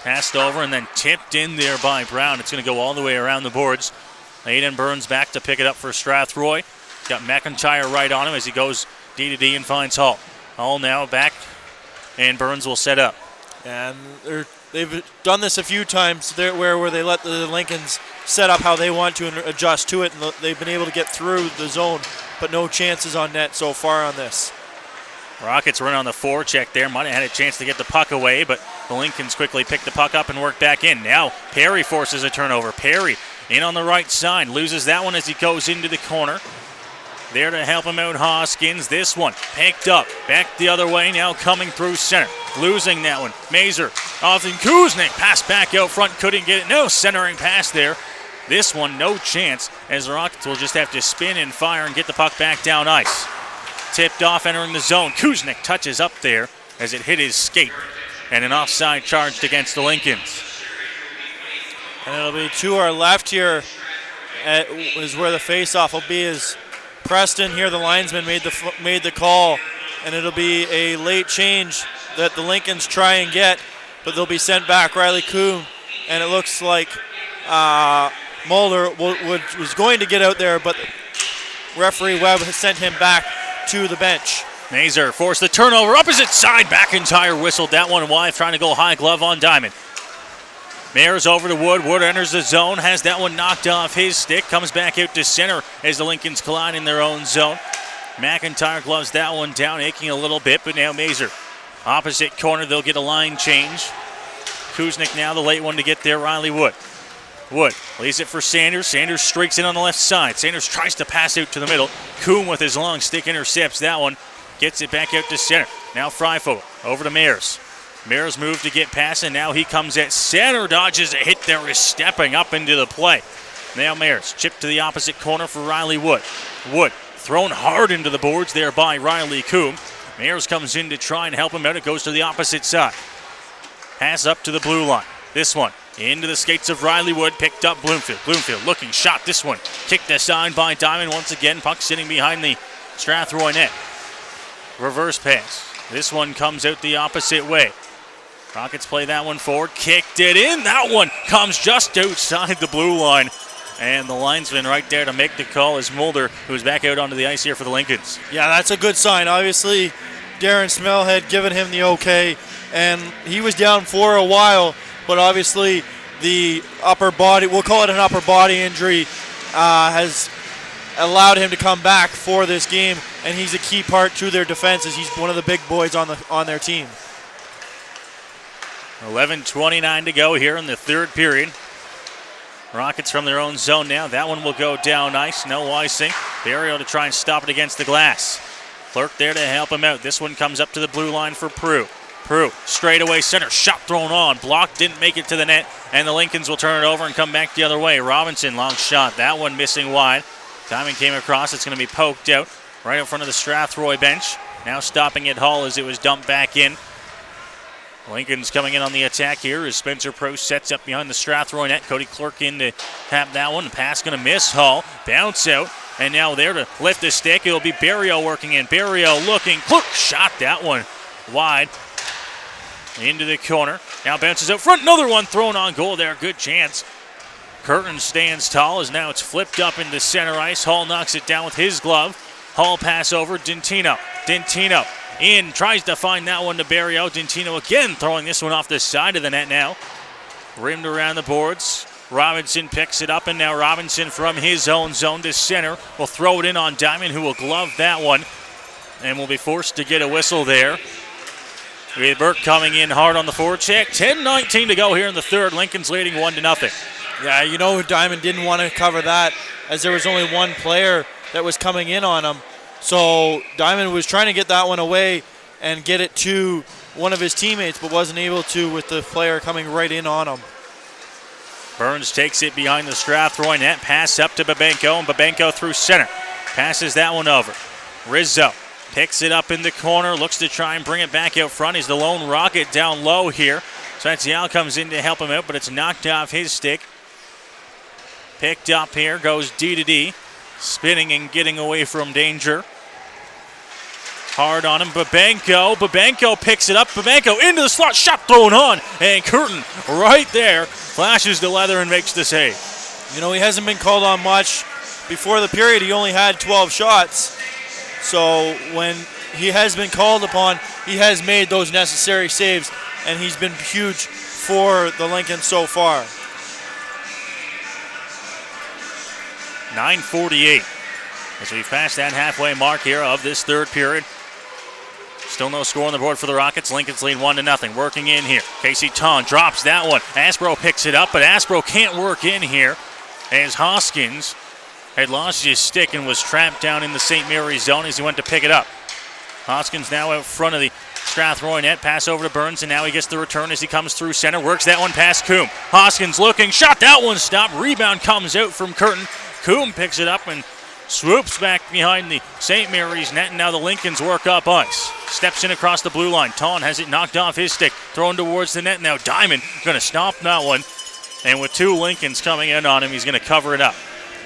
Passed over and then tipped in there by Brown. It's going to go all the way around the boards. Aiden Burns back to pick it up for Strathroy. Got McIntyre right on him as he goes D and finds Hall. Hall now back, and Burns will set up. And they've done this a few times where they let the Lincolns set up how they want to and adjust to it, and they've been able to get through the zone, but no chances on net so far on this. Rockets run on the forecheck there. Might have had a chance to get the puck away, but the Lincolns quickly pick the puck up and work back in. Now Perry forces a turnover. Perry in on the right side. Loses that one as he goes into the corner. There to help him out, Hoskins. This one picked up. Back the other way, now coming through center. Losing that one. Mazer off and Kuznick. Pass back out front. Couldn't get it. No centering pass there. This one, no chance, as the Rockets will just have to spin and fire and get the puck back down ice. Tipped off, entering the zone. Kuznick touches up there as it hit his skate. And an offside charged against the Lincolns. And it'll be to our left here is where the face-off will be, as Preston here, the linesman, made the call. And it'll be a late change that the Lincolns try and get, but they'll be sent back. Riley Kuhn, and it looks like Mulder was going to get out there, but referee Webb has sent him back to the bench. Mazer forced the turnover, opposite side, McIntyre whistled that one wide, trying to go high glove on Diamond. Mayers over to Wood. Wood enters the zone, has that one knocked off his stick, comes back out to center as the Lincolns collide in their own zone. McIntyre gloves that one down, aching a little bit, but now Mazer. Opposite corner, they'll get a line change. Kuznick now the late one to get there, Riley Wood. Wood leaves it for Sanders. Sanders streaks in on the left side. Sanders tries to pass out to the middle. Kuhn with his long stick intercepts that one. Gets it back out to center. Now Freifo over to Mayers. Mayers moved to get past, and now he comes at center. Dodges a hit there, is stepping up into the play. Now Mayers chipped to the opposite corner for Riley Wood. Wood thrown hard into the boards there by Riley Kuhn. Mayers comes in to try and help him out. It goes to the opposite side. Pass up to the blue line. This one into the skates of Riley Wood. Picked up Bloomfield. Bloomfield looking shot. This one kicked aside by Diamond once again. Puck sitting behind the Strathroy net. Reverse pass. This one comes out the opposite way. Rockets play that one forward. Kicked it in. That one comes just outside the blue line. And the linesman right there to make the call is Mulder, who's back out onto the ice here for the Lincolns. Yeah, that's a good sign. Obviously, Darren Smell had given him the okay, and he was down for a while, but obviously the upper body, we'll call it an upper body injury, has allowed him to come back for this game, and he's a key part to their defense as he's one of the big boys on their team. 11:29 to go here in the third period. Rockets from their own zone now. That one will go down ice. No icing. Barrio to try and stop it against the glass. Clerk there to help him out. This one comes up to the blue line for Prue. Prue, straightaway center, shot thrown on. Blocked, didn't make it to the net, and the Lincolns will turn it over and come back the other way. Robinson, long shot. That one missing wide. Diamond came across. It's going to be poked out right in front of the Strathroy bench. Now stopping at Hull as it was dumped back in. Lincoln's coming in on the attack here as Spencer Prue sets up behind the Strathroy net. Cody Clerk in to tap that one. The pass going to miss. Hull, bounce out. And now there to lift the stick. It'll be Barrio working in. Barrio looking. Clerk shot that one wide into the corner. Now bounces out front. Another one thrown on goal there. Good chance. Curtin stands tall as now it's flipped up into center ice. Hull knocks it down with his glove. Hull pass over. Dentino. Dentino in. Tries to find that one to Barrio. Dentino again throwing this one off the side of the net now. Rimmed around the boards. Robinson picks it up, and now Robinson from his own zone to center will throw it in on Diamond, who will glove that one and will be forced to get a whistle there. With Burke coming in hard on the forecheck. 10:19 to go here in the third. Lincoln's leading 1-0. Yeah, you know Diamond didn't want to cover that as there was only one player that was coming in on him. So Diamond was trying to get that one away and get it to one of his teammates, but wasn't able to with the player coming right in on him. Burns takes it behind the Strathroy net. Pass up to Babenko, and Babenko through center. Passes that one over. Rizzo picks it up in the corner. Looks to try and bring it back out front. He's the lone Rocket down low here. Santial comes in to help him out, but it's knocked off his stick. Picked up here. Goes D to D. Spinning and getting away from danger. Hard on him. Babenko picks it up. Babenko into the slot. Shot thrown on. And Curtin right there flashes the leather and makes the save. You know, he hasn't been called on much. Before the period, he only had 12 shots. So when he has been called upon, he has made those necessary saves, and he's been huge for the Lincoln so far. 9:48 as we've passed that halfway mark here of this third period. Still no score on the board for the Rockets. Lincoln's lead 1-0. Working in here. Casey Ton drops that one. Aspro picks it up, but Aspro can't work in here as Hoskins had lost his stick and was trapped down in the St. Mary's zone as he went to pick it up. Hoskins now out front of the Strathroy net. Pass over to Burns, and now he gets the return as he comes through center. Works that one past Coombe. Hoskins looking. Shot that one. Stopped. Rebound comes out from Curtin. Coombe picks it up and swoops back behind the St. Mary's net, and now the Lincolns work up ice. Steps in across the blue line. Ton has it knocked off his stick. Thrown towards the net. Now Diamond going to stop that one. And with two Lincolns coming in on him, he's going to cover it up.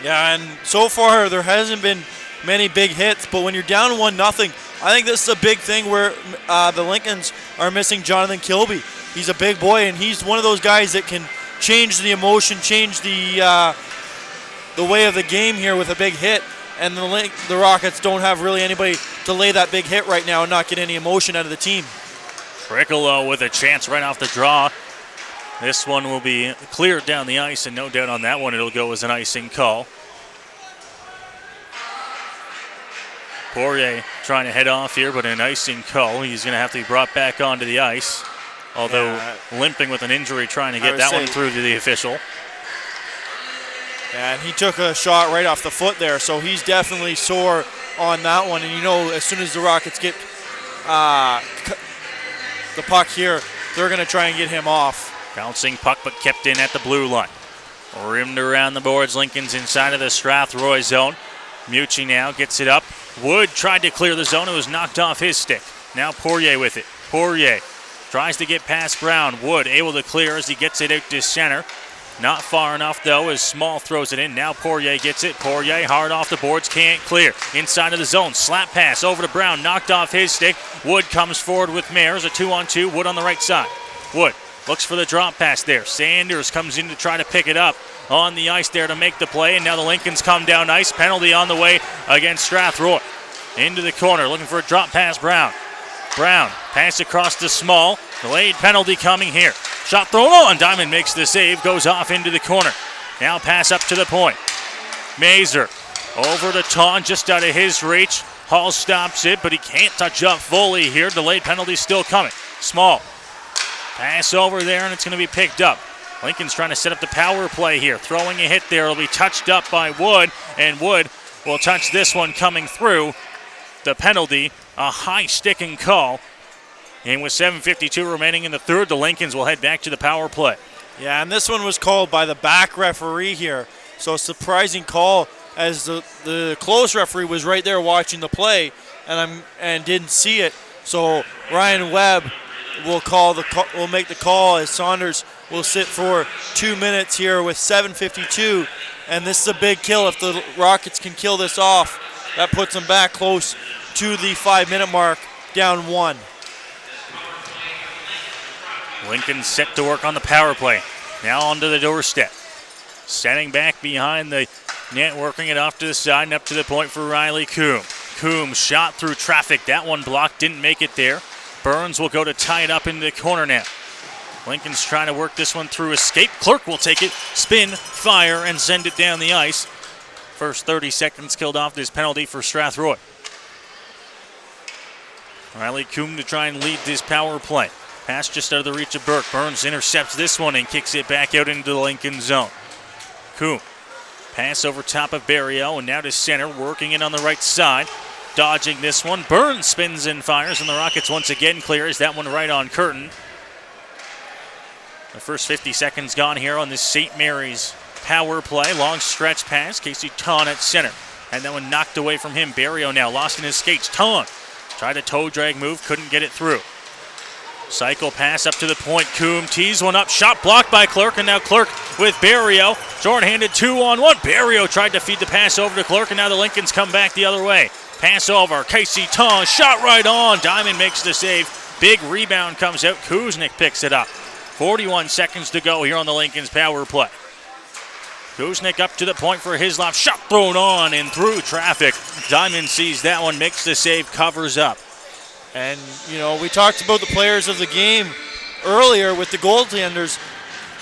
Yeah, and so far there hasn't been many big hits, but when you're down 1-0, I think this is a big thing where the Lincolns are missing Jonathan Kilby. He's a big boy, and he's one of those guys that can change the emotion, change the way of the game here with a big hit. And the Rockets don't have really anybody to lay that big hit right now and not get any emotion out of the team. Trickolo with a chance right off the draw. This one will be cleared down the ice, and no doubt on that one it'll go as an icing call. Poirier trying to head off here, but an icing call. He's going to have to be brought back onto the ice, although limping with an injury trying to get that one through to the official. And he took a shot right off the foot there, so he's definitely sore on that one. And you know, as soon as the Rockets get the puck here, they're going to try and get him off. Bouncing puck, but kept in at the blue line. Rimmed around the boards. Lincoln's inside of the Strathroy zone. Mucci now gets it up. Wood tried to clear the zone. It was knocked off his stick. Now Poirier with it. Poirier tries to get past Brown. Wood able to clear as he gets it out to center. Not far enough, though, as Small throws it in. Now Poirier gets it. Poirier hard off the boards, can't clear. Inside of the zone, slap pass over to Brown, knocked off his stick. Wood comes forward with Mayers, a 2-on-2. Wood on the right side. Wood looks for the drop pass there. Sanders comes in to try to pick it up on the ice there to make the play, and now the Lincolns come down ice. Penalty on the way against Strathroy. Into the corner, looking for a drop pass, Brown. Brown, pass across to Small. Delayed penalty coming here. Shot thrown on. Diamond makes the save, goes off into the corner. Now pass up to the point. Mazer Over to Taun, just out of his reach. Hall stops it, but he can't touch up fully here. Delayed penalty still coming. Small. Pass over there, and it's going to be picked up. Lincoln's trying to set up the power play here. Throwing a hit there. It'll be touched up by Wood, and Wood will touch this one coming through. The penalty, a high sticking call. And with 7:52 remaining in the third, the Lincolns will head back to the power play. Yeah, and this one was called by the back referee here. So a surprising call, as the close referee was right there watching the play and didn't see it. So Ryan Webb will make the call, as Saunders will sit for 2 minutes here with 7:52, and this is a big kill. If the Rockets can kill this off, that puts them back close to the 5-minute mark, down 1. Lincoln set to work on the power play. Now onto the doorstep. Standing back behind the net, working it off to the side and up to the point for Riley Coombe. Coombe shot through traffic. That one blocked, didn't make it there. Burns will go to tie it up into the corner now. Lincoln's trying to work this one through escape. Clerk will take it, spin, fire, and send it down the ice. First 30 seconds killed off this penalty for Strathroy. Riley Coombe to try and lead this power play. Pass just out of the reach of Burke. Burns intercepts this one and kicks it back out into the Lincoln zone. Coombe. Pass over top of Barrio, and now to center, working it on the right side. Dodging this one. Burns spins and fires, and the Rockets once again clears that one right on Curtin. The first 50 seconds gone here on this St. Mary's power play. Long stretch pass. Casey Taun at center. And that one knocked away from him. Barrio now lost in his skates. Taun tried a toe drag move, couldn't get it through. Cycle pass up to the point. Coombe tees one up. Shot blocked by Clerk, and now Clerk with Barrio. Short-handed 2-on-1. Barrio tried to feed the pass over to Clerk, and now the Lincolns come back the other way. Pass over. Casey Taun. Shot right on. Diamond makes the save. Big rebound comes out. Kuznick picks it up. 41 seconds to go here on the Lincolns power play. Kuznick up to the point for his left. Shot thrown on and through traffic. Diamond sees that one, makes the save, covers up. And, you know, we talked about the players of the game earlier with the goaltenders.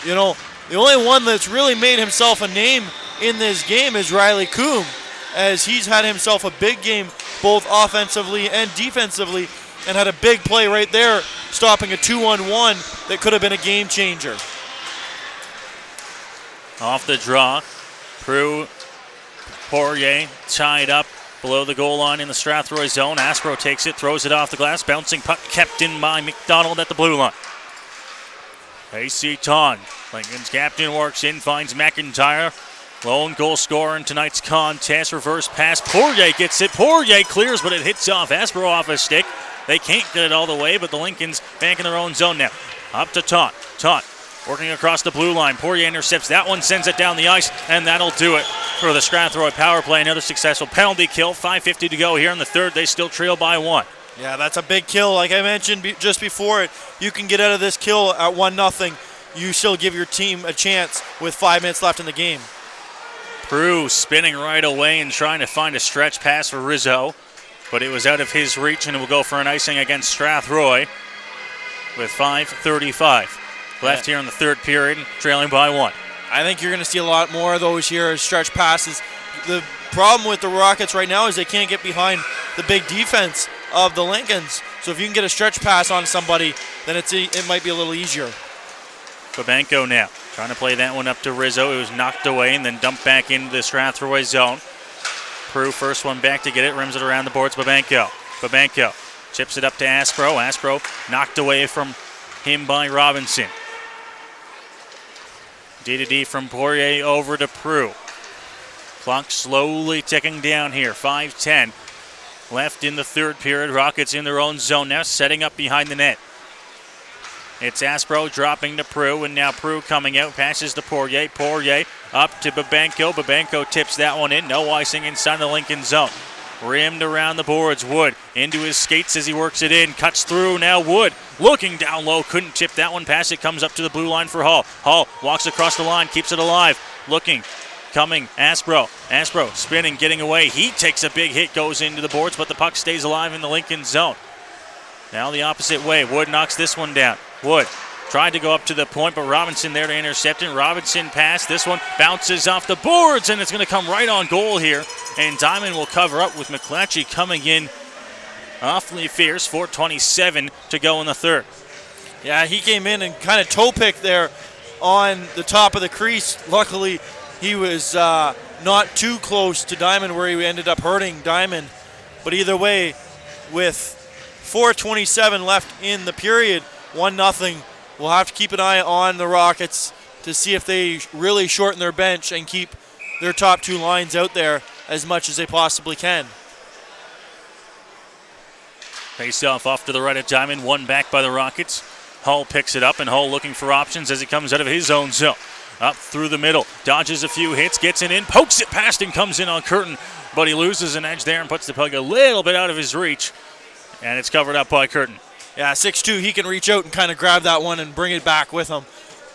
You know, the only one that's really made himself a name in this game is Riley Coombe, as he's had himself a big game both offensively and defensively, and had a big play right there, stopping a 2-on-1 that could have been a game changer. Off the draw, Prue Poirier tied up below the goal line in the Strathroy zone. Aspro takes it, throws it off the glass. Bouncing puck kept in by McDonald at the blue line. AC Taun, Lincoln's captain, works in, finds McIntyre. Lone goal scorer in tonight's contest. Reverse pass. Poirier gets it. Poirier clears, but it hits off Aspro off a stick. They can't get it all the way, but the Lincolns back in their own zone now. Up to Taun. Taun working across the blue line. Poirier intercepts that one, sends it down the ice, and that'll do it for the Strathroy power play. Another successful penalty kill. 5:50 to go here in the third. They still trail by 1. Yeah, that's a big kill. Like I mentioned just before it, you can get out of this kill at 1-0. You still give your team a chance with 5 minutes left in the game. Prue spinning right away and trying to find a stretch pass for Rizzo, but it was out of his reach, and it will go for an icing against Strathroy with 5:35 left here in the third period, trailing by 1. I think you're going to see a lot more of those here as stretch passes. The problem with the Rockets right now is they can't get behind the big defense of the Lincolns. So if you can get a stretch pass on somebody, then it might be a little easier. Babenko now trying to play that one up to Rizzo. It was knocked away and then dumped back into the Strathroy zone. Prue first one back to get it, rims it around the boards. Babenko chips it up to Aspro. Aspro knocked away from him by Robinson. D-to-D from Poirier over to Prue. Clock slowly ticking down here. 5:10 left in the third period. Rockets in their own zone now, setting up behind the net. It's Aspro dropping to Prue, and now Prue coming out, passes to Poirier. Poirier up to Babenko. Babenko tips that one in. No icing inside the Lincoln zone. Rimmed around the boards. Wood into his skates as he works it in. Cuts through. Now Wood looking down low. Couldn't tip that one. Pass it comes up to the blue line for Hall. Hall walks across the line. Keeps it alive. Looking. Coming. Aspro. Aspro spinning. Getting away. He takes a big hit. Goes into the boards. But the puck stays alive in the Lincoln zone. Now the opposite way. Wood knocks this one down. Wood Tried to go up to the point, but Robinson there to intercept it. Robinson pass. This one bounces off the boards, and it's going to come right on goal here. And Diamond will cover up with McClatchy coming in awfully fierce. 4:27 to go in the third. Yeah, he came in and kind of toe picked there on the top of the crease. Luckily, he was not too close to Diamond where he ended up hurting Diamond. But either way, with 4:27 left in the period, 1-0, we'll have to keep an eye on the Rockets to see if they really shorten their bench and keep their top two lines out there as much as they possibly can. Face off to the right of Diamond, one back by the Rockets. Hull picks it up, and Hull looking for options as he comes out of his own zone. Up through the middle, dodges a few hits, gets it in, pokes it past and comes in on Curtin, but he loses an edge there and puts the puck a little bit out of his reach, and it's covered up by Curtin. Yeah, 6'2", he can reach out and kind of grab that one and bring it back with him.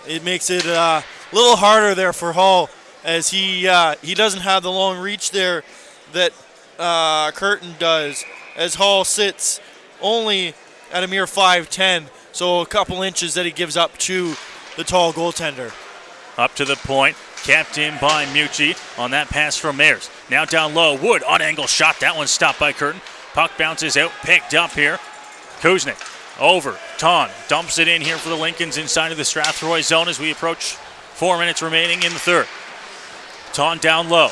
It makes it a little harder there for Hull as he doesn't have the long reach there that Curtin does, as Hull sits only at a mere 5'10", so a couple inches that he gives up to the tall goaltender. Up to the point, kept in by Mucci on that pass from Mayers. Now down low, Wood on angle shot, that one stopped by Curtin. Puck bounces out, picked up here. Kuznick over, Ton dumps it in here for the Lincolns inside of the Strathroy zone as we approach 4 minutes remaining in the third. Ton down low.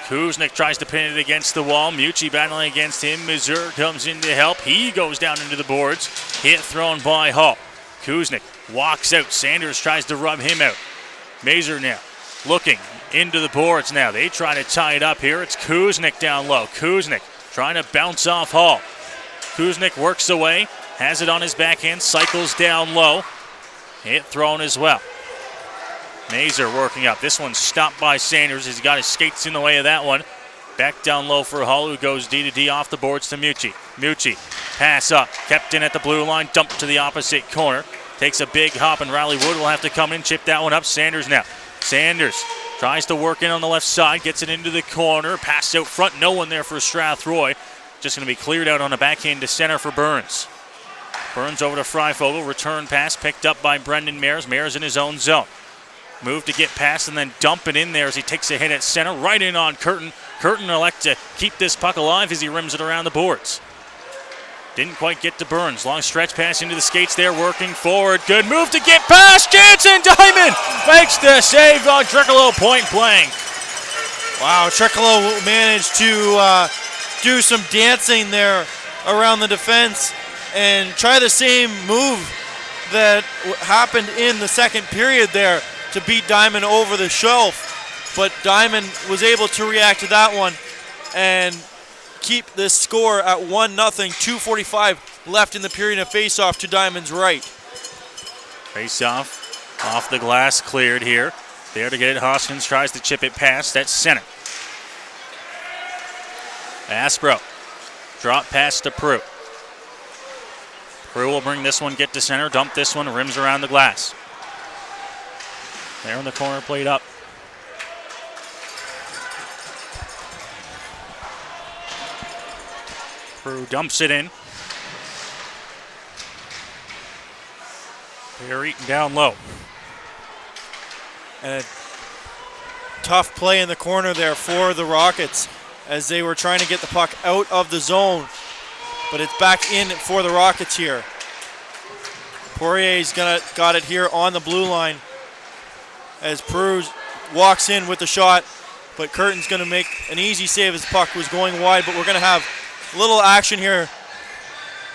Kuznick tries to pin it against the wall. Mucci battling against him. Mazur comes in to help. He goes down into the boards. Hit thrown by Hull. Kuznick walks out. Sanders tries to rub him out. Mazur now looking into the boards now. They try to tie it up here. It's Kuznick down low. Kuznick trying to bounce off Hull. Kuznick works away. Has it on his backhand. Cycles down low. Hit thrown as well. Mazur working up. This one's stopped by Sanders. He's got his skates in the way of that one. Back down low for Hull, who goes D-to-D off the boards to Mucci. Mucci, pass up, kept in at the blue line, dumped to the opposite corner. Takes a big hop, and Riley Wood will have to come in, chip that one up. Sanders now. Sanders tries to work in on the left side, gets it into the corner, pass out front. No one there for Strathroy. Just going to be cleared out on a backhand to center for Burns. Burns over to Freifogel. Return pass picked up by Brendan Mayers. Mayers in his own zone. Move to get past and then dump it in there as he takes a hit at center. Right in on Curtin. Curtin elect to keep this puck alive as he rims it around the boards. Didn't quite get to Burns. Long stretch pass into the skates there, working forward. Good move to get past. Jansen Diamond makes the save on Trickolo point blank. Wow, Trickolo managed to do some dancing there around the defense and try the same move that happened in the second period there to beat Diamond over the shelf, but Diamond was able to react to that one and keep this score at 1-0. 2:45 left in the period of face-off to Diamond's right. Face-off, off the glass, cleared here. There to get it, Hoskins tries to chip it past. That's center. Aspro, drop pass to Prue. Prue will bring this one, get to center, dump this one, rims around the glass. There in the corner, played up. Prue dumps it in. They're eating down low. And a tough play in the corner there for the Rockets as they were trying to get the puck out of the zone. But it's back in for the Rockets here. Poirier's got it here on the blue line as Prue walks in with the shot, but Curtin's going to make an easy save as the puck was going wide, but we're going to have a little action here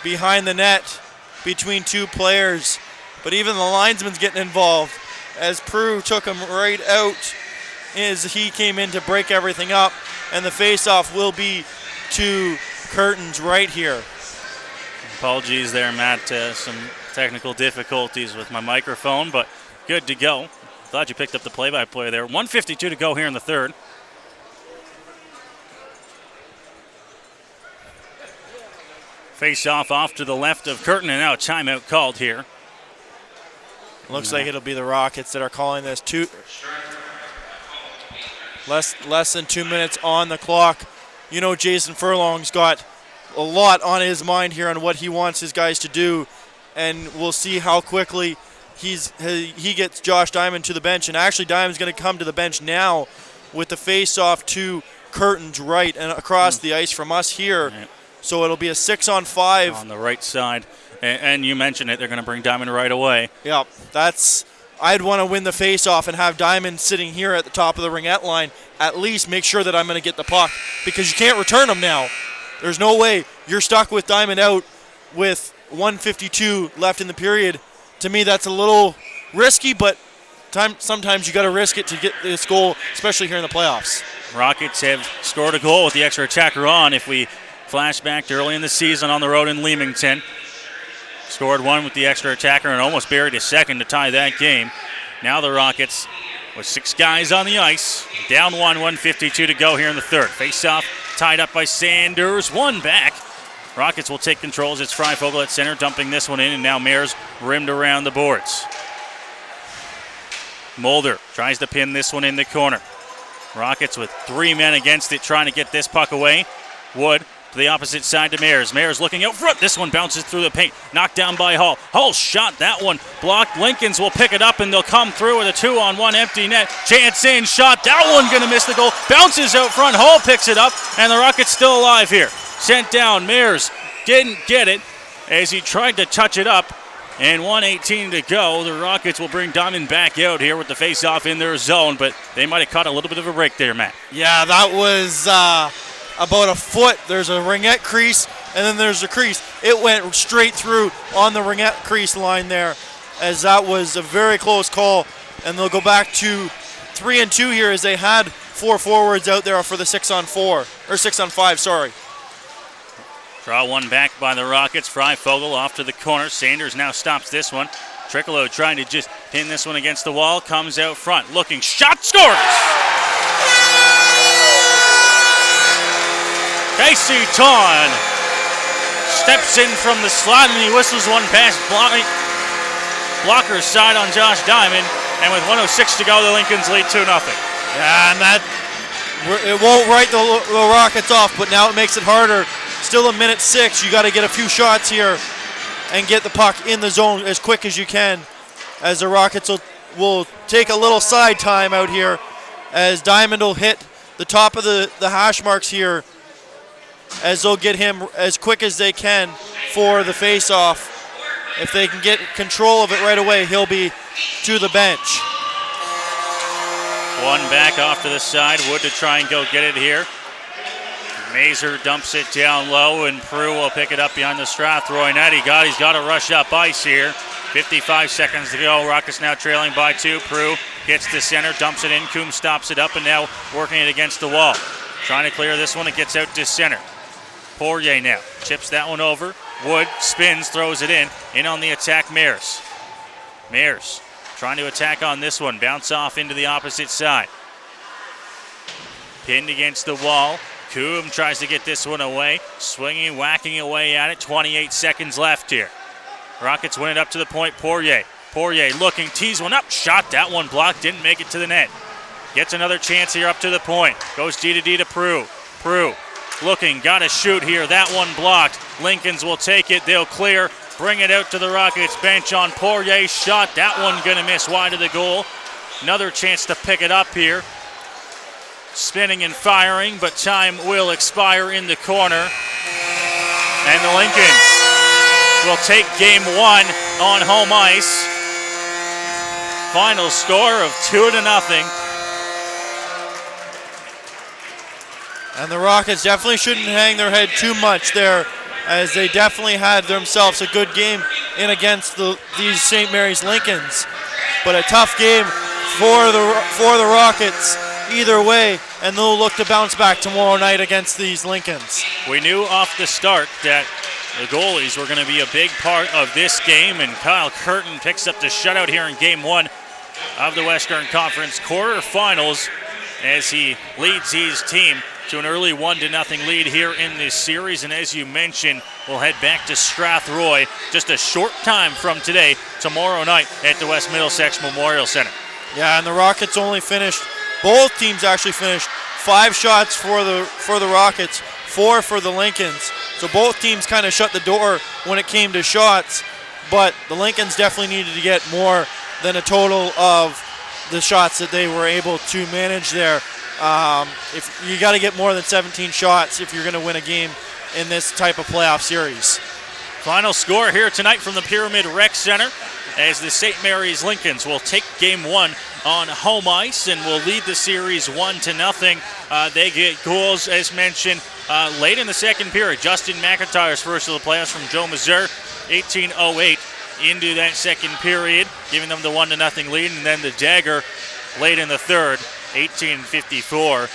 behind the net between two players, but even the linesman's getting involved as Prue took him right out as he came in to break everything up, and the face-off will be to Curtin's right here. Apologies there, Matt. Some technical difficulties with my microphone, but good to go. Glad you picked up the play-by-play there. 1:52 to go here in the third. Face-off off to the left of Curtin, and now a timeout called here. Looks like it'll be the Rockets that are calling this. Less than 2 minutes on the clock. You know, Jason Furlong's got a lot on his mind here on what he wants his guys to do and we'll see how quickly he gets Josh Diamond to the bench. And actually, Diamond's going to come to the bench now with the face-off to Curtin's right and across the ice from us here. Right. So it'll be a 6-on-5. On the right side. And you mentioned it, they're going to bring Diamond right away. Yeah, I'd want to win the face-off and have Diamond sitting here at the top of the ringette line. At least make sure that I'm going to get the puck, because you can't return them now. There's no way. You're stuck with Diamond out with 1:52 left in the period. To me, that's a little risky, but sometimes you got to risk it to get this goal, especially here in the playoffs. Rockets have scored a goal with the extra attacker on. If we flash back to early in the season on the road in Leamington, scored one with the extra attacker and almost buried a second to tie that game. Now the Rockets with 6 guys on the ice, down 1:52 to go here in the third. Face-off tied up by Sanders, one back. Rockets will take control as it's Freifogel at center, dumping this one in, and now Mares rimmed around the boards. Mulder tries to pin this one in the corner. Rockets with 3 men against it, trying to get this puck away. Wood to the opposite side to Mares. Mares looking out front. This one bounces through the paint. Knocked down by Hall. Hall shot that one. Blocked. Lincolns will pick it up, and they'll come through with a 2-on-1 empty net. Chance in. Shot. That one going to miss the goal. Bounces out front. Hall picks it up, and the Rockets still alive here. Sent down. Mares didn't get it as he tried to touch it up. And 1:18 to go. The Rockets will bring Diamond back out here with the face-off in their zone, but they might have caught a little bit of a break there, Matt. Yeah, that was about a foot. There's a ringette crease, and then there's a crease. It went straight through on the ringette crease line there, as that was a very close call. And they'll go back to 3-2 here, as they had 4 forwards out there for the 6-on-4, or 6-on-5, sorry. Draw one back by the Rockets. Freifogel off to the corner. Sanders now stops this one. Triccolo trying to just pin this one against the wall. Comes out front. Looking. Shot. Scores! Casey Tawn steps in from the slot, and he whistles one past blocker's side on Josh Diamond. And with 1:06 to go, the Lincolns lead 2-0. Yeah, and it won't write the Rockets off, but now it makes it harder. Still a minute 6. You got to get a few shots here and get the puck in the zone as quick as you can, as the Rockets will take a little side time out here, as Diamond will hit the top of the hash marks here, as they'll get him as quick as they can for the face-off. If they can get control of it right away, he'll be to the bench. One back off to the side. Wood to try and go get it here. Mazer dumps it down low, and Prue will pick it up behind the Strathroy net. He's got to rush up ice here. 55 seconds to go. Rockets now trailing by 2. Prue gets to center, dumps it in. Coombs stops it up, and now working it against the wall. Trying to clear this one. It gets out to center. Poirier now chips that one over. Wood spins, throws it in. In on the attack, Mares. Mares trying to attack on this one. Bounce off into the opposite side. Pinned against the wall. Coombe tries to get this one away. Swinging, whacking away at it. 28 seconds left here. Rockets win it up to the point. Poirier looking, tees one up. Shot, that one blocked, didn't make it to the net. Gets another chance here up to the point. Goes D to D to Prue. Prue looking, got to shoot here. That one blocked. Lincolns will take it. They'll clear. Bring it out to the Rockets bench on Poirier's shot. That one going to miss wide of the goal. Another chance to pick it up here. Spinning and firing, but time will expire in the corner. And the Lincolns will take game 1 on home ice. Final score of 2-0. And the Rockets definitely shouldn't hang their head too much there, as they definitely had themselves a good game in against these St. Mary's Lincolns. But a tough game for the Rockets either way, and they'll look to bounce back tomorrow night against these Lincolns. We knew off the start that the goalies were going to be a big part of this game, and Kyle Curtin picks up the shutout here in game 1 of the Western Conference quarterfinals, as he leads his team to an early 1-0 lead here in this series. And as you mentioned, we'll head back to Strathroy just a short time from today, tomorrow night at the West Middlesex Memorial Center. Yeah, and the Rockets only finished, both teams actually finished 5 shots for the Rockets, 4 for the Lincolns. So both teams kind of shut the door when it came to shots. but the Lincolns definitely needed to get more than a total of the shots that they were able to manage there. If you got to get more than 17 shots if you're going to win a game in this type of playoff series. Final score here tonight from the Pyramid Rec Center as the St. Mary's Lincolns will take game one on home ice and will lead the series 1-0. They get goals, as mentioned, late in the second period. Justin McIntyre's first of the playoffs from Joe Mazur, 18:08 into that second period, giving them the 1-0 lead, and then the dagger late in the third, 18:54.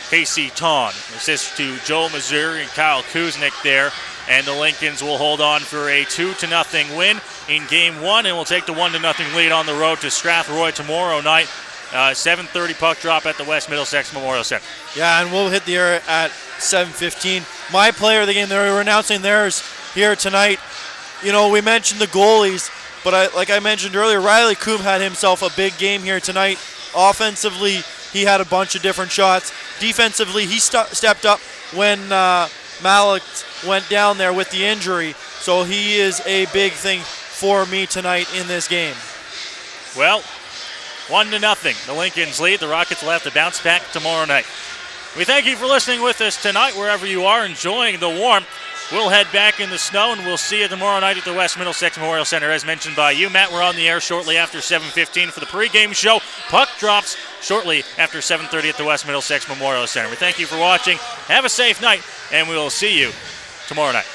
Casey Ton assists to Joe Mazur and Kyle Kuznick there. And the Lincolns will hold on for a 2-0 win in game one, and will take the 1-0 lead on the road to Strathroy tomorrow night. 7:30 puck drop at the West Middlesex Memorial Center. Yeah, and we'll hit the air at 7:15. My player of the game, they were announcing theirs here tonight. You know, we mentioned the goalies, but like I mentioned earlier, Riley Coombe had himself a big game here tonight. Offensively, he had a bunch of different shots. Defensively, he stepped up when Malik went down there with the injury, so he is a big thing for me tonight in this game. Well, 1-0. The Lincolns lead. The Rockets will have to bounce back tomorrow night. We thank you for listening with us tonight, wherever you are enjoying the warmth. We'll head back in the snow, and we'll see you tomorrow night at the West Middlesex Memorial Center, as mentioned by you, Matt. We're on the air shortly after 7:15 for the pregame show. Puck drops shortly after 7:30 at the West Middlesex Memorial Center. We thank you for watching. Have a safe night, and we will see you tomorrow night.